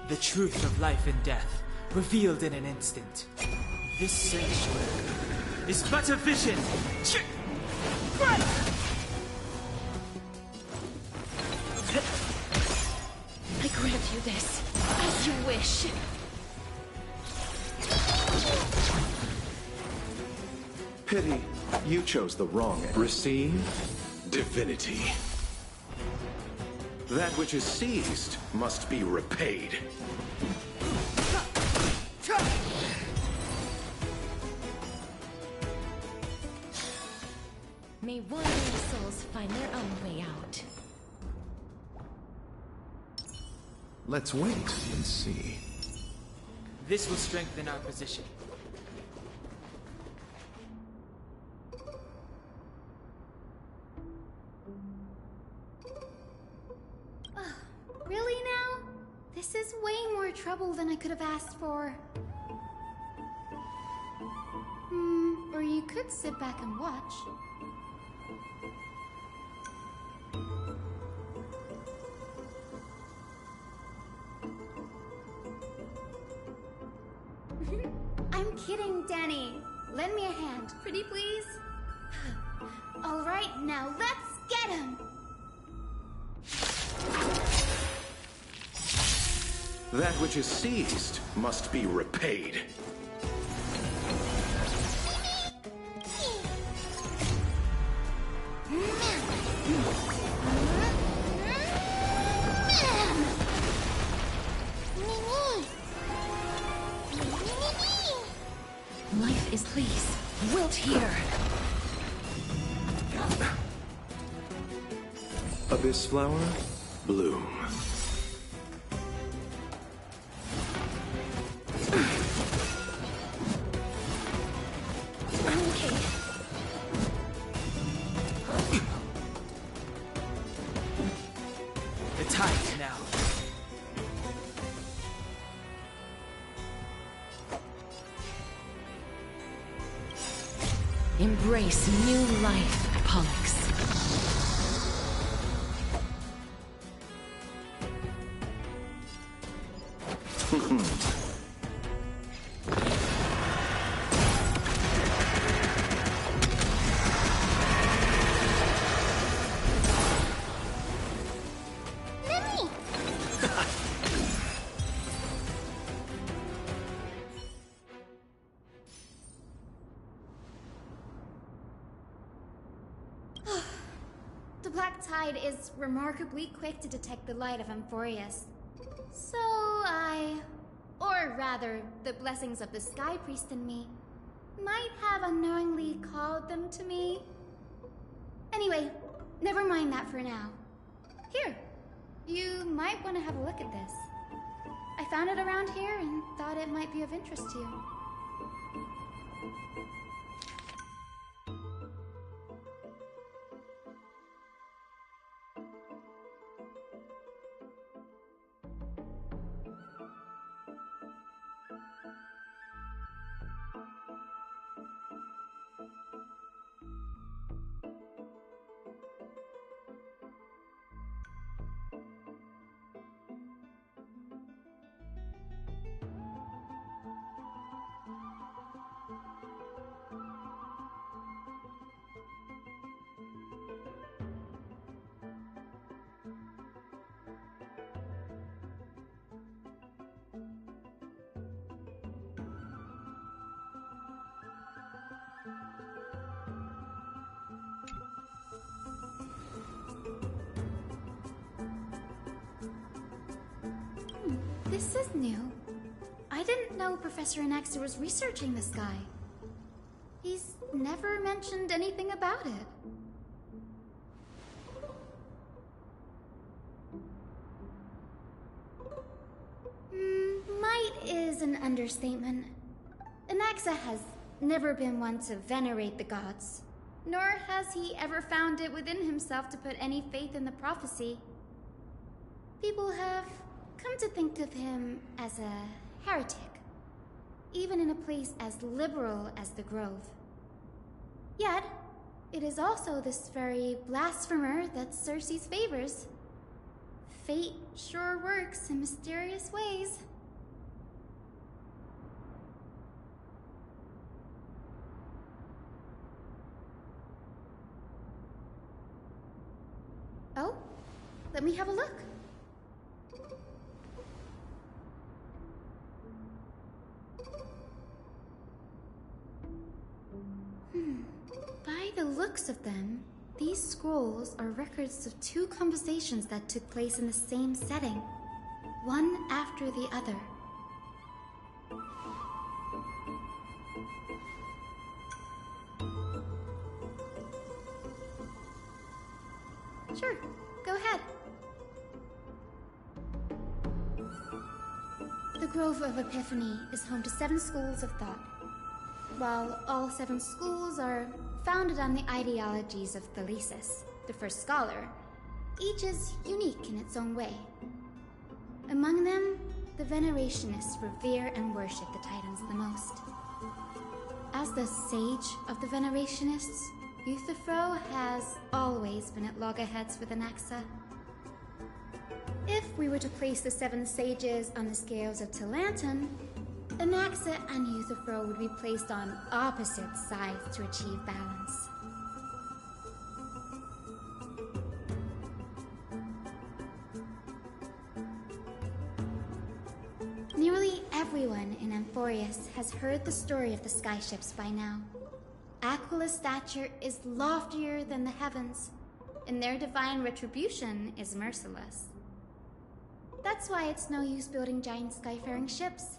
S19: The truth of life and death, revealed in an instant. This sanctuary is but a vision.
S2: I grant you this, as you wish.
S10: Pity, you chose the wrong enemy. Receive divinity. That which is seized must be repaid.
S2: May wandering souls find their own way out.
S10: Let's wait and see.
S19: This will strengthen our position.
S11: Really now? This is way more trouble than I could have asked for. Or you could sit back and watch. I'm kidding, Danny. Lend me a hand, pretty please? All right, now let's get him!
S10: That which is seized must be repaid.
S2: Life is please. Wilt here.
S10: Abyss flower, bloom.
S2: Okay.
S19: The time is now.
S2: Embrace new life, Pollux.
S11: The Black Tide is remarkably quick to detect the light of Amphorius. So or rather, the blessings of the Sky Priest in me, might have unknowingly called them to me. Anyway, never mind that for now. Here, you might want to have a look at this. I found it around here and thought it might be of interest to you. This is new. I didn't know Professor Anaxa was researching the sky. He's never mentioned anything about it. Might is an understatement. Anaxa has never been one to venerate the gods, nor has he ever found it within himself to put any faith in the prophecy. People have come to think of him as a heretic, even in a place as liberal as the Grove. Yet, it is also this very blasphemer that Circe's favors. Fate sure works in mysterious ways. Oh, let me have a look. By the looks of them, these scrolls are records of two conversations that took place in the same setting, one after the other. Sure, go ahead. The Grove of Epiphany is home to 7 schools of thought. While all 7 schools are founded on the ideologies of Thalesis, the first scholar, each is unique in its own way. Among them, the Venerationists revere and worship the Titans the most. As the sage of the Venerationists, Euthyphro has always been at loggerheads with Anaxa. If we were to place the 7 sages on the scales of Talanton, Anaxa and Euthyphro would be placed on opposite sides to achieve balance. Nearly everyone in Amphorius has heard the story of the skyships by now. Aquila's stature is loftier than the heavens, and their divine retribution is merciless. That's why it's no use building giant skyfaring ships.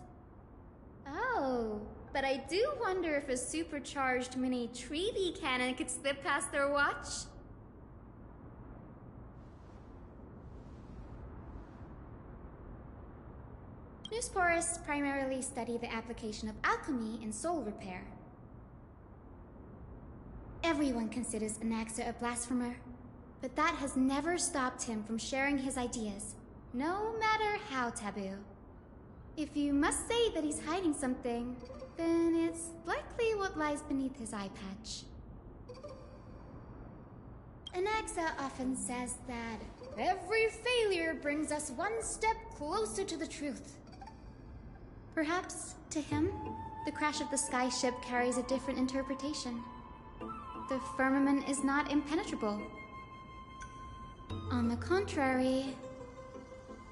S11: Oh, but I do wonder if a supercharged mini Treaty cannon could slip past their watch. Newsporists primarily study the application of alchemy in soul repair. Everyone considers Anaxa a blasphemer, but that has never stopped him from sharing his ideas, no matter how taboo. If you must say that he's hiding something, then it's likely what lies beneath his eye patch.
S21: Anaxa often says that every failure brings us one step closer to the truth. Perhaps, to him, the crash of the skyship carries a different interpretation. The firmament is not impenetrable. On the contrary,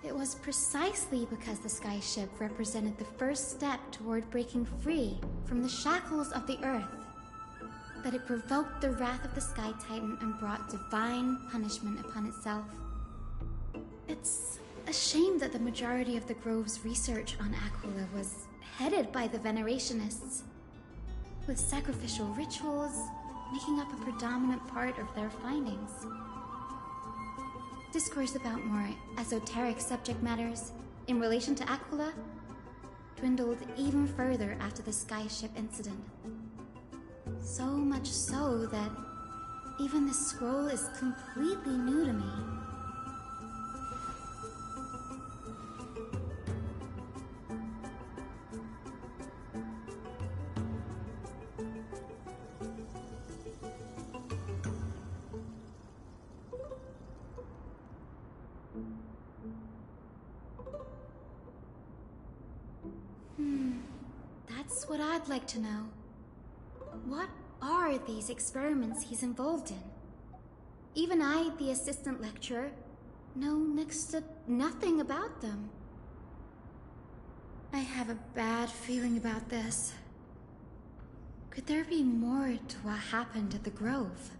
S21: it was precisely because the skyship represented the first step toward breaking free from the shackles of the Earth that it provoked the wrath of the Sky Titan and brought divine punishment upon itself. It's a shame that the majority of the Grove's research on Aquila was headed by the Venerationists, with sacrificial rituals making up a predominant part of their findings. Discourse about more esoteric subject matters in relation to Aquila dwindled even further after the skyship incident. So much so that even this scroll is completely new to me. That's what I'd like to know. What are these experiments he's involved in? Even I, the assistant lecturer, know next to nothing about them. I have a bad feeling about this. Could there be more to what happened at the Grove?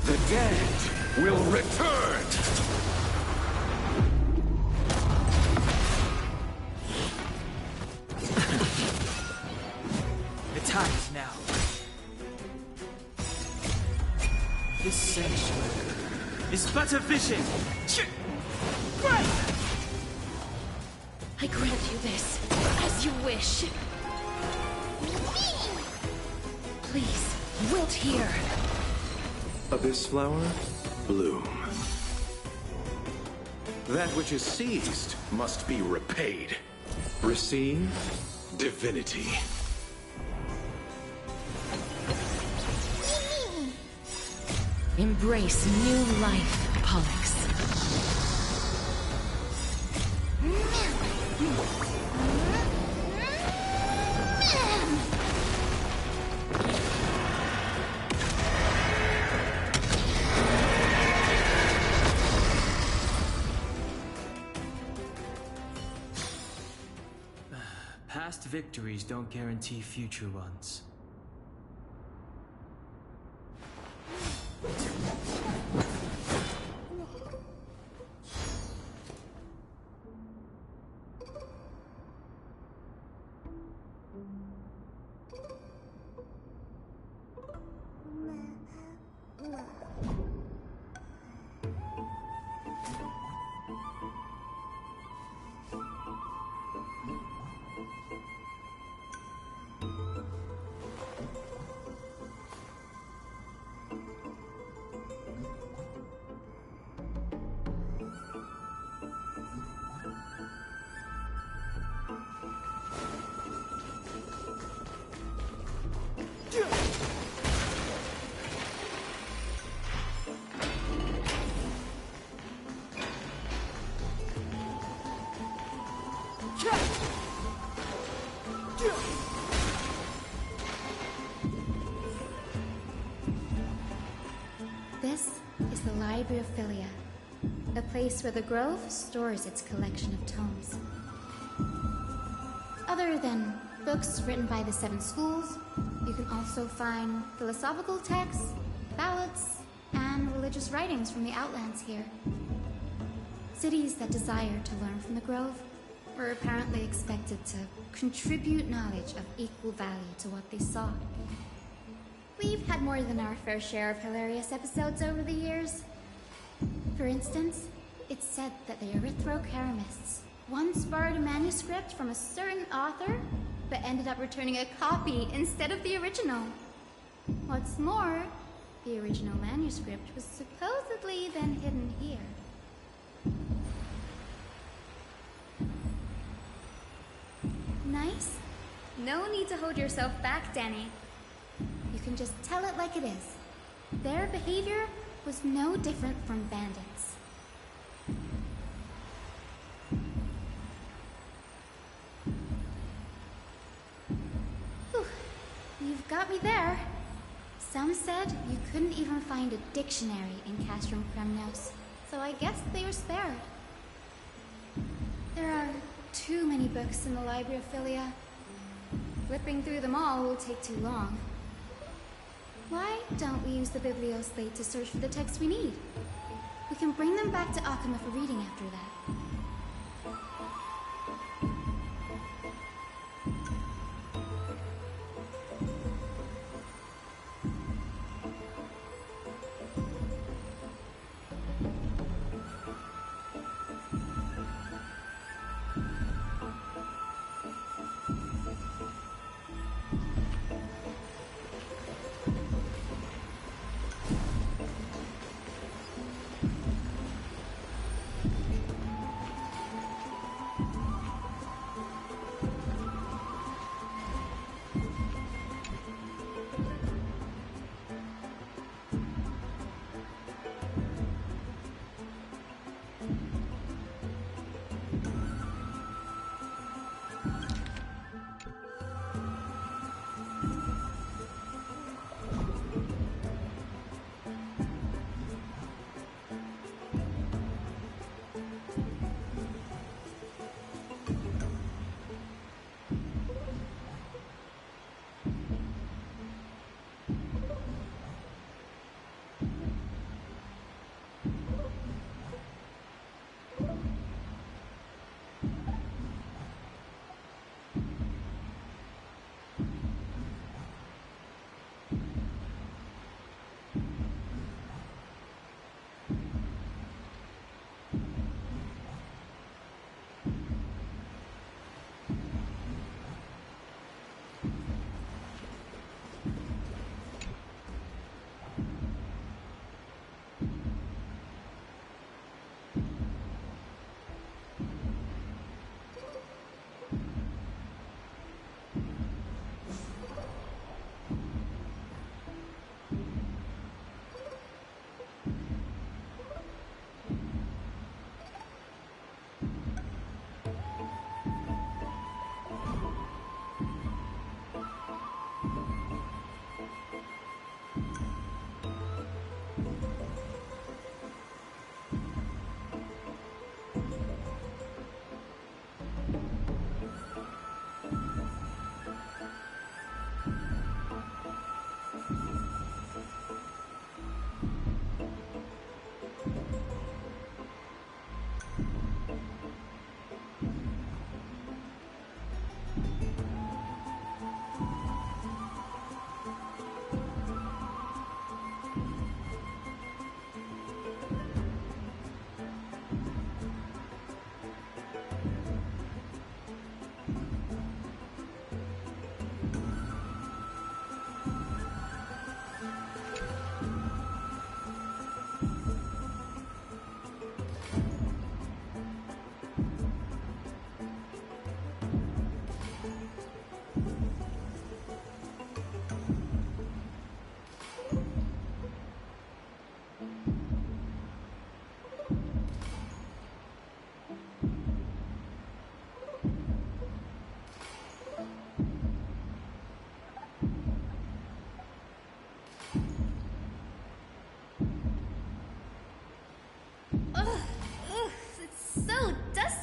S10: The dead will return!
S19: The time is now. This sanctuary is but a vision.
S2: I grant you this, as you wish. Please, wilt here.
S22: Abyss flower, bloom. That which is seized must be repaid. Receive divinity.
S2: Embrace new life, Pollux.
S19: Past victories don't guarantee future ones.
S21: This is the Library of Philia, a place where the Grove stores its collection of tomes. Other than books written by the 7 schools, you can also find philosophical texts, ballads, and religious writings from the Outlands here. Cities that desire to learn from the Grove were apparently expected to contribute knowledge of equal value to what they saw. We've had more than our fair share of hilarious episodes over the years. For instance, it's said that the Erythrocheramists once borrowed a manuscript from a certain author, but ended up returning a copy instead of the original. What's more, the original manuscript was supposedly then hidden here. Nice?
S11: No need to hold yourself back, Danny.
S21: You can just tell it like it is. Their behavior was no different from bandits. Whew. You've got me there. Some said you couldn't even find a dictionary in Castrum Kremnos, so I guess they were spared. There are too many books in the Library of Philia. Flipping through them all will take too long. Why don't we use the Biblioslate to search for the texts we need? We can bring them back to Akama for reading after that.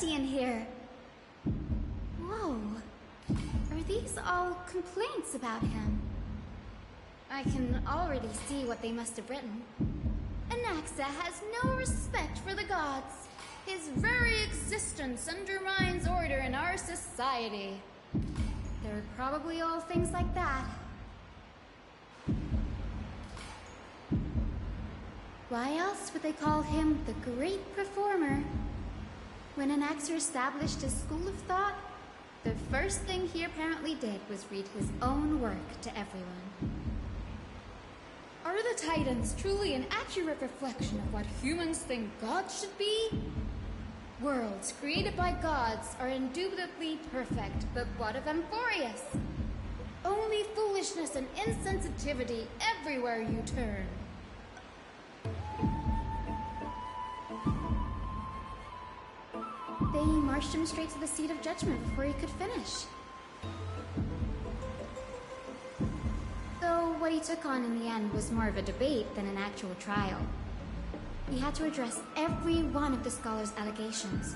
S21: In here. Whoa. Are these all complaints about him? I can already see what they must have written. Anaxa has no respect for the gods. His very existence undermines order in our society. They're probably all things like that. Why else would they call him the Great Performer? When Anaxer established his school of thought, the first thing he apparently did was read his own work to everyone. Are the Titans truly an accurate reflection of what humans think gods should be? Worlds created by gods are indubitably perfect, but what of Amphorius? Only foolishness and insensitivity everywhere you turn. They marched him straight to the seat of judgment before he could finish. Though what he took on in the end was more of a debate than an actual trial. He had to address every one of the scholar's allegations,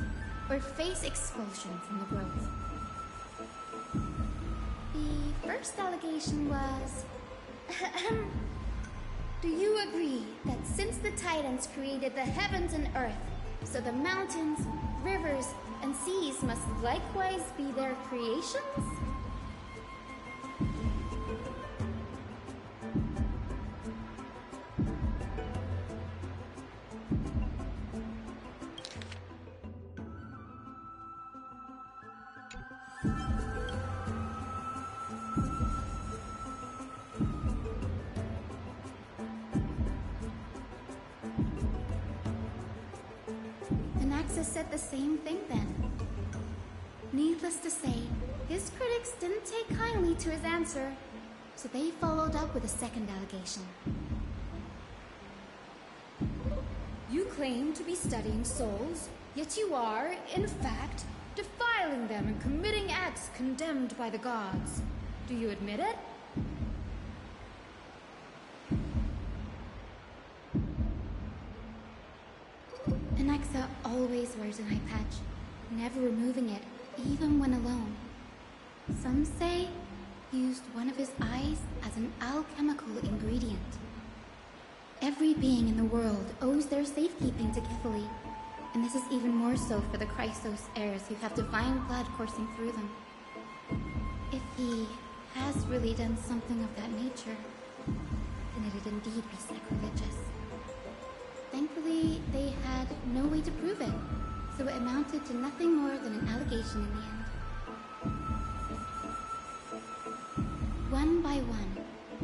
S21: or face expulsion from the grove. The first allegation was... Do you agree that since the Titans created the heavens and earth, so the mountains, rivers, and seas must likewise be their creations? Anaxis said the same thing then. Needless to say, his critics didn't take kindly to his answer, so they followed up with a second allegation. You claim to be studying souls, yet you are, in fact, defiling them and committing acts condemned by the gods. Do you admit it? Anaxa always wears an eye patch, never removing it, even when alone. Some say he used one of his eyes as an alchemical ingredient. Every being in the world owes their safekeeping to Kithily, and this is even more so for the Chrysos heirs who have divine blood coursing through them. If he has really done something of that nature, then it'd indeed be sacrilegious. Thankfully, they had no way to prove it, so it amounted to nothing more than an allegation in the end. One by one,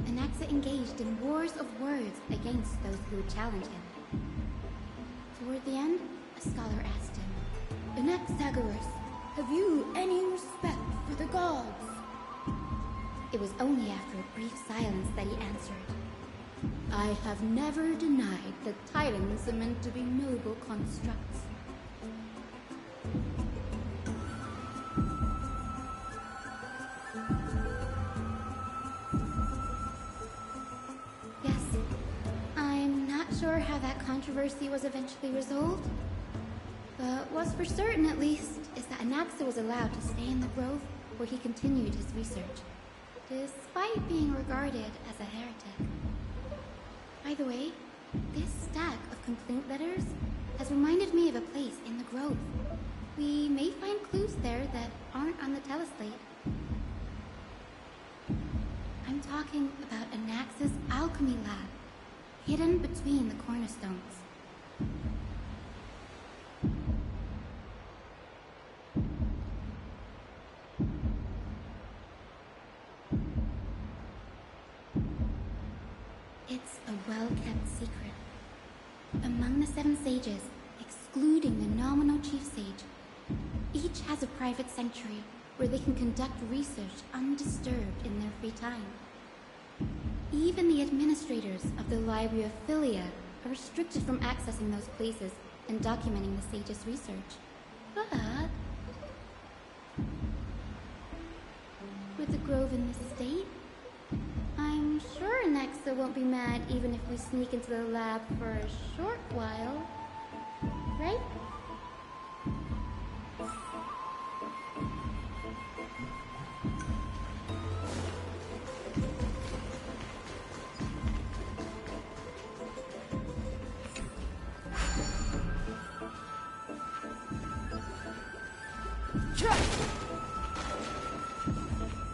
S21: Anaxa engaged in wars of words against those who would challenge him. Toward the end, a scholar asked him, "Anaxagoras, have you any respect for the gods?" It was only after a brief silence that he answered, "I have never denied that Titans are meant to be noble constructs." Yes, I'm not sure how that controversy was eventually resolved, but what's for certain at least is that Anaxa was allowed to stay in the grove where he continued his research, despite being regarded as a heretic. By the way, this stack of complaint letters has reminded me of a place in the grove. We may find clues there that aren't on the teleslate. I'm talking about Anaxa's alchemy lab, hidden between the cornerstones. It's a well-kept secret. Among the 7 sages, excluding the nominal chief sage, each has a private sanctuary where they can conduct research undisturbed in their free time. Even the administrators of the Library of Philia are restricted from accessing those places and documenting the sage's research. But with the grove in this state, I'm sure Anaxa won't be mad even if we sneak into the lab for a short while, right?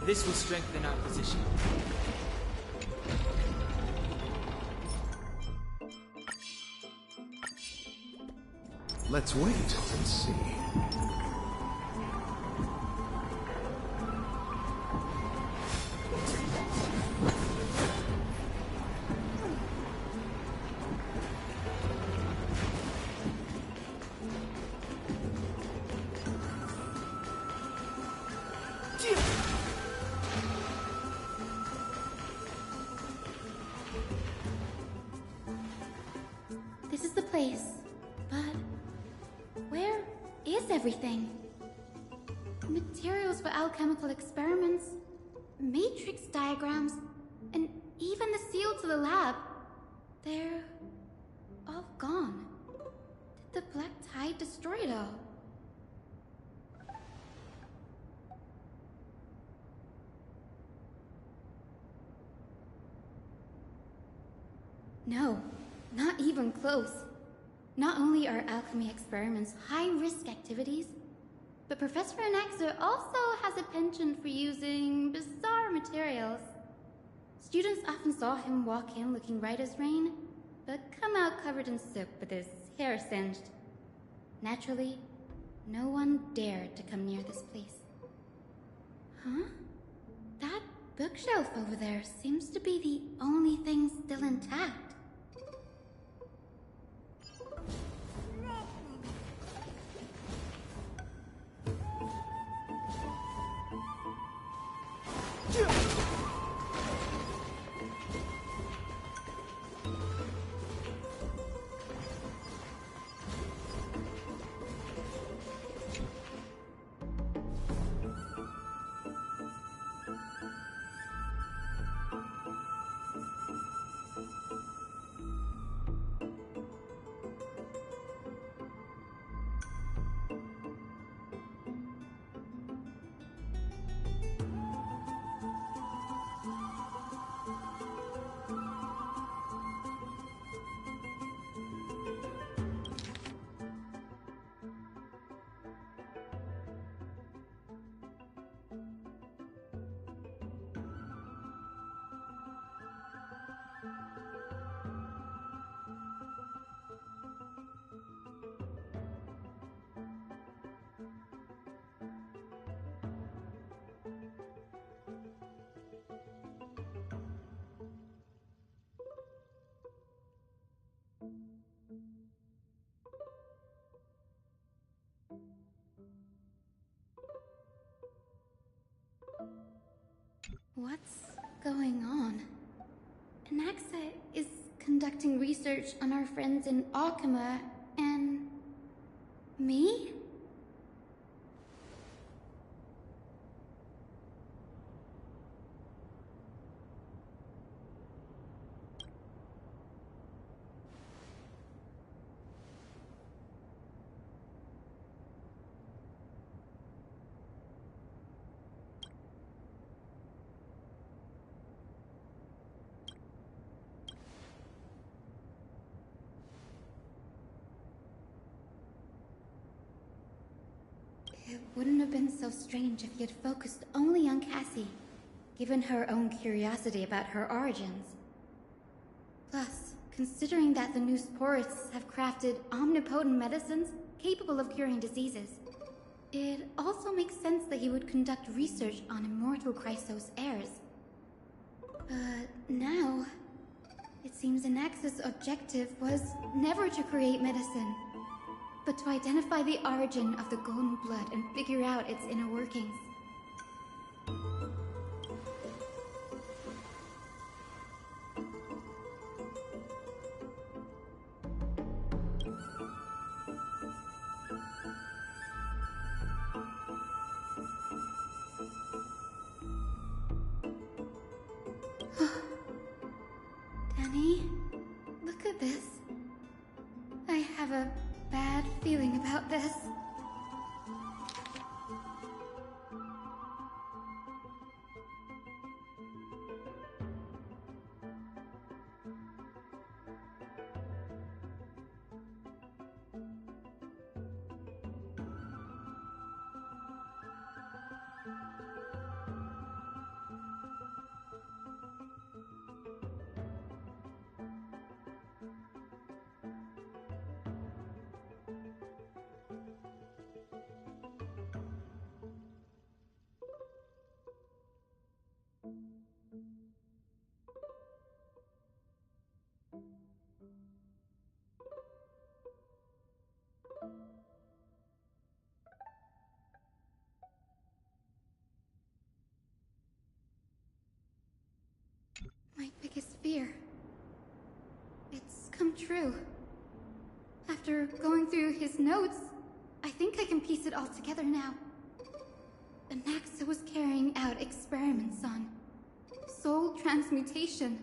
S19: This will strengthen our position.
S10: Let's wait and see.
S21: This is the place. But where is everything? Materials for alchemical experiments, matrix diagrams, and even the seal to the lab. They're all gone. Did the Black Tide destroy it all? No, not even close. Not only are alchemy experiments high-risk activities, but Professor Anaxa also has a penchant for using bizarre materials. Students often saw him walk in looking right as rain, but come out covered in soot with his hair singed. Naturally, no one dared to come near this place. Huh? That bookshelf over there seems to be the only thing still intact. What's going on? Anaxa is conducting research on our friends in Alchema and... me? It wouldn't have been so strange if he had focused only on Cassie, given her own curiosity about her origins. Plus, considering that the new Sporists have crafted omnipotent medicines capable of curing diseases, it also makes sense that he would conduct research on immortal Chrysos heirs. But now, it seems Anaxa's objective was never to create medicine, but to identify the origin of the golden blood and figure out its inner workings. Danny, look at this. I have a bad feeling about this. My biggest fear. It's come true. After going through his notes, I think I can piece it all together now. Anaxa was carrying out experiments on soul transmutation.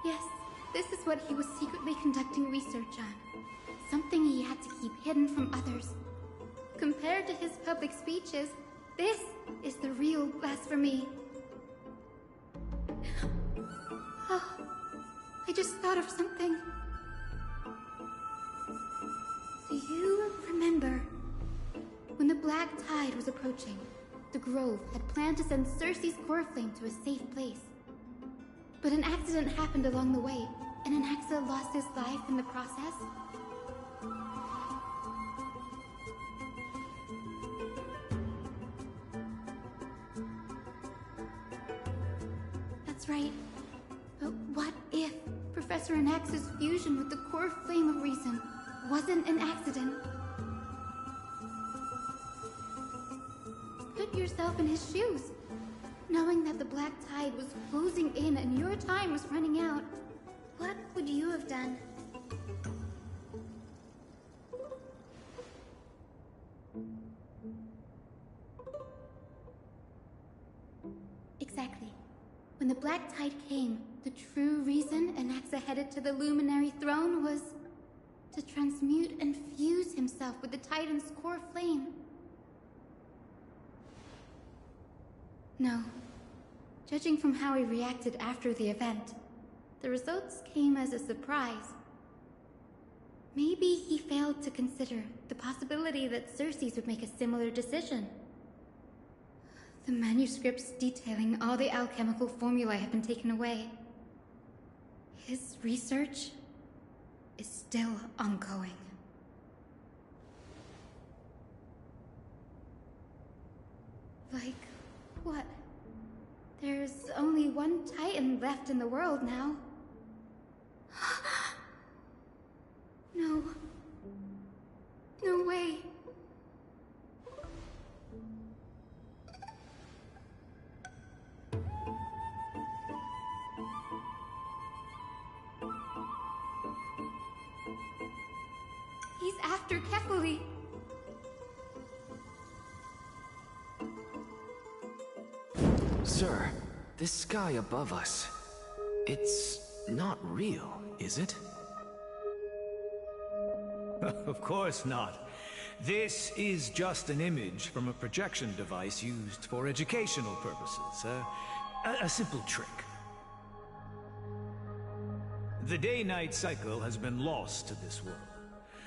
S21: Yes, this is what he was secretly conducting research on. Something he had to keep hidden from others. Compared to his public speeches, this is the real blasphemy. Oh, I just thought of something. Do you remember when the Black Tide was approaching? The Grove had planned to send Cersei's core flame to a safe place. But an accident happened along the way, and Anaxa lost his life in the process. That's right. But what if Professor Anaxa's fusion with the core flame of reason wasn't an accident? Put yourself in his shoes. Knowing that the Black Tide was closing in and your time was running out, what would you have done? Exactly. When the Black Tide came, the true reason Anaxa headed to the Luminary Throne was to transmute and fuse himself with the Titan's core flame. No. Judging from how he reacted after the event, the results came as a surprise. Maybe he failed to consider the possibility that Cersei's would make a similar decision. The manuscripts detailing all the alchemical formulae have been taken away. His research is still ongoing. Like what? There's only one Titan left in the world now. No. No way. He's after Kefali.
S6: Sir, this sky above us, it's not real, is it?
S12: Of course not. This is just an image from a projection device used for educational purposes. A simple trick. The day-night cycle has been lost to this world,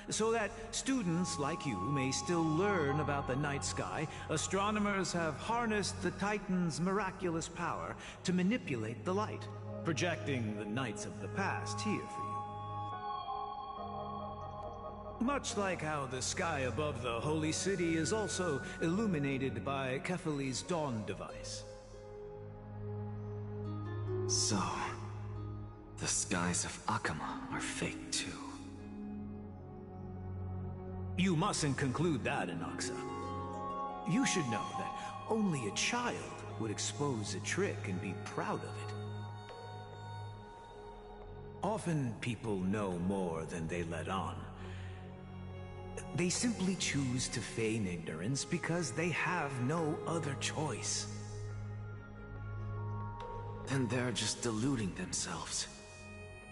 S12: so that students like you may still learn about the night sky. Astronomers have harnessed the Titan's miraculous power to manipulate the light, projecting the nights of the past here for you. Much like how the sky above the Holy City is also illuminated by Kefali's dawn device.
S6: So, the skies of Akama are fake too.
S12: You mustn't conclude that, Anaxa. You should know that only a child would expose a trick and be proud of it. Often people know more than they let on. They simply choose to feign ignorance because they have no other choice.
S6: Then they're just deluding themselves.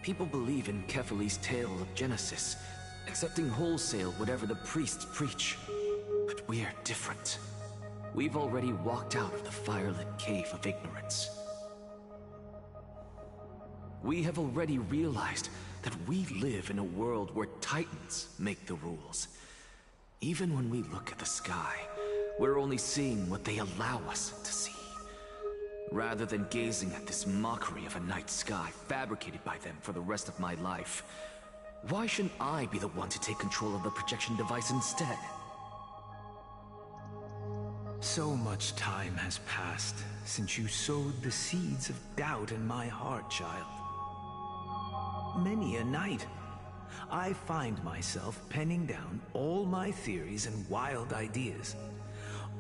S6: People believe in Kefali's tale of Genesis, accepting wholesale whatever the priests preach. But we're different. We've already walked out of the firelit cave of ignorance. We have already realized that we live in a world where Titans make the rules. Even when we look at the sky, we're only seeing what they allow us to see. Rather than gazing at this mockery of a night sky fabricated by them for the rest of my life, why shouldn't I be the one to take control of the projection device instead?
S12: So much time has passed since you sowed the seeds of doubt in my heart, child. Many a night, I find myself penning down all my theories and wild ideas,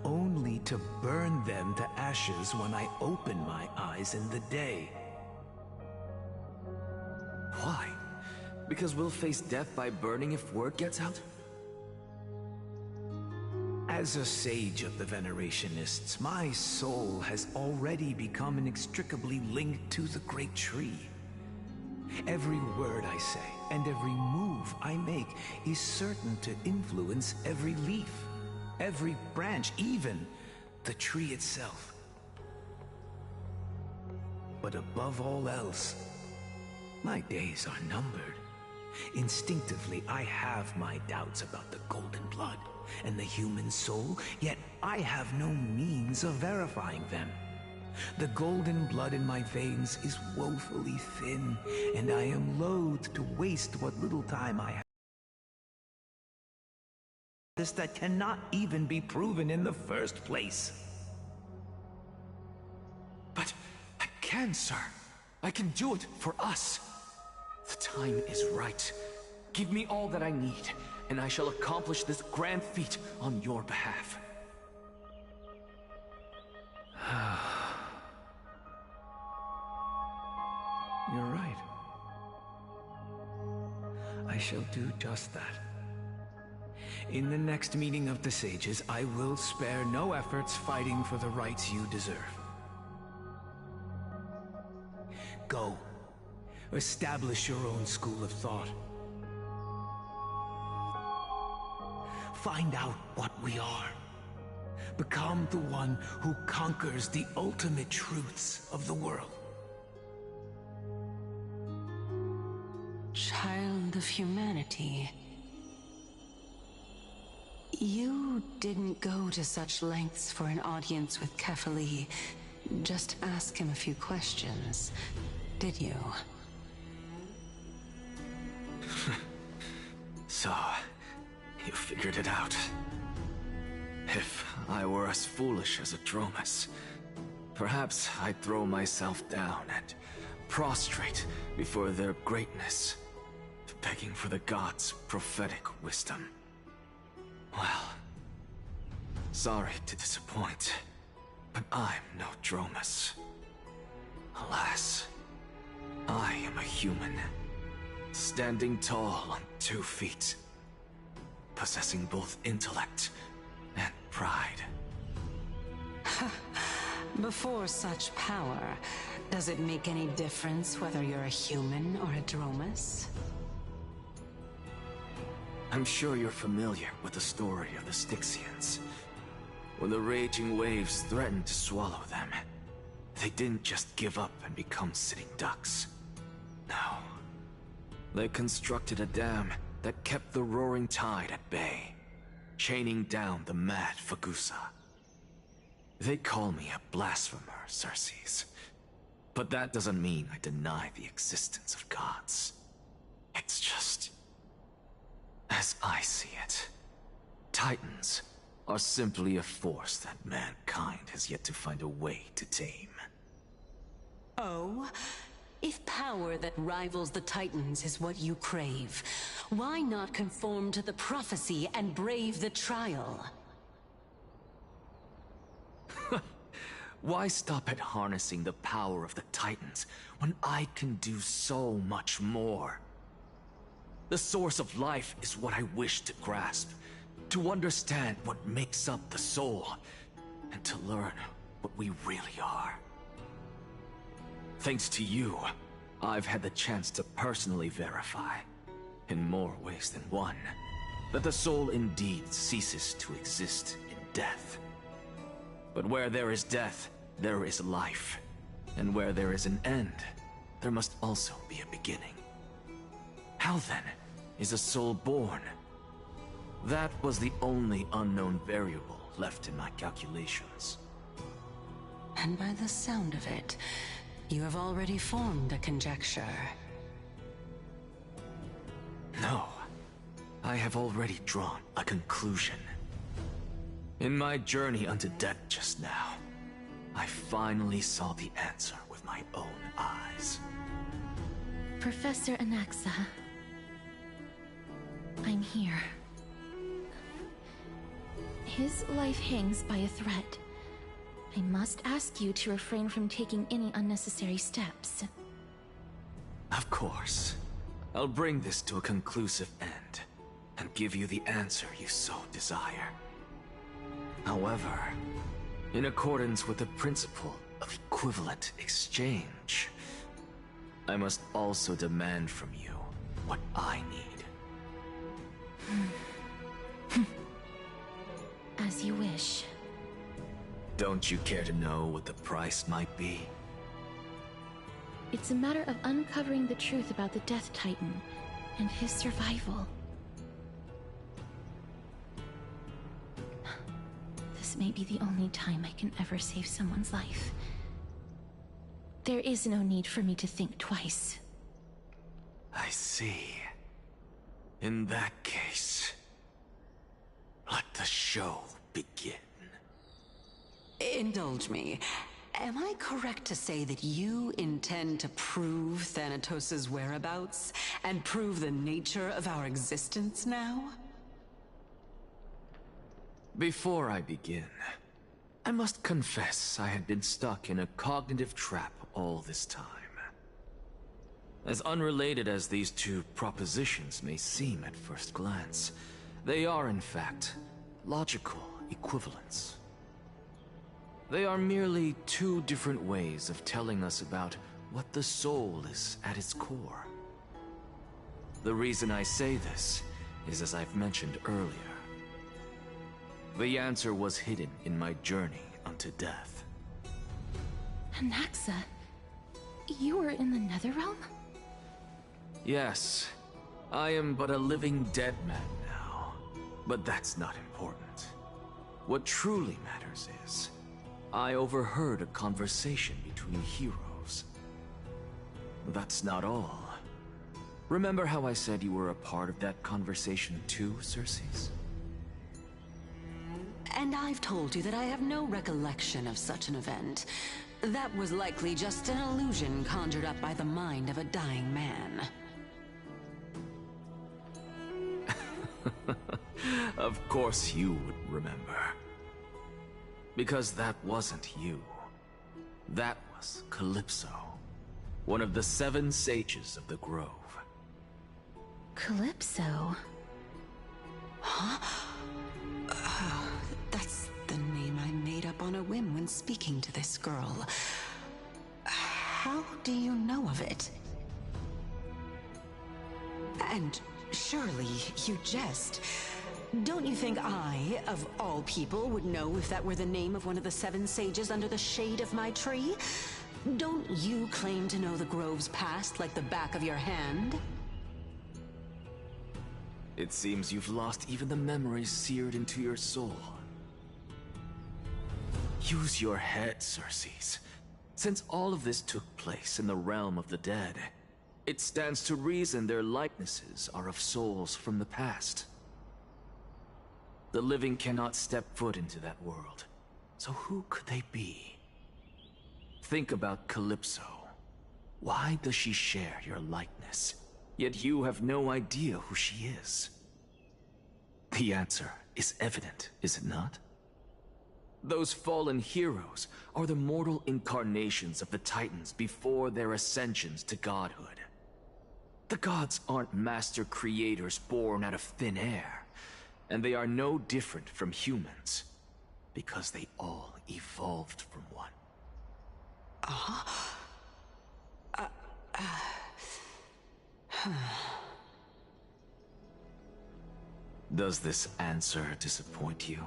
S12: only to burn them to ash ashes when I open my eyes in the day.
S6: Why? Because we'll face death by burning if word gets out?
S12: As a sage of the Venerationists, my soul has already become inextricably linked to the great tree. Every word I say and every move I make is certain to influence every leaf, every branch, even the tree itself. But above all else, my days are numbered. Instinctively, I have my doubts about the golden blood and the human soul, yet I have no means of verifying them. The golden blood in my veins is woefully thin, and I am loath to waste what little time I have. This that cannot even be proven in the first place.
S6: But I can, sir. I can do it for us. The time is right. Give me all that I need, and I shall accomplish this grand feat on your behalf.
S12: You're right. I shall do just that. In the next meeting of the sages, I will spare no efforts fighting for the rights you deserve. Go. Establish your own school of thought. Find out what we are. Become the one who conquers the ultimate truths of the world.
S8: Child of humanity. You didn't go to such lengths for an audience with Kefali. Just ask him a few questions, did you?
S6: So, you figured it out. If I were as foolish as a Dromus, perhaps I'd throw myself down and prostrate before their greatness, begging for the gods' prophetic wisdom. Well, sorry to disappoint, but I'm no Dromus. Alas, I am a human, standing tall on 2 feet, possessing both intellect and pride.
S8: Before such power, does it make any difference whether you're a human or a Dromus?
S6: I'm sure you're familiar with the story of the Styxians. When the raging waves threatened to swallow them, they didn't just give up and become sitting ducks. No. They constructed a dam that kept the roaring tide at bay, chaining down the mad Fagusa. They call me a blasphemer, Circes. But that doesn't mean I deny the existence of gods. It's just... as I see it, Titans are simply a force that mankind has yet to find a way to tame.
S8: Oh? If power that rivals the Titans is what you crave, why not conform to the prophecy and brave the trial?
S6: Why stop at harnessing the power of the Titans when I can do so much more? The source of life is what I wish to grasp, to understand what makes up the soul, and to learn what we really are. Thanks to you, I've had the chance to personally verify, in more ways than one, that the soul indeed ceases to exist in death. But where there is death, there is life. And where there is an end, there must also be a beginning. How then is a soul born? That was the only unknown variable left in my calculations.
S8: And by the sound of it, you have already formed a conjecture.
S6: No, I have already drawn a conclusion. In my journey unto death just now, I finally saw the answer with my own eyes.
S2: Professor Anaxa, I'm here. His life hangs by a thread. I must ask you to refrain from taking any unnecessary steps.
S6: Of course. I'll bring this to a conclusive end, and give you the answer you so desire. However, in accordance with the principle of equivalent exchange, I must also demand from you what I need.
S2: As you wish.
S6: Don't you care to know what the price might be?
S2: It's a matter of uncovering the truth about the Death Titan and his survival. This may be the only time I can ever save someone's life. There is no need for me to think twice.
S6: I see. In that case, let the show begin.
S8: Indulge me. Am I correct to say that you intend to prove Thanatos' whereabouts and prove the nature of our existence now?
S6: Before I begin, I must confess I had been stuck in a cognitive trap all this time. As unrelated as these two propositions may seem at first glance, they are in fact logical equivalents. They are merely two different ways of telling us about what the soul is at its core. The reason I say this is, as I've mentioned earlier, the answer was hidden in my journey unto death.
S2: Anaxa, you were in the Netherrealm?
S6: Yes, I am but a living dead man now, but that's not important. What truly matters is, I overheard a conversation between heroes. That's not all. Remember how I said you were a part of that conversation too, Circes?
S8: And I've told you that I have no recollection of such an event. That was likely just an illusion conjured up by the mind of a dying man.
S6: Of course you would remember. Because that wasn't you. That was Calypso, one of the 7 sages of the Grove.
S2: Calypso?
S8: Huh? That's the name I made up on a whim when speaking to this girl. How do you know of it? And surely you jest. Don't you think I, of all people, would know if that were the name of one of the 7 sages under the shade of my tree? Don't you claim to know the Grove's past like the back of your hand?
S6: It seems you've lost even the memories seared into your soul. Use your head, Circes. Since all of this took place in the realm of the dead, it stands to reason their likenesses are of souls from the past. The living cannot step foot into that world, so who could they be? Think about Calypso. Why does she share your likeness, yet you have no idea who she is? The answer is evident, is it not? Those fallen heroes are the mortal incarnations of the Titans before their ascensions to godhood. The gods aren't master creators born out of thin air. And they are no different from humans, because they all evolved from one. Does this answer disappoint you?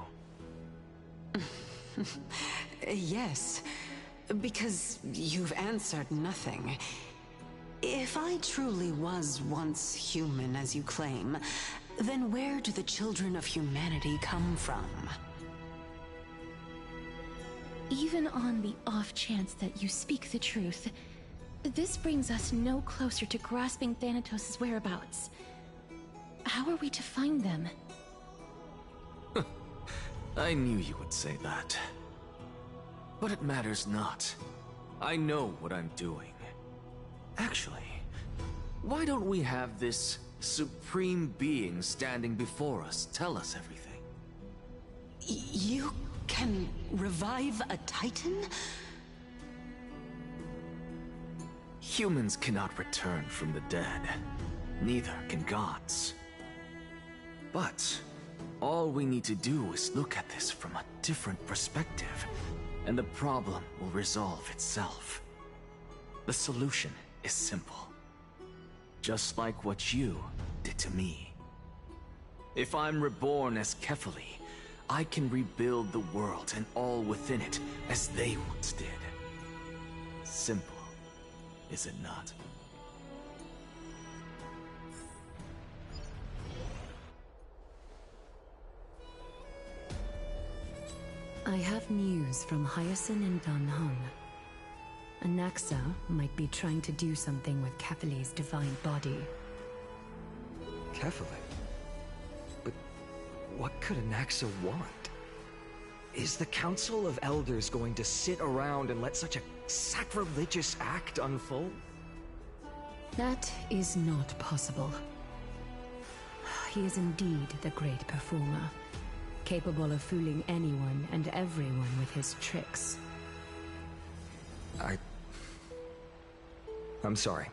S8: Yes, because you've answered nothing. If I truly was once human, as you claim, then where do the children of humanity come from?
S2: Even on the off chance that you speak the truth, this brings us no closer to grasping Thanatos' whereabouts. How are we to find them?
S6: I knew you would say that. But it matters not. I know what I'm doing. Actually, why don't we have this supreme being standing before us tell us everything?
S8: You can revive a Titan?
S6: Humans cannot return from the dead. Neither can gods. But all we need to do is look at this from a different perspective, and the problem will resolve itself. The solution is simple. Just like what you did to me. If I'm reborn as Kefali, I can rebuild the world and all within it as they once did. Simple, is it not?
S1: I have news from Hyacinth and Danheng. Anaxa might be trying to do something with Kefali's divine body.
S5: Kefali? But what could Anaxa want? Is the Council of Elders going to sit around and let such a sacrilegious act unfold?
S1: That is not possible. He is indeed the great performer, capable of fooling anyone and everyone with his tricks.
S5: I'm sorry.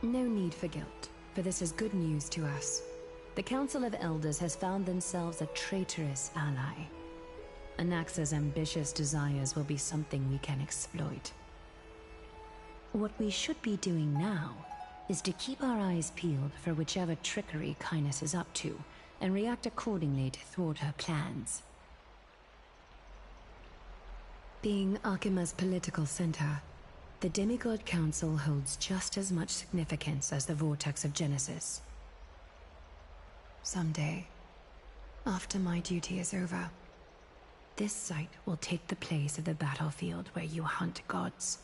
S1: No need for guilt, for this is good news to us. The Council of Elders has found themselves a traitorous ally. Anaxa's ambitious desires will be something we can exploit. What we should be doing now is to keep our eyes peeled for whichever trickery Kainis is up to, and react accordingly to thwart her plans. Being Akima's political center, the Demigod Council holds just as much significance as the Vortex of Genesis. Someday, after my duty is over, this site will take the place of the battlefield where you hunt gods.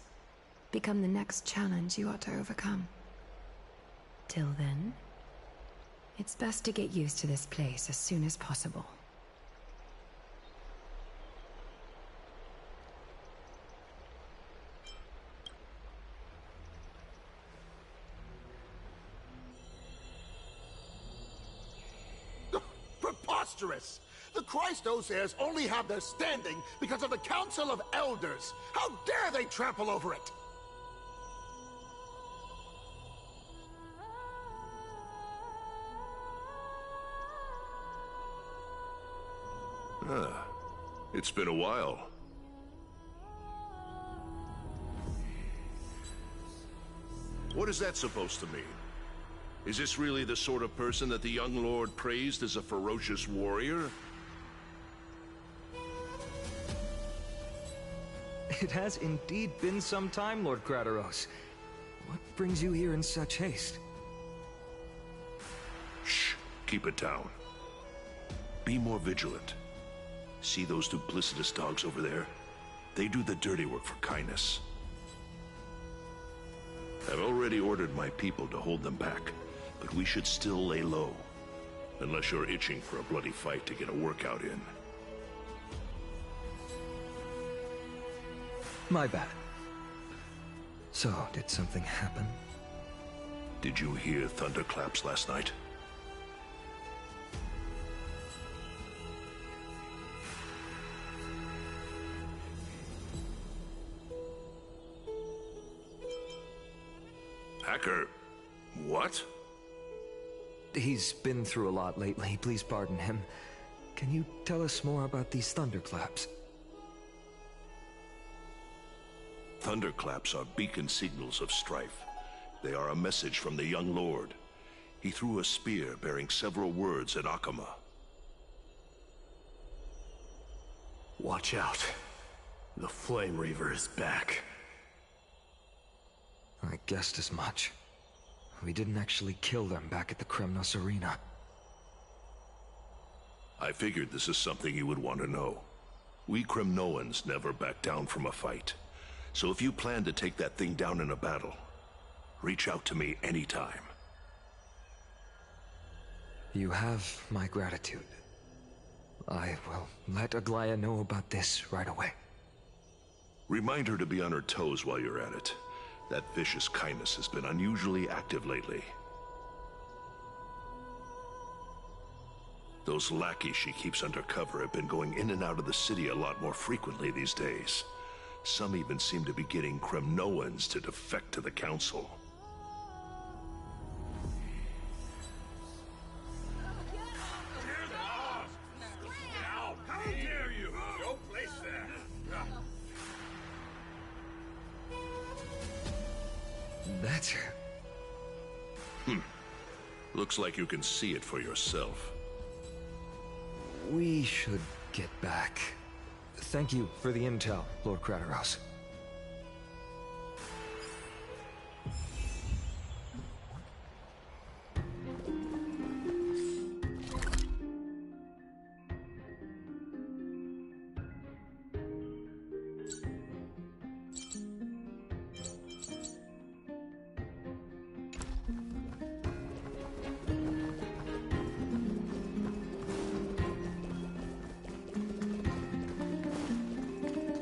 S1: Become the next challenge you ought to overcome. Till then, it's best to get used to this place as soon as possible.
S10: Preposterous! The Christos heirs only have their standing because of the Council of Elders. How dare they trample over it!
S23: It's been a while. What is that supposed to mean? Is this really the sort of person that the young lord praised as a ferocious warrior?
S5: It has indeed been some time, Lord Krateros. What brings you here in such haste?
S23: Shh, keep it down. Be more vigilant. See those duplicitous dogs over there? They do the dirty work for Kainis. I've already ordered my people to hold them back, but we should still lay low. Unless you're itching for a bloody fight to get a workout in.
S5: My bad. So, did something happen?
S23: Did you hear thunderclaps last night? Hacker, what?
S5: He's been through a lot lately, please pardon him. Can you tell us more about these thunderclaps?
S23: Thunderclaps are beacon signals of strife. They are a message from the young lord. He threw a spear bearing several words at Akama.
S24: Watch out. The Flame Reaver is back.
S5: I guessed as much. We didn't actually kill them back at the Kremnos Arena.
S23: I figured this is something you would want to know. We Kremnoans never back down from a fight. So if you plan to take that thing down in a battle, reach out to me anytime.
S5: You have my gratitude. I will let Aglaya know about this right away.
S23: Remind her to be on her toes while you're at it. That vicious Kainis has been unusually active lately. Those lackeys she keeps undercover have been going in and out of the city a lot more frequently these days. Some even seem to be getting Kremnoans to defect to the Council.
S10: How dare you! No place there!
S23: That's... Looks like you can see it for yourself.
S5: We should get back. Thank you for the intel, Lord Crateros.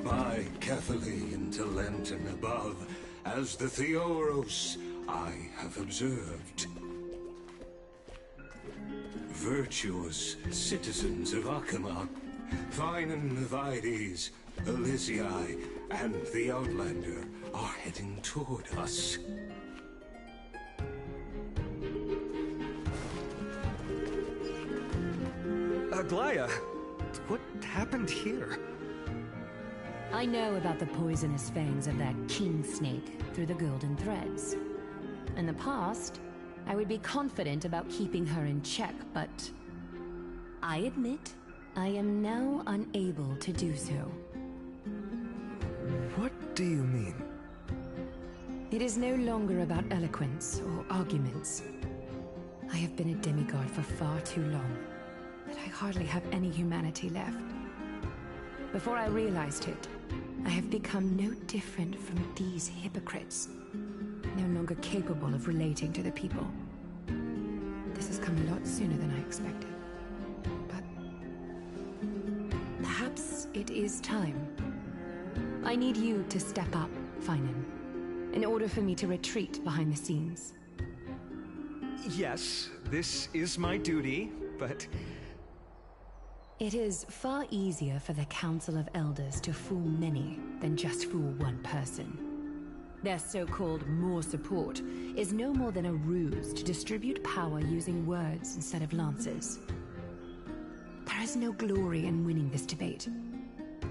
S9: By Catholy into Lent and above, as the Theoros I have observed. Virtuous citizens of Akama, Fine and Vides, Elysiae, and the Outlander are heading toward us.
S5: Aglaya, what happened here?
S1: I know about the poisonous fangs of that king snake through the golden threads. In the past, I would be confident about keeping her in check, but I admit I am now unable to do so.
S5: What do you mean?
S1: It is no longer about eloquence or arguments. I have been a demigod for far too long, that I hardly have any humanity left. Before I realized it, I have become no different from these hypocrites, no longer capable of relating to the people. This has come a lot sooner than I expected. But perhaps it is time. I need you to step up, Finan, in order for me to retreat behind the scenes.
S5: Yes, this is my duty, but...
S1: It is far easier for the Council of Elders to fool many than just fool one person. Their so-called more support is no more than a ruse to distribute power using words instead of lances. There is no glory in winning this debate,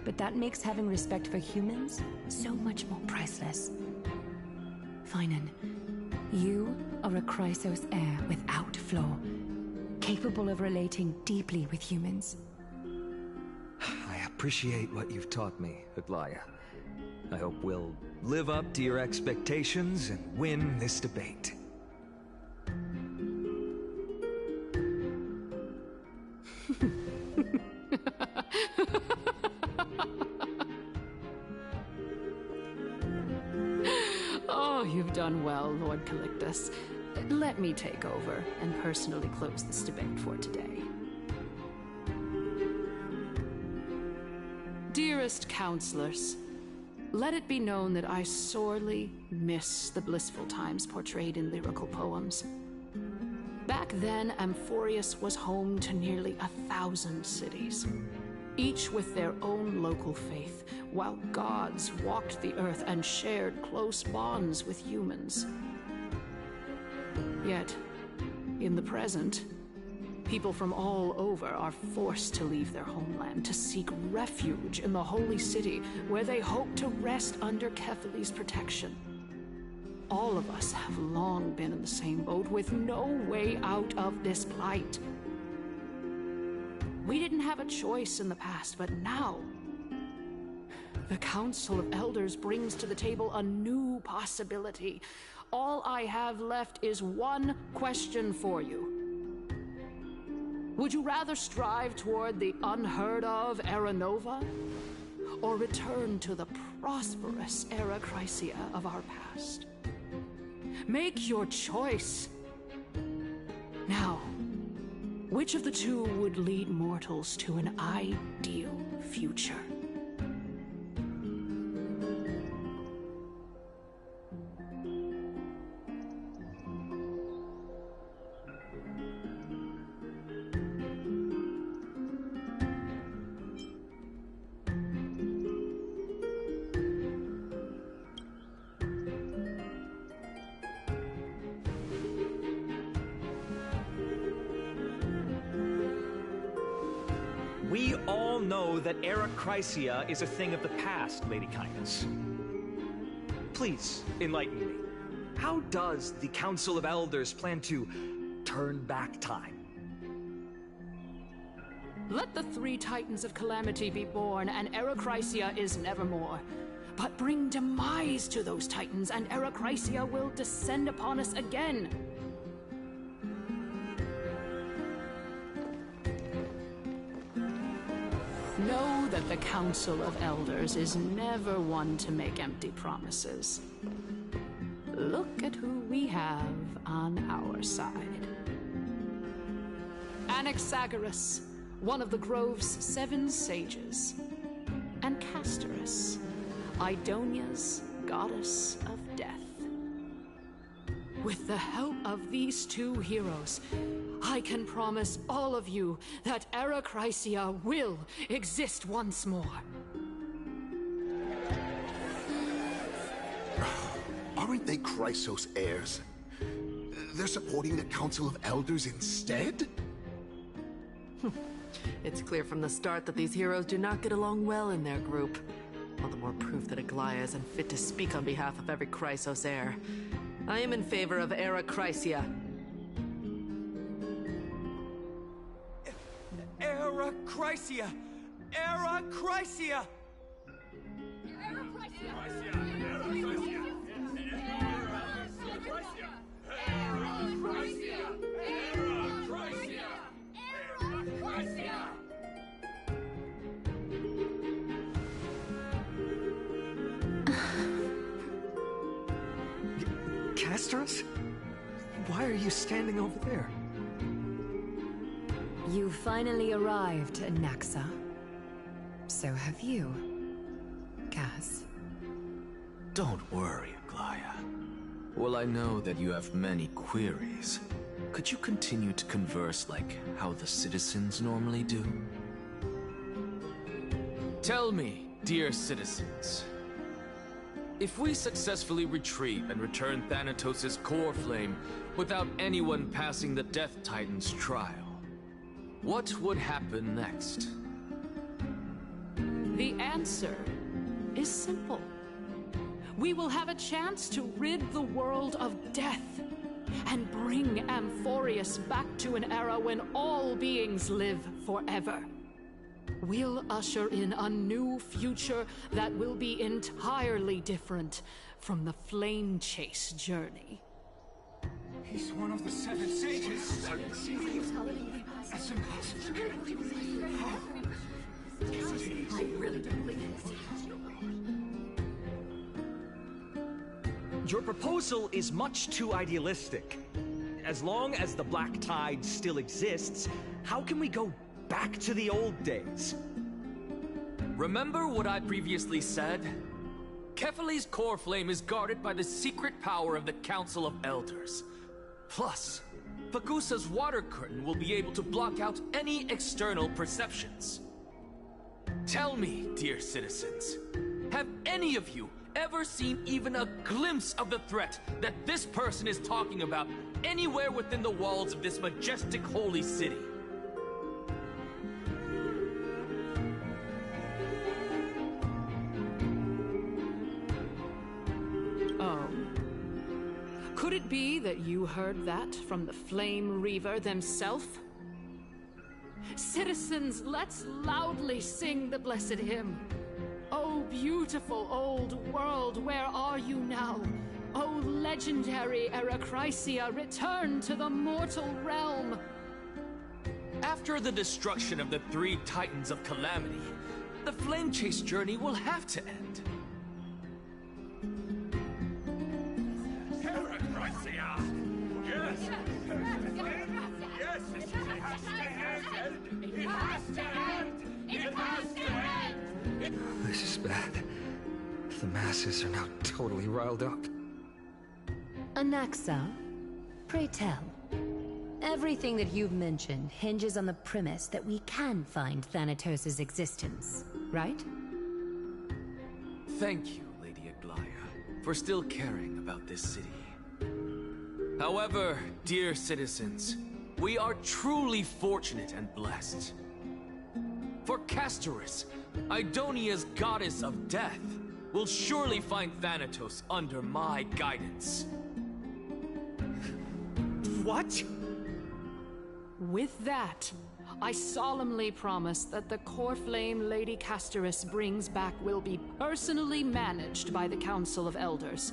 S1: but that makes having respect for humans so much more priceless. Finan, you are a Chrysos heir without flaw, capable of relating deeply with humans.
S5: I appreciate what you've taught me, Aglaya. I hope we'll live up to your expectations and win this debate.
S17: Oh, you've done well, Lord Calictus. Let me take over and personally close this debate for today. Dearest counselors, let it be known that I sorely miss the blissful times portrayed in lyrical poems. Back then, Amphorius was home to nearly 1,000 cities, each with their own local faith, while gods walked the earth and shared close bonds with humans. Yet, in the present, people from all over are forced to leave their homeland to seek refuge in the holy city, where they hope to rest under Kethely's protection. All of us have long been in the same boat, with no way out of this plight. We didn't have a choice in the past, but now the Council of Elders brings to the table a new possibility. All I have left is one question for you. Would you rather strive toward the unheard of Era Nova, or return to the prosperous Era Chrysia of our past? Make your choice. Now, which of the two would lead mortals to an ideal future?
S5: know that Era Chrysia is a thing of the past, Lady Kindness. Please, enlighten me. How does the Council of Elders plan to turn back time?
S17: Let the 3 Titans of Calamity be born, and Era Chrysia is nevermore. But bring demise to those Titans, and Era Chrysia will descend upon us again. Know that the Council of Elders is never one to make empty promises. Look at who we have on our side. Anaxagoras, one of the Grove's 7 sages, and Castorus, Idonia's goddess of death. With the help of these 2 heroes, I can promise all of you that Era Chrysia will exist once more.
S10: Aren't they Chrysos heirs? They're supporting the Council of Elders instead?
S7: It's clear from the start that these heroes do not get along well in their group. All the more proof that Aglaya is unfit to speak on behalf of every Chrysos heir. I am in favor of Era Chrysia.
S5: Era Chrysia! Era Chrysia! Castorus? Why are you standing over there?
S1: You finally arrived, Anaxa. So have you, Cass.
S4: Don't worry, Aglaya. Well, I know that you have many queries. Could you continue to converse like how the citizens normally do? Tell me, dear citizens, if we successfully retrieve and return Thanatos' core flame without anyone passing the Death Titan's trial, what would happen next?
S17: The answer is simple. We will have a chance to rid the world of death and bring Amphorius back to an era when all beings live forever. We'll usher in a new future that will be entirely different from the Flame Chase journey.
S14: He's one of the 7 sages. That's impossible.
S17: I really don't believe it.
S5: Your proposal is much too idealistic. As long as the Black Tide still exists, how can we go back to the old days?
S6: Remember what I previously said? Kefali's core flame is guarded by the secret power of the Council of Elders. Plus, Pagusa's water curtain will be able to block out any external perceptions. Tell me, dear citizens, have any of you ever seen even a glimpse of the threat that this person is talking about anywhere within the walls of this majestic holy city?
S17: Oh. Could it be that you heard that from the Flame Reaver themselves? Citizens, let's loudly sing the blessed hymn. Oh, beautiful old world, where are you now? Oh, legendary Era Chrysia, return to the mortal realm.
S6: After the destruction of the 3 Titans of Calamity, the Flame Chase journey will have to end.
S14: Era Chrysia! Yes! Yes! It has to end! It has to end! It has to end!
S5: This is bad. The masses are now totally riled up.
S1: Anaxa, pray tell. Everything that you've mentioned hinges on the premise that we can find Thanatos' existence, right?
S6: Thank you, Lady Aglaya, for still caring about this city. However, dear citizens, we are truly fortunate and blessed. For Castoris, Idonia's goddess of death, will surely find Thanatos under my guidance.
S17: What? With that, I solemnly promise that the core flame Lady Castoris brings back will be personally managed by the Council of Elders.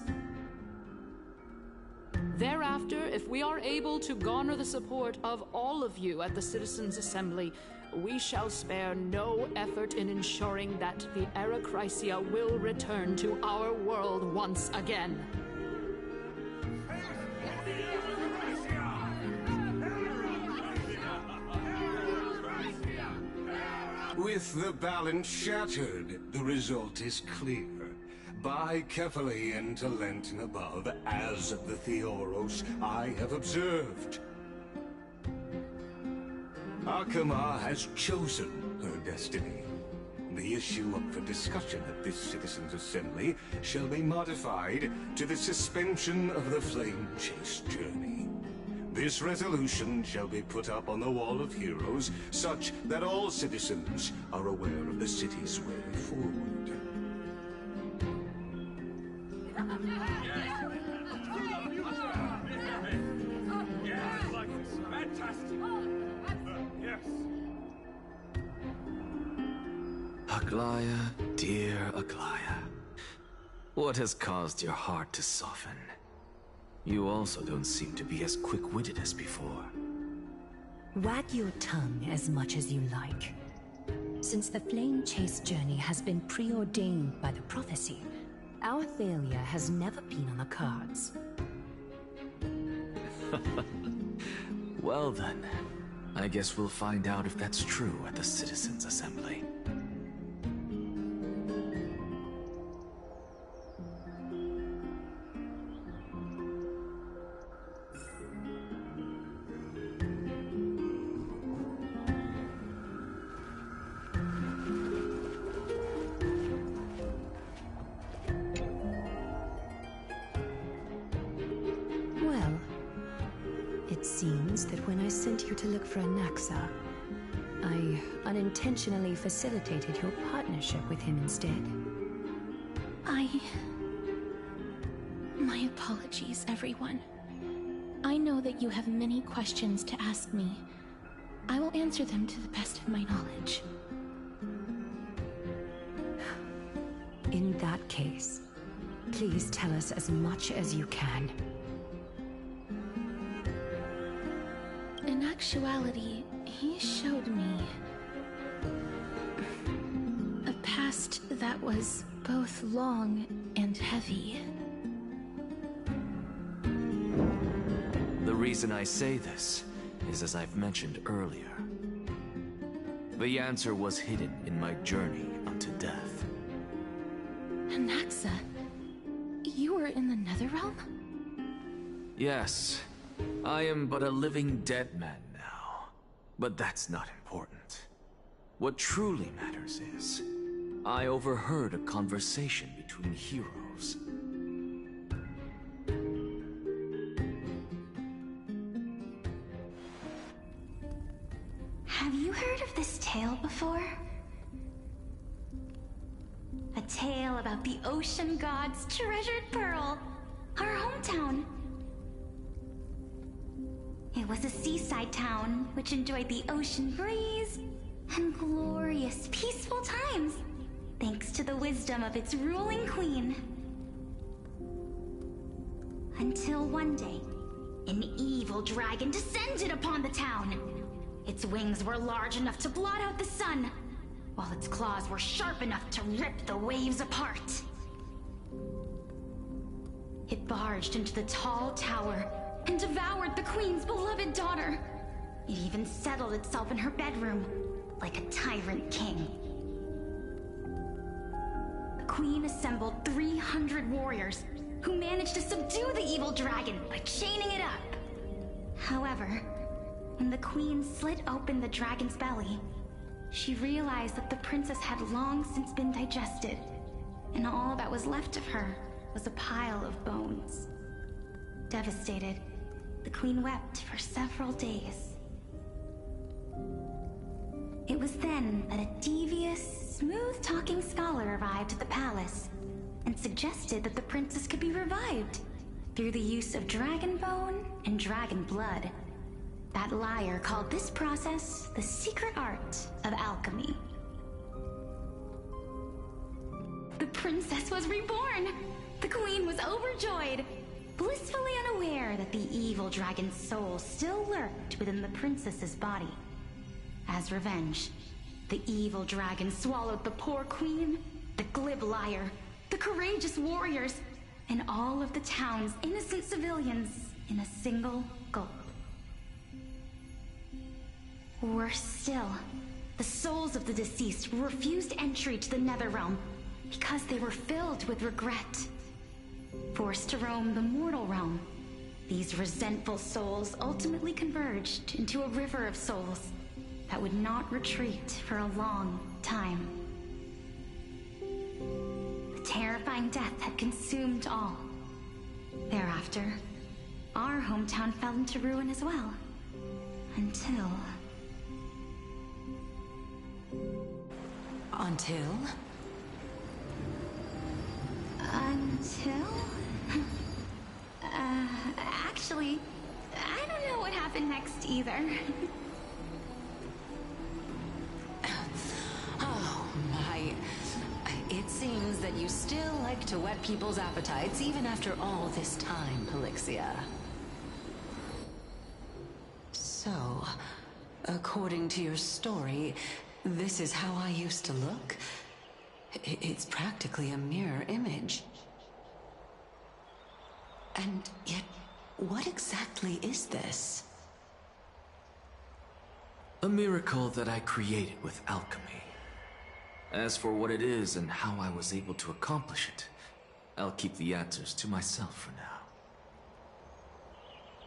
S17: Thereafter, if we are able to garner the support of all of you at the Citizens' Assembly, we shall spare no effort in ensuring that the Era Chrysia will return to our world once again.
S9: With the balance shattered, the result is clear. Buy carefully into Lent and above, as the Theoros I have observed. Akama has chosen her destiny. The issue up for discussion at this Citizens' Assembly shall be modified to the suspension of the Flame Chase journey. This resolution shall be put up on the Wall of Heroes, such that all citizens are aware of the city's way forward.
S6: Aglaya, dear Aglaya, what has caused your heart to soften? You also don't seem to be as quick-witted as before.
S1: Wag your tongue as much as you like. Since the Flame Chase journey has been preordained by the prophecy, our failure has never been on the cards.
S6: Well then, I guess we'll find out if that's true at the Citizens' Assembly.
S1: It seems that when I sent you to look for Anaxa, I unintentionally facilitated your partnership with him instead.
S2: My apologies, everyone. I know that you have many questions to ask me. I will answer them to the best of my knowledge.
S1: In that case, please tell us as much as you can.
S2: In actuality, he showed me a past that was both long and heavy.
S6: The reason I say this is as I've mentioned earlier. The answer was hidden in my journey unto death.
S2: Anaxa, you were in the Netherrealm?
S6: Yes, I am but a living dead man now. But that's not important. What truly matters is, I overheard a conversation between heroes.
S3: Have you heard of this tale before? A tale about the ocean god's treasured pearl, our hometown. It was a seaside town which enjoyed the ocean breeze and glorious, peaceful times, thanks to the wisdom of its ruling queen. Until one day, an evil dragon descended upon the town. Its wings were large enough to blot out the sun, while its claws were sharp enough to rip the waves apart. It barged into the tall tower and devoured the queen's beloved daughter. It even settled itself in her bedroom, like a tyrant king. The queen assembled 300 warriors who managed to subdue the evil dragon by chaining it up. However, when the queen slit open the dragon's belly, she realized that the princess had long since been digested, and all that was left of her was a pile of bones. Devastated, the queen wept for several days. It
S2: was then that a devious, smooth-talking scholar arrived at the palace and suggested that the princess could be revived through the use of dragon bone and dragon blood. That liar called this process the secret art of alchemy. The princess was reborn! The queen was overjoyed, blissfully unaware that the evil dragon's soul still lurked within the princess's body. As revenge, the evil dragon swallowed the poor queen, the glib liar, the courageous warriors, and all of the town's innocent civilians in a single gulp. Worse still, the souls of the deceased refused entry to the Netherrealm because they were filled with regret. Forced to roam the mortal realm, these resentful souls ultimately converged into a river of souls that would not retreat for a long time. The terrifying death had consumed all. Thereafter, our hometown fell into ruin as well. Until... Actually, I don't know what happened next either.
S8: Oh my... It seems that you still like to whet people's appetites even after all this time, Pelixia. So, according to your story, this is how I used to look? It's practically a mirror image. And yet, what exactly is this?
S6: A miracle that I created with alchemy. As for what it is and how I was able to accomplish it, I'll keep the answers to myself for now.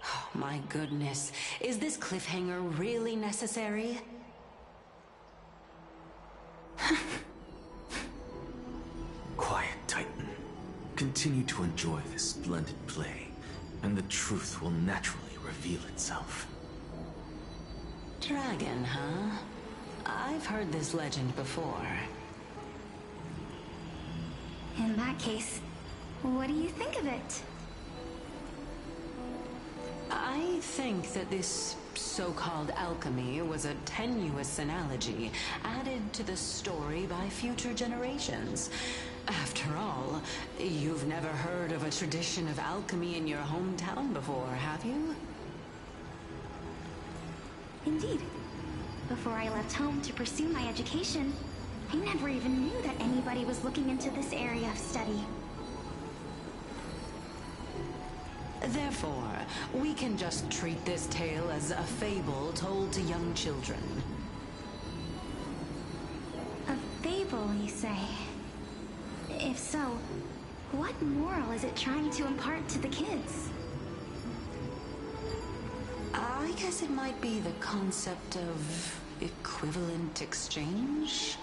S8: Oh, my goodness. Is this cliffhanger really necessary?
S6: Quiet, Titan. Continue to enjoy this splendid play, and the truth will naturally reveal itself.
S8: Dragon, huh? I've heard this legend before.
S2: In that case, what do you think of it?
S8: I think that this so-called alchemy was a tenuous analogy added to the story by future generations. After all, you've never heard of a tradition of alchemy in your hometown before, have you?
S2: Indeed. Before I left home to pursue my education, I never even knew that anybody was looking into this area of study.
S8: Therefore, we can just treat this tale as a fable told to young children.
S2: A fable, you say? If so, what moral is it trying to impart to the kids?
S8: I guess it might be the concept of equivalent exchange?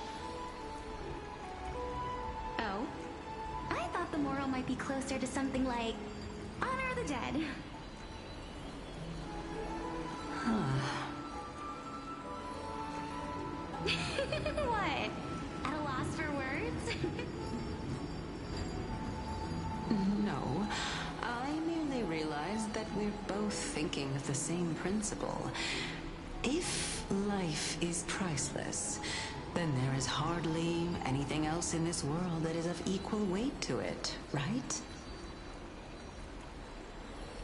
S2: Oh? I thought the moral might be closer to something like honor the dead. What? At a loss for words?
S8: No, I merely realized that we're both thinking of the same principle. If life is priceless, then there is hardly anything else in this world that is of equal weight to it, right?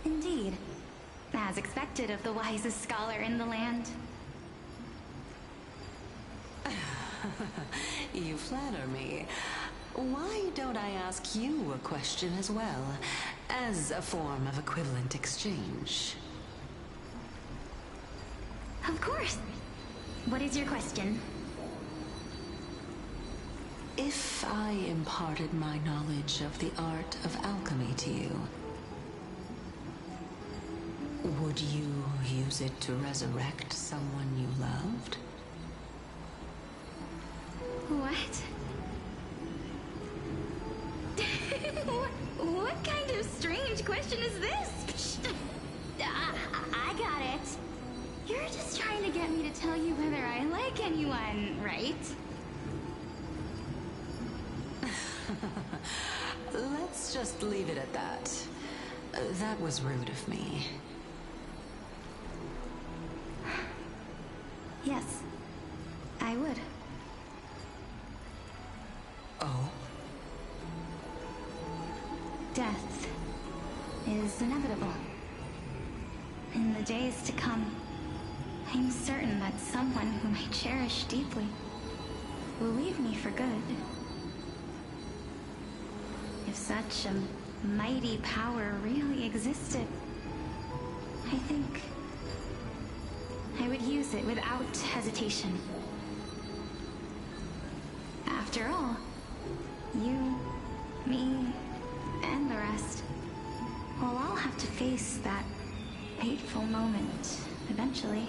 S2: Indeed. As expected of the wisest scholar in the land.
S8: You flatter me. Why don't I ask you a question as well, as a form of equivalent exchange?
S2: Of course. What is your question?
S8: If I imparted my knowledge of the art of alchemy to you, would you use it to resurrect someone you loved?
S2: What? What kind of strange question is this? I got it.
S11: You're just trying to get me to tell you whether I like anyone, right?
S8: Let's just leave it at that. That was rude of me.
S11: Yes, I would.
S8: Oh?
S11: Death is inevitable. In the days to come, I'm certain that someone whom I cherish deeply will leave me for good. If such a mighty power really existed, I think I would use it without hesitation. After all, you, me, and the rest will all have to face that fateful moment eventually.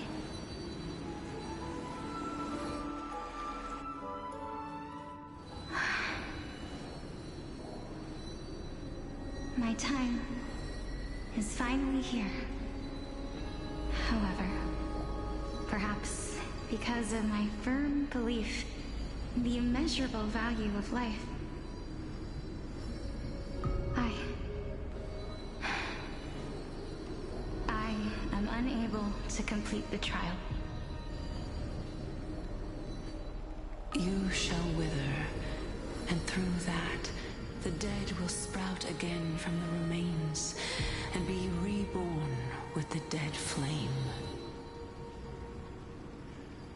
S11: My time is finally here. However, perhaps because of my firm belief in the immeasurable value of life, I am unable to complete the trial.
S8: You shall wither, and through that, the dead will sprout again from the remains, and be reborn with the dead flame.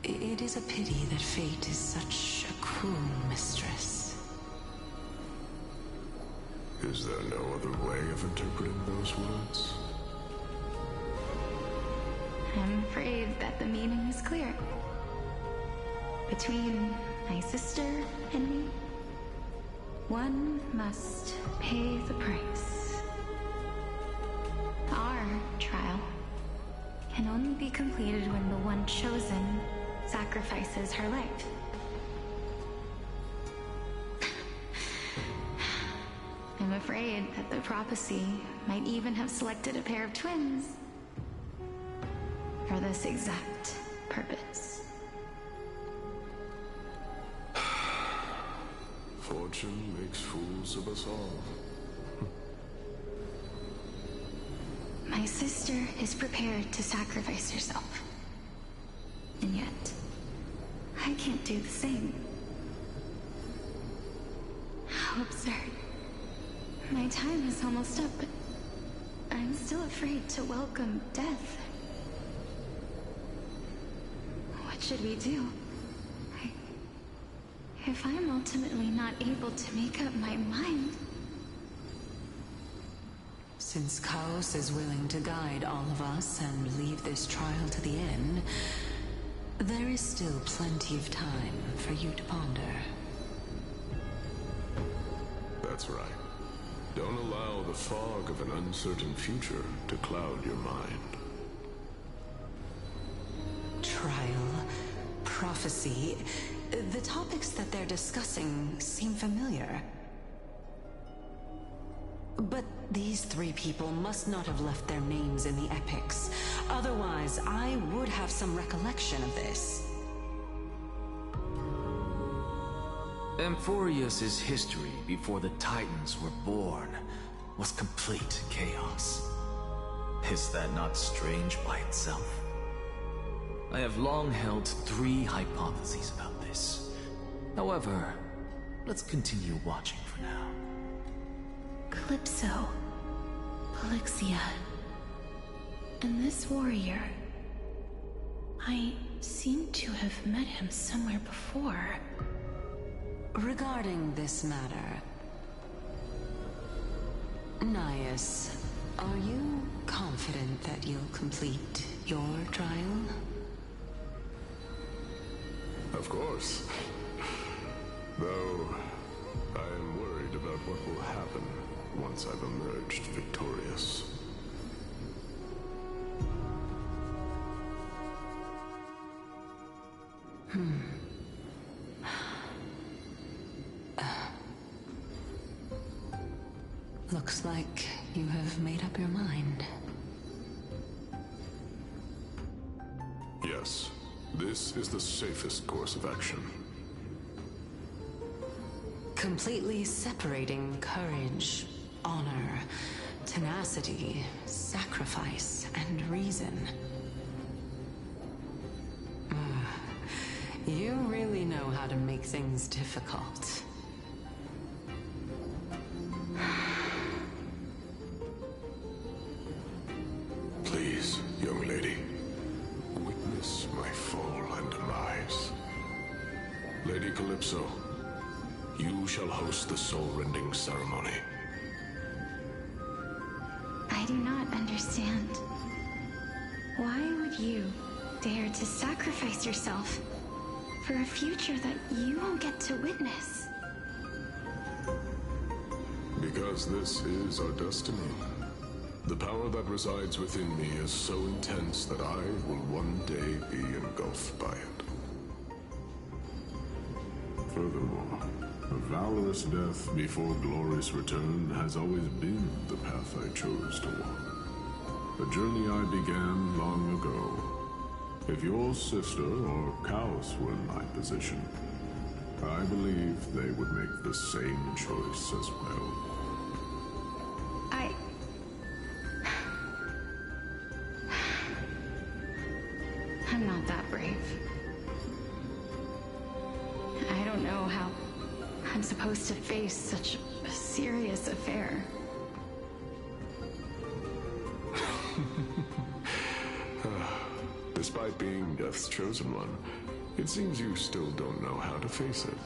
S8: It is a pity that fate is such a cruel mistress.
S23: Is there no other way of interpreting those words?
S11: I'm afraid that the meaning is clear. Between my sister and me, one must pay the price. Our trial can only be completed when the one chosen sacrifices her life. I'm afraid that the prophecy might even have selected a pair of twins for this exact purpose.
S23: Fortune makes fools of us all.
S11: My sister is prepared to sacrifice herself. And yet, I can't do the same. How absurd. My time is almost up, but I'm still afraid to welcome death. What should we do? If I'm ultimately not able to make up my mind...
S8: Since Chaos is willing to guide all of us and leave this trial to the end, there is still plenty of time for you to ponder.
S23: That's right. Don't allow the fog of an uncertain future to cloud your mind.
S8: Trial, prophecy, the topics that they're discussing seem familiar. But these three people must not have left their names in the epics. Otherwise, I would have some recollection of this.
S4: Amphorius's history before the Titans were born was complete chaos. Is that not strange by itself? I have long held three hypotheses about this. However, let's continue watching for now.
S2: Calypso, Polixia, and this warrior. I seem to have met him somewhere before.
S8: Regarding this matter, Nias, are you confident that you'll complete your trial?
S23: Of course. Though, I am worried about what will happen once I've emerged victorious.
S8: Looks like you have made up your mind.
S9: This is the safest course of action.
S8: Completely separating courage, honor, tenacity, sacrifice, and reason. You really know how to make things difficult.
S9: Please, young lady, witness my fall and demise. Lady Calypso, you shall host the soul-rending ceremony.
S3: I do not understand. Why would you dare to sacrifice yourself for a future that you won't get to witness?
S9: Because this is our destiny. The power that resides within me is so intense that I will one day be engulfed by it. Furthermore, a valorous death before glorious return has always been the path I chose to walk. A journey I began long ago. If your sister or Kaos were in my position, I believe they would make the same choice as well.
S3: I'm not that brave. I don't know how I'm supposed to face such a serious affair.
S9: Despite being Death's chosen one, it seems you still don't know how to face it.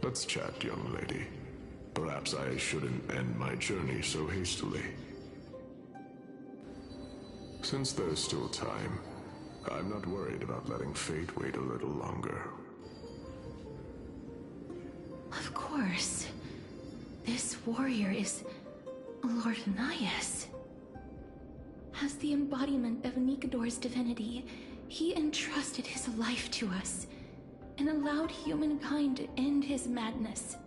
S9: Let's chat, young lady. Perhaps I shouldn't end my journey so hastily. Since there's still time, I'm not worried about letting fate wait a little longer.
S2: Of course. This warrior is Lord Anaias. As the embodiment of Nikador's divinity, he entrusted his life to us and allowed humankind to end his madness.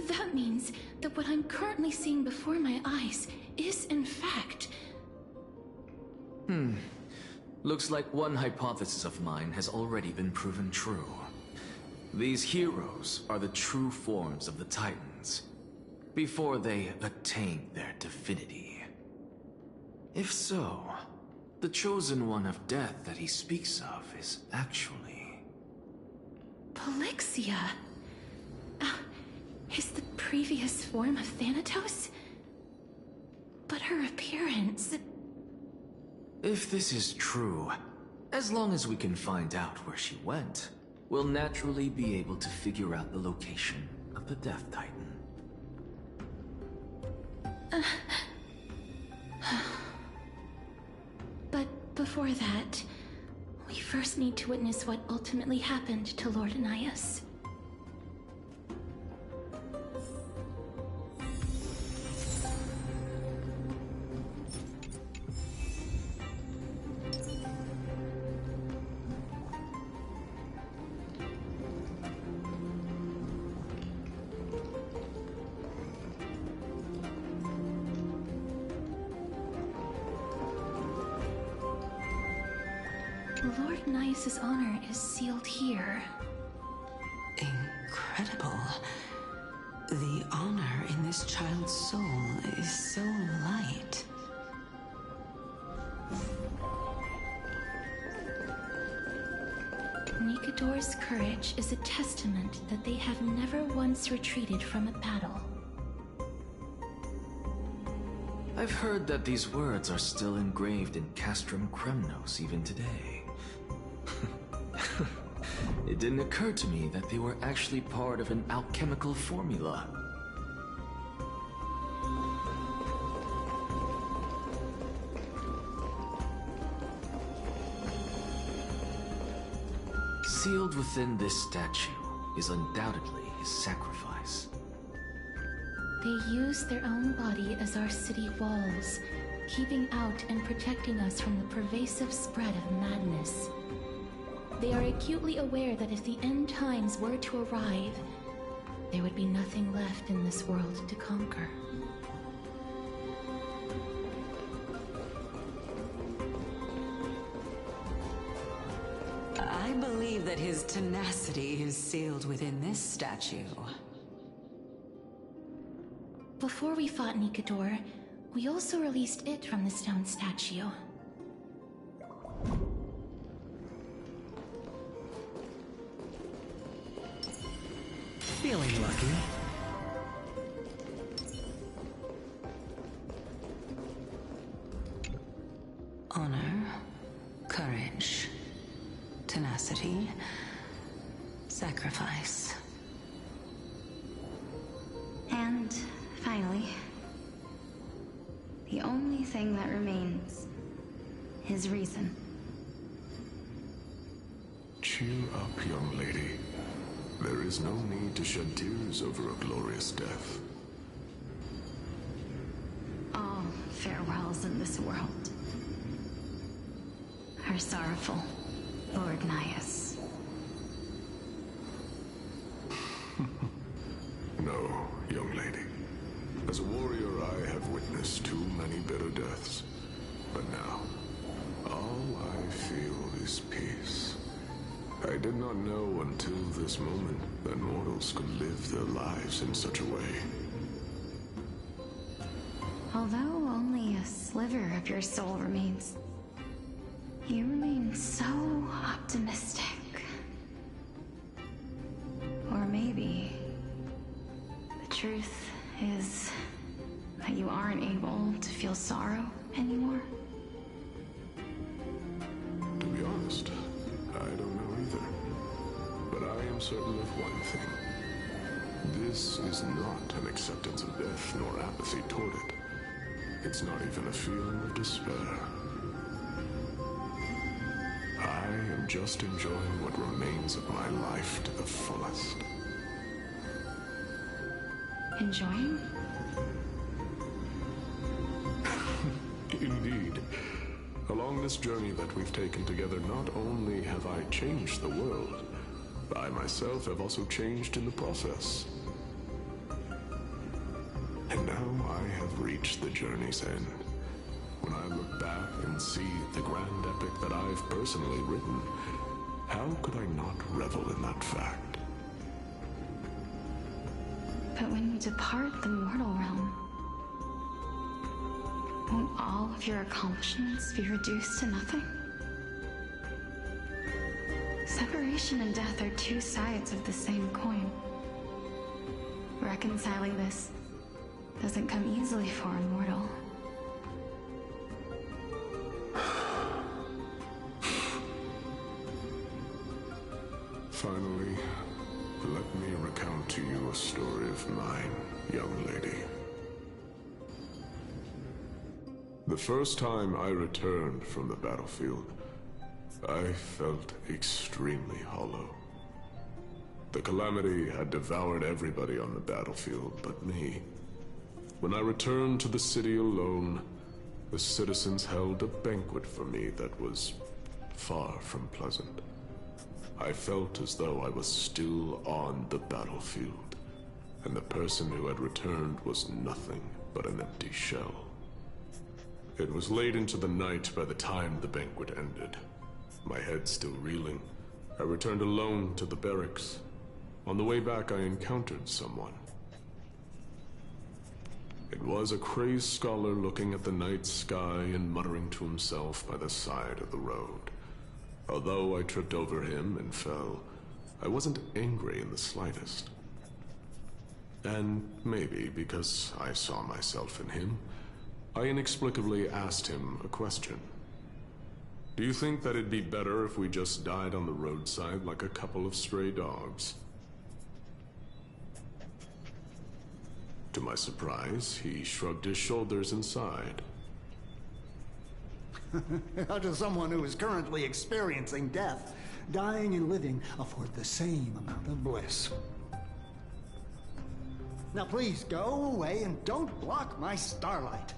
S2: That means that what I'm currently seeing before my eyes is in fact...
S6: Looks like one hypothesis of mine has already been proven true. These heroes are the true forms of the Titans, before they attained their divinity. If so, the chosen one of death that he speaks of is actually...
S2: Polixia? Is the previous form of Thanatos? But her appearance...
S6: If this is true, as long as we can find out where she went, we'll naturally be able to figure out the location of the Death Titan.
S2: But before that, we first need to witness what ultimately happened to Lord Anaias. Lord Anaias' honor is sealed here.
S8: Incredible. The honor in this child's soul is so light.
S2: Nikador's courage is a testament that they have never once retreated from a battle.
S6: I've heard that these words are still engraved in Castrum Kremnos even today. It didn't occur to me that they were actually part of an alchemical formula. Sealed within this statue is undoubtedly his sacrifice.
S2: They use their own body as our city walls, keeping out and protecting us from the pervasive spread of madness. They are acutely aware that if the end times were to arrive, there would be nothing left in this world to conquer.
S8: I believe that his tenacity is sealed within this statue.
S2: Before we fought Nikador, we also released it from the stone statue.
S19: Feeling lucky.
S8: Honor, courage, tenacity, sacrifice.
S13: And finally, the only thing that remains is reason.
S9: Cheer up, young lady. There is no need to shed tears over a glorious death.
S13: All farewells in this world are sorrowful, Lord Nias.
S9: No, young lady. As a warrior, I have witnessed too many bitter deaths. But now, all I feel is peace. I did not know until this moment that mortals could live their lives in such a way.
S13: Although only a sliver of your soul remains, you remain so optimistic. Or maybe the truth is that you aren't able to feel sorrow anymore.
S9: To be honest, I don't know either. But I am certain of one thing. This is not an acceptance of death nor apathy toward it. It's not even a feeling of despair. I am just enjoying what remains of my life to the fullest.
S13: Enjoying?
S9: Indeed. Along this journey that we've taken together, not only have I changed the world, I myself have also changed in the process. And now I have reached the journey's end. When I look back and see the grand epic that I've personally written, how could I not revel in that fact?
S13: But when you depart the mortal realm, won't all of your accomplishments be reduced to nothing? Separation and death are two sides of the same coin. Reconciling this doesn't come easily for a mortal.
S9: Finally, let me recount to you a story of mine, young lady. The first time I returned from the battlefield, I felt extremely hollow. The calamity had devoured everybody on the battlefield but me. When I returned to the city alone, the citizens held a banquet for me that was far from pleasant. I felt as though I was still on the battlefield, and the person who had returned was nothing but an empty shell. It was late into the night by the time the banquet ended. My head still reeling, I returned alone to the barracks. On the way back, I encountered someone. It was a crazed scholar looking at the night sky and muttering to himself by the side of the road. Although I tripped over him and fell, I wasn't angry in the slightest. And maybe because I saw myself in him, I inexplicably asked him a question. Do you think that it'd be better if we just died on the roadside like a couple of stray dogs? To my surprise, he shrugged his shoulders and sighed.
S15: How does someone who is currently experiencing death, dying and living, afford the same amount of bliss? Now please, go away and don't block my starlight.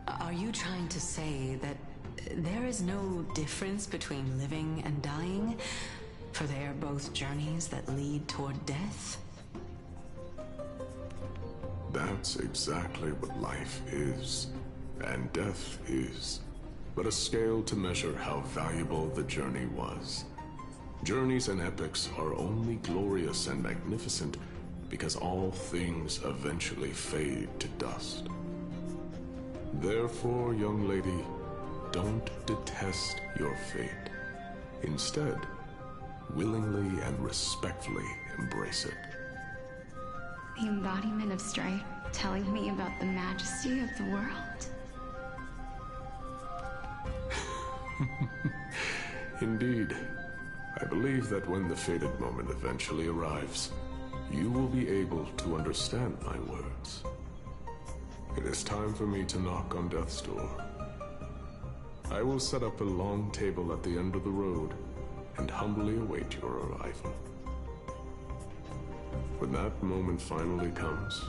S8: Are you trying to say that there is no difference between living and dying? For they are both journeys that lead toward death?
S9: That's exactly what life is, and death is. but a scale to measure how valuable the journey was. Journeys and epics are only glorious and magnificent because all things eventually fade to dust. Therefore, young lady, don't detest your fate. Instead, willingly and respectfully embrace it.
S13: The embodiment of strife telling me about the majesty of the world.
S9: Indeed. I believe that when the fated moment eventually arrives, you will be able to understand my words. It is time for me to knock on death's door. I will set up a long table at the end of the road and humbly await your arrival. When that moment finally comes,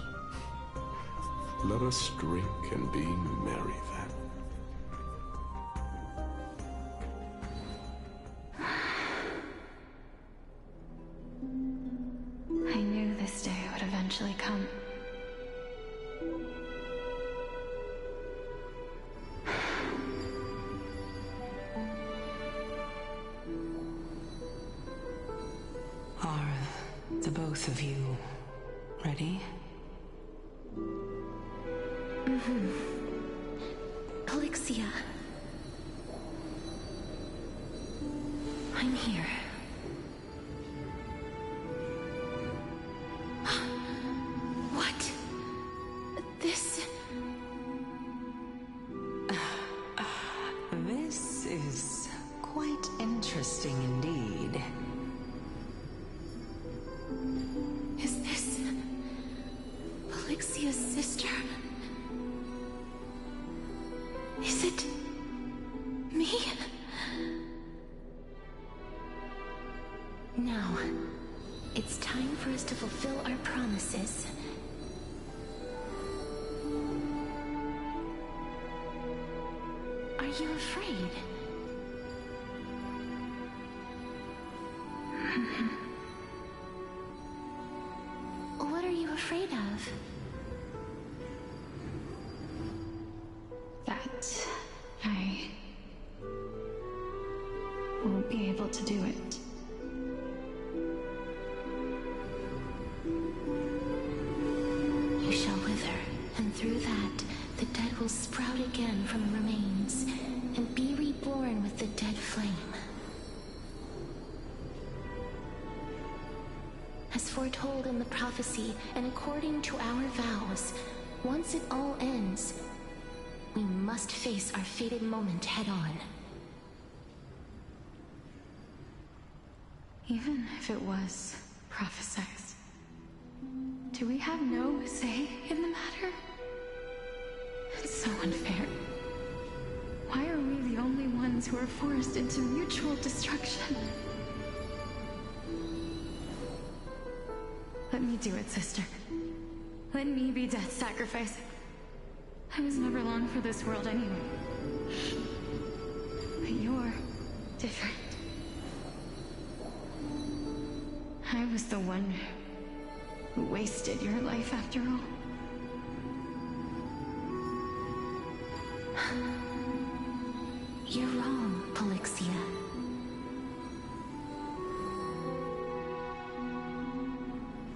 S9: let us drink and be merry then.
S13: I knew this day would eventually come.
S8: Are the both of you ready?
S2: Elixia. I'm here. What? This...
S8: This is quite interesting indeed.
S2: Is this... Elixia's sister? Is it... me? Now, it's time for us to fulfill our promises. Are you afraid? What are you afraid of?
S13: That I won't be able to do it.
S2: You shall wither, and through that, the dead will sprout again from the remains, and be reborn with the dead flame. As foretold in the prophecy, and according to our vows, once it all ends, we must face our fated moment head-on.
S13: Even if it was prophesized, do we have no say in the matter? It's so unfair. Why are we the only ones who are forced into mutual destruction? Let me do it, sister. Let me be death's sacrifice. I was never long for this world anyway. But you're different. I was the one who wasted your life after all.
S2: You're wrong, Elixia.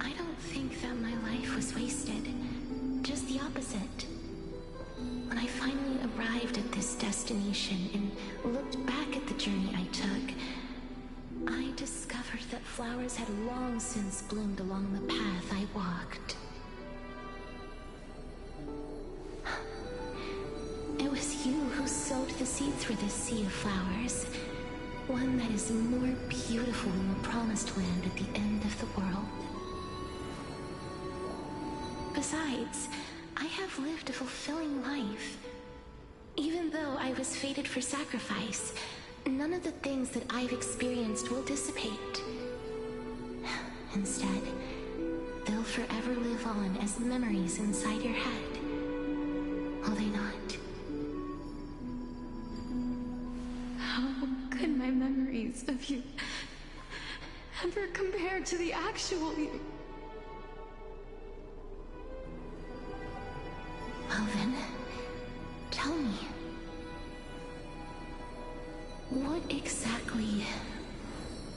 S2: I don't think that my life was wasted. Just the opposite. When I finally arrived at this destination and looked back at the journey I took, I discovered that flowers had long since bloomed along the path I walked. It was you who sowed the seeds for this sea of flowers, one that is more beautiful than the promised land at the end of the world. Besides, I have lived a fulfilling life. Even though I was fated for sacrifice, none of the things that I've experienced will dissipate. Instead, they'll forever live on as memories inside your head. Will they not?
S13: How could my memories of you ever compare to the actual you?
S2: Well then, tell me. exactly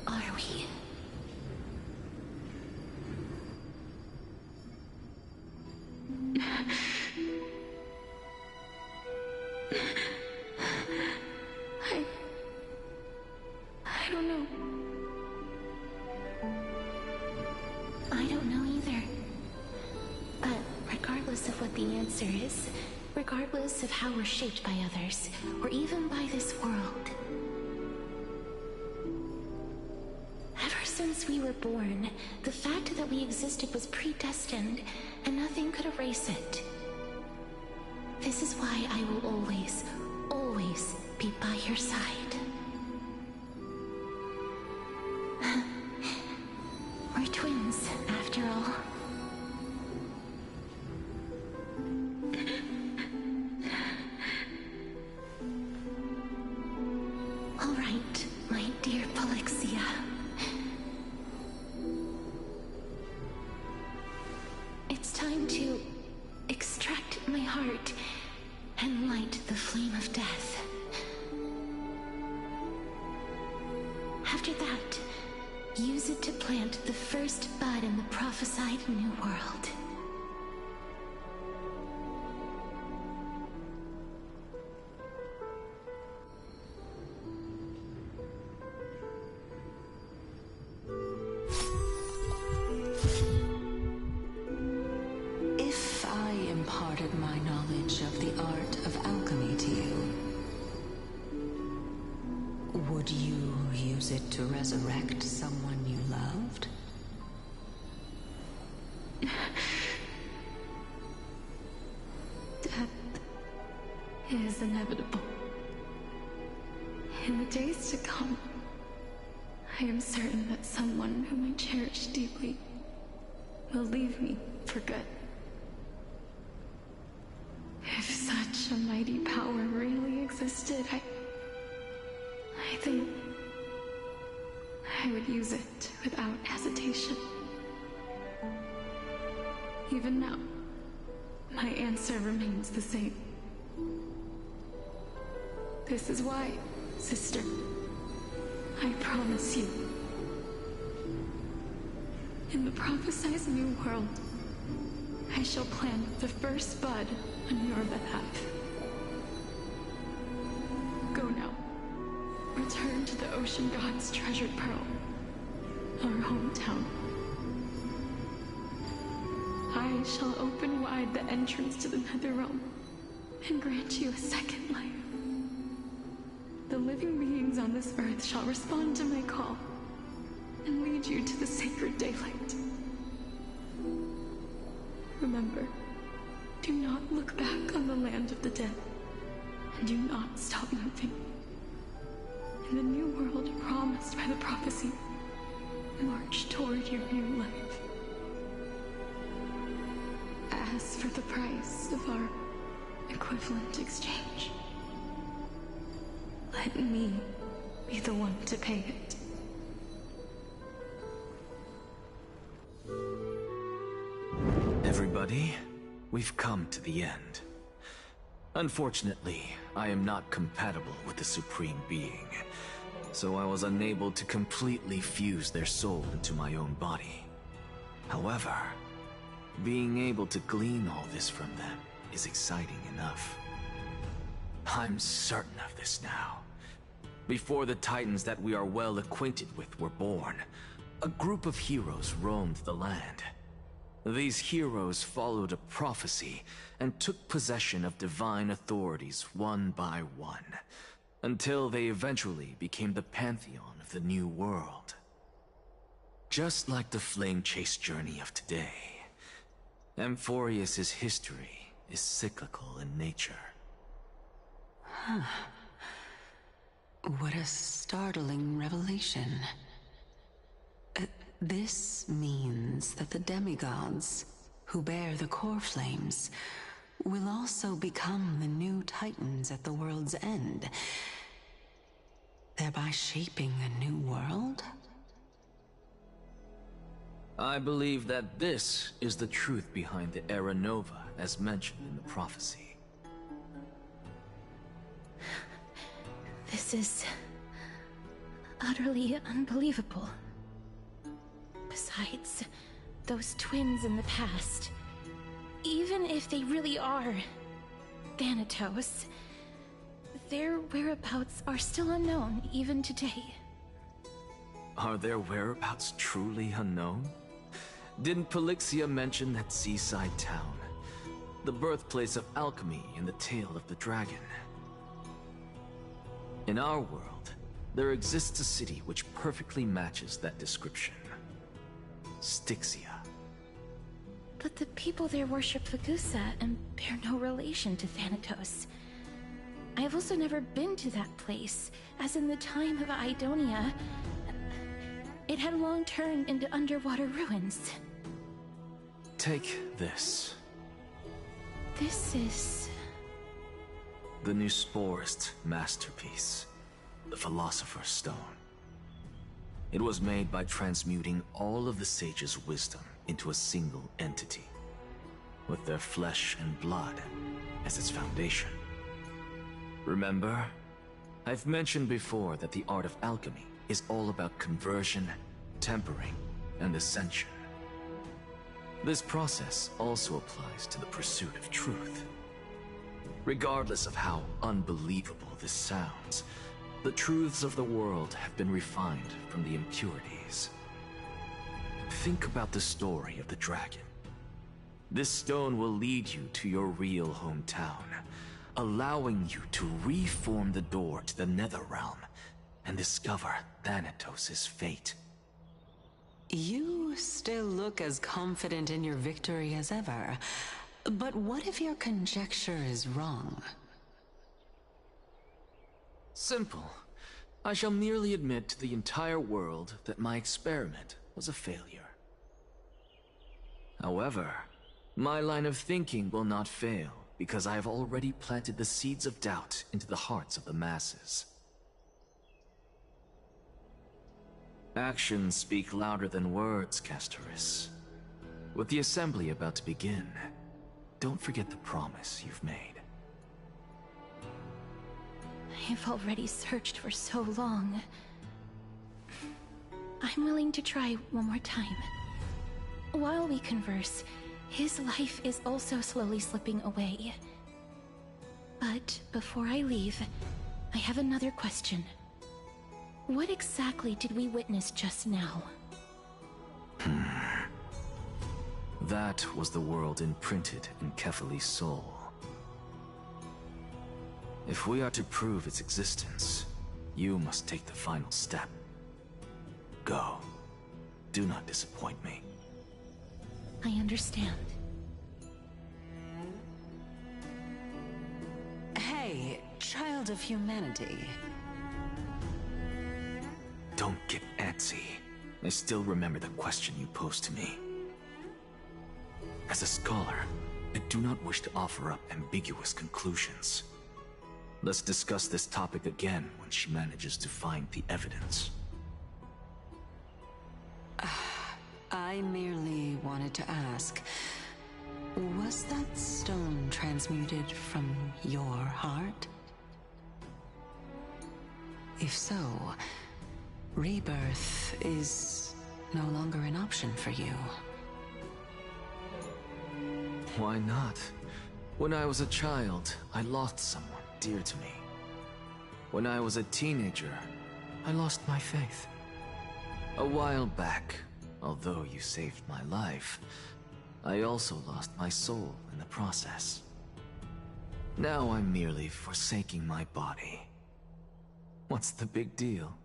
S2: are we?
S13: I don't know.
S2: I don't know either. But regardless of what the answer is, regardless of how we're shaped by others, or even by this world, ever since we were born, the fact that we existed was predestined, and nothing could erase it. This is why I will always, always be by your side. We're twins, after all. All right, my dear Polixia. It's time to extract my heart and light the flame of death. After that, use it to plant the first bud in the prophesied new world.
S8: If I imparted my knowledge of the art of alchemy to you, would you use it to resurrect someone you loved?
S13: Death is inevitable. In the days to come, I am certain that someone whom I cherish deeply will leave me for good. If such a mighty power really existed, I think I would use it without hesitation. Even now, my answer remains the same. This is why, sister, I promise you, in the prophesied new world, I shall plant the first bud on your behalf. Go now. Return to the Ocean God's treasured pearl, our hometown. I shall open wide the entrance to the Netherrealm and grant you a second life. The living beings on this earth shall respond to my call and lead you to the sacred daylight. Remember, do not look back on the land of the dead, and do not stop moving. In the new world promised by the prophecy, march toward your new life. As for the price of our equivalent exchange, let me be the one to pay it.
S4: Everybody, we've come to the end. Unfortunately, I am not compatible with the Supreme Being, so I was unable to completely fuse their soul into my own body. However, being able to glean all this from them is exciting enough. I'm certain of this now. Before the Titans that we are well acquainted with were born, a group of heroes roamed the land. These heroes followed a prophecy and took possession of divine authorities one by one, until they eventually became the pantheon of the new world. Just like the flame chase journey of today, Amphorius's history is cyclical in nature.
S8: Huh. What a startling revelation. This means that the demigods, who bear the core flames, will also become the new Titans at the world's end, thereby shaping a new world?
S4: I believe that this is the truth behind the Era Nova, as mentioned in the prophecy.
S2: This is utterly unbelievable. Besides, those twins in the past, even if they really are Thanatos, their whereabouts are still unknown even today.
S6: Are their whereabouts truly unknown? Didn't Polixia mention that seaside town? The birthplace of alchemy and the tale of the dragon. In our world, there exists a city which perfectly matches that description. Styxia.
S2: But the people there worship Fagusa and bear no relation to Thanatos. I have also never been to that place, as in the time of Idonia, it had long turned into underwater ruins.
S6: Take this.
S2: This is...
S6: the Nusporist masterpiece, the Philosopher's Stone. It was made by transmuting all of the sages' wisdom into a single entity, with their flesh and blood as its foundation. Remember, I've mentioned before that the art of alchemy is all about conversion, tempering, and ascension. This process also applies to the pursuit of truth. Regardless of how unbelievable this sounds, the truths of the world have been refined from the impurities. Think about the story of the dragon. This stone will lead you to your real hometown, allowing you to reform the door to the Netherrealm and discover Thanatos' fate.
S8: You still look as confident in your victory as ever. But what if your conjecture is wrong?
S6: Simple. I shall merely admit to the entire world that my experiment was a failure. However, my line of thinking will not fail because I have already planted the seeds of doubt into the hearts of the masses. Actions speak louder than words, Castoris. With the assembly about to begin, don't forget the promise you've made.
S2: I've already searched for so long. I'm willing to try one more time. While we converse, his life is also slowly slipping away. But before I leave, I have another question. What exactly did we witness just now?
S6: That was the world imprinted in Kefali's soul. If we are to prove its existence, you must take the final step. Go. Do not disappoint me.
S2: I understand.
S8: Hey, child of humanity.
S6: Don't get antsy. I still remember the question you posed to me. As a scholar, I do not wish to offer up ambiguous conclusions. Let's discuss this topic again when she manages to find the evidence.
S8: I merely wanted to ask, was that stone transmuted from your heart? If so, rebirth is no longer an option for you.
S6: Why not? When I was a child, I lost someone dear to me. When I was a teenager, I lost my faith. A while back, although you saved my life, I also lost my soul in the process. Now I'm merely forsaking my body. What's the big deal?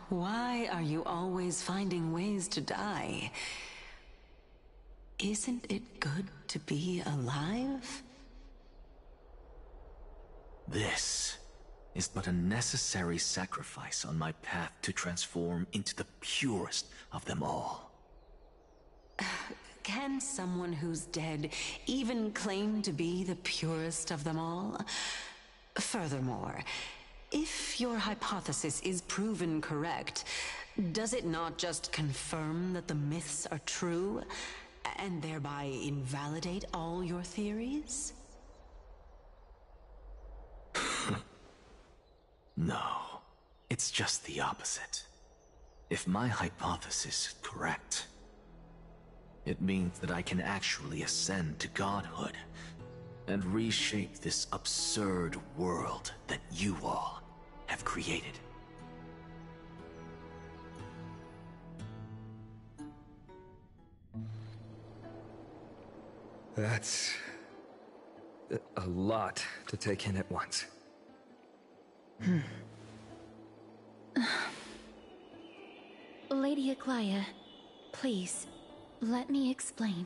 S8: Why are you always finding ways to die? Isn't it good to be alive?
S6: This is but a necessary sacrifice on my path to transform into the purest of them all.
S8: Can someone who's dead even claim to be the purest of them all? Furthermore, if your hypothesis is proven correct, does it not just confirm that the myths are true, and thereby invalidate all your theories?
S6: No. It's just the opposite. If my hypothesis is correct, it means that I can actually ascend to godhood and reshape this absurd world that you all have created.
S16: That's a lot to take in at once.
S2: Lady Aglaya, please, let me explain.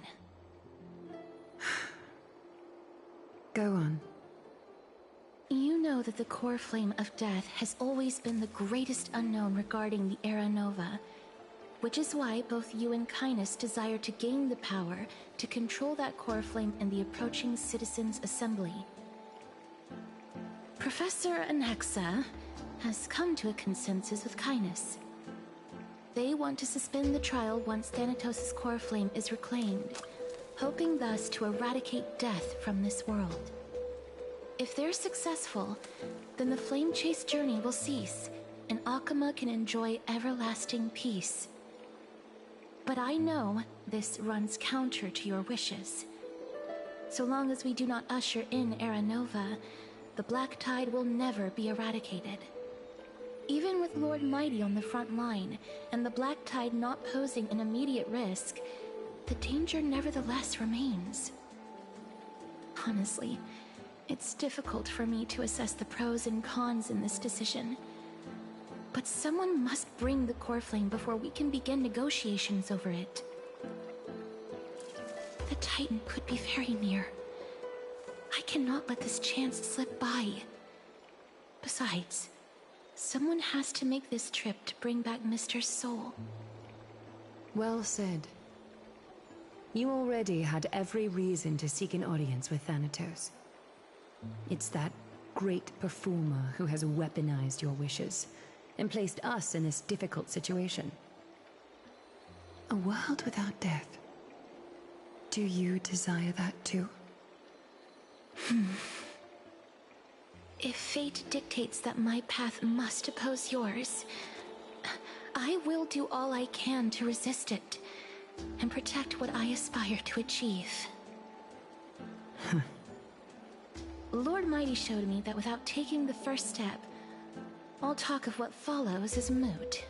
S1: Go on.
S2: You know that the core flame of death has always been the greatest unknown regarding the Era Nova, which is why both you and Kindness desire to gain the power to control that core flame in the approaching Citizens' Assembly. Professor Anaxa has come to a consensus with Kindness. They want to suspend the trial once Thanatos' core flame is reclaimed, hoping thus to eradicate death from this world. If they're successful, then the flame chase journey will cease, and Akama can enjoy everlasting peace. But I know this runs counter to your wishes. So long as we do not usher in Era Nova, the Black Tide will never be eradicated. Even with Lord Mighty on the front line, and the Black Tide not posing an immediate risk, the danger nevertheless remains. Honestly, it's difficult for me to assess the pros and cons in this decision. But someone must bring the core flame before we can begin negotiations over it. The Titan could be very near. I cannot let this chance slip by. Besides, someone has to make this trip to bring back Mr. Soul.
S1: Well said. You already had every reason to seek an audience with Thanatos. It's that great performer who has weaponized your wishes and placed us in this difficult situation. A world without death. Do you desire that too?
S2: If fate dictates that my path must oppose yours, I will do all I can to resist it and protect what I aspire to achieve. Lord Mighty showed me that without taking the first step, all talk of what follows is moot.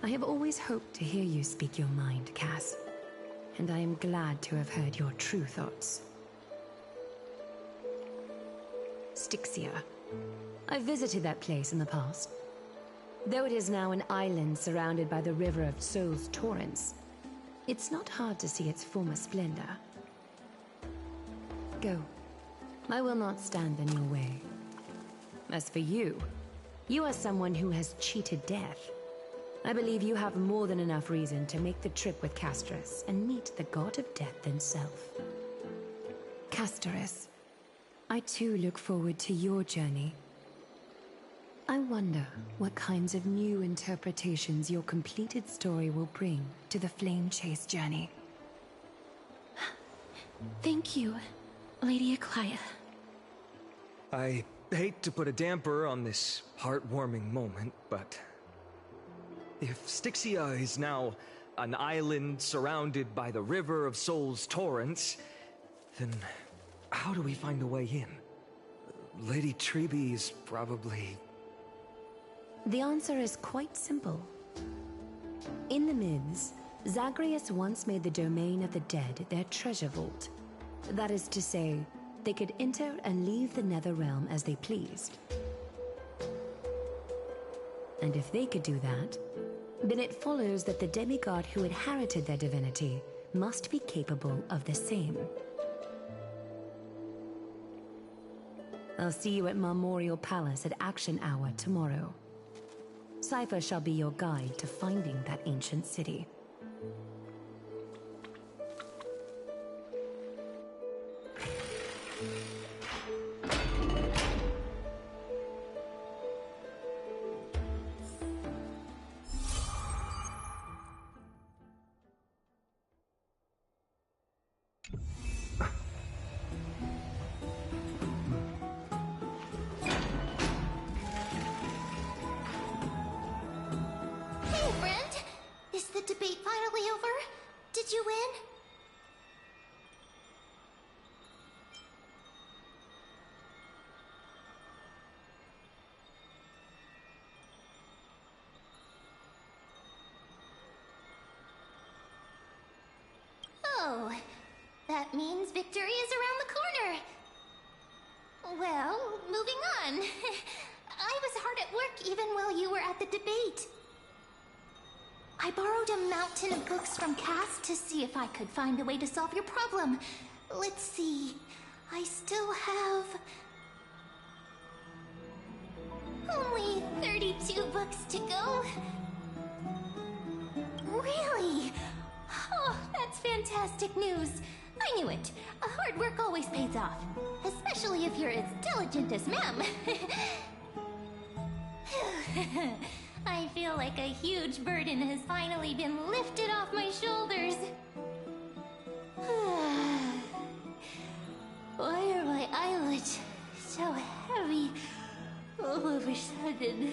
S1: I have always hoped to hear you speak your mind, Cass. And I am glad to have heard your true thoughts. Styxia. I visited that place in the past. Though it is now an island surrounded by the river of Souls Torrents, it's not hard to see its former splendor. Go. I will not stand in your way. As for you, you are someone who has cheated death. I believe you have more than enough reason to make the trip with Casterus and meet the god of death himself. Casterus, I too look forward to your journey. I wonder what kinds of new interpretations your completed story will bring to the Flame Chase journey.
S2: Thank you, Lady Aglaya.
S5: I hate to put a damper on this heartwarming moment, but if Styxia is now an island surrounded by the river of Souls Torrents, then how do we find a way in? Lady Trebe is probably...
S1: The answer is quite simple. In the Mids, Zagreus once made the domain of the dead their treasure vault. That is to say, they could enter and leave the Netherrealm as they pleased. And if they could do that, then it follows that the demigod who inherited their divinity must be capable of the same. I'll see you at Marmorial Palace at Action Hour tomorrow. Cypher shall be your guide to finding that ancient city.
S3: Hey, friend! Is the debate finally over? Did you win? Oh, that means victory is around the corner. Well, moving on. I was hard at work even while you were at the debate. I borrowed a mountain of books from Cass to see if I could find a way to solve your problem. Let's see. I still have only 32 books to go. Really? Oh, that's fantastic news. I knew it. Hard work always pays off. Especially if you're as diligent as Ma'am. I feel like a huge burden has finally been lifted off my shoulders. Why are my eyelids so heavy all of a sudden?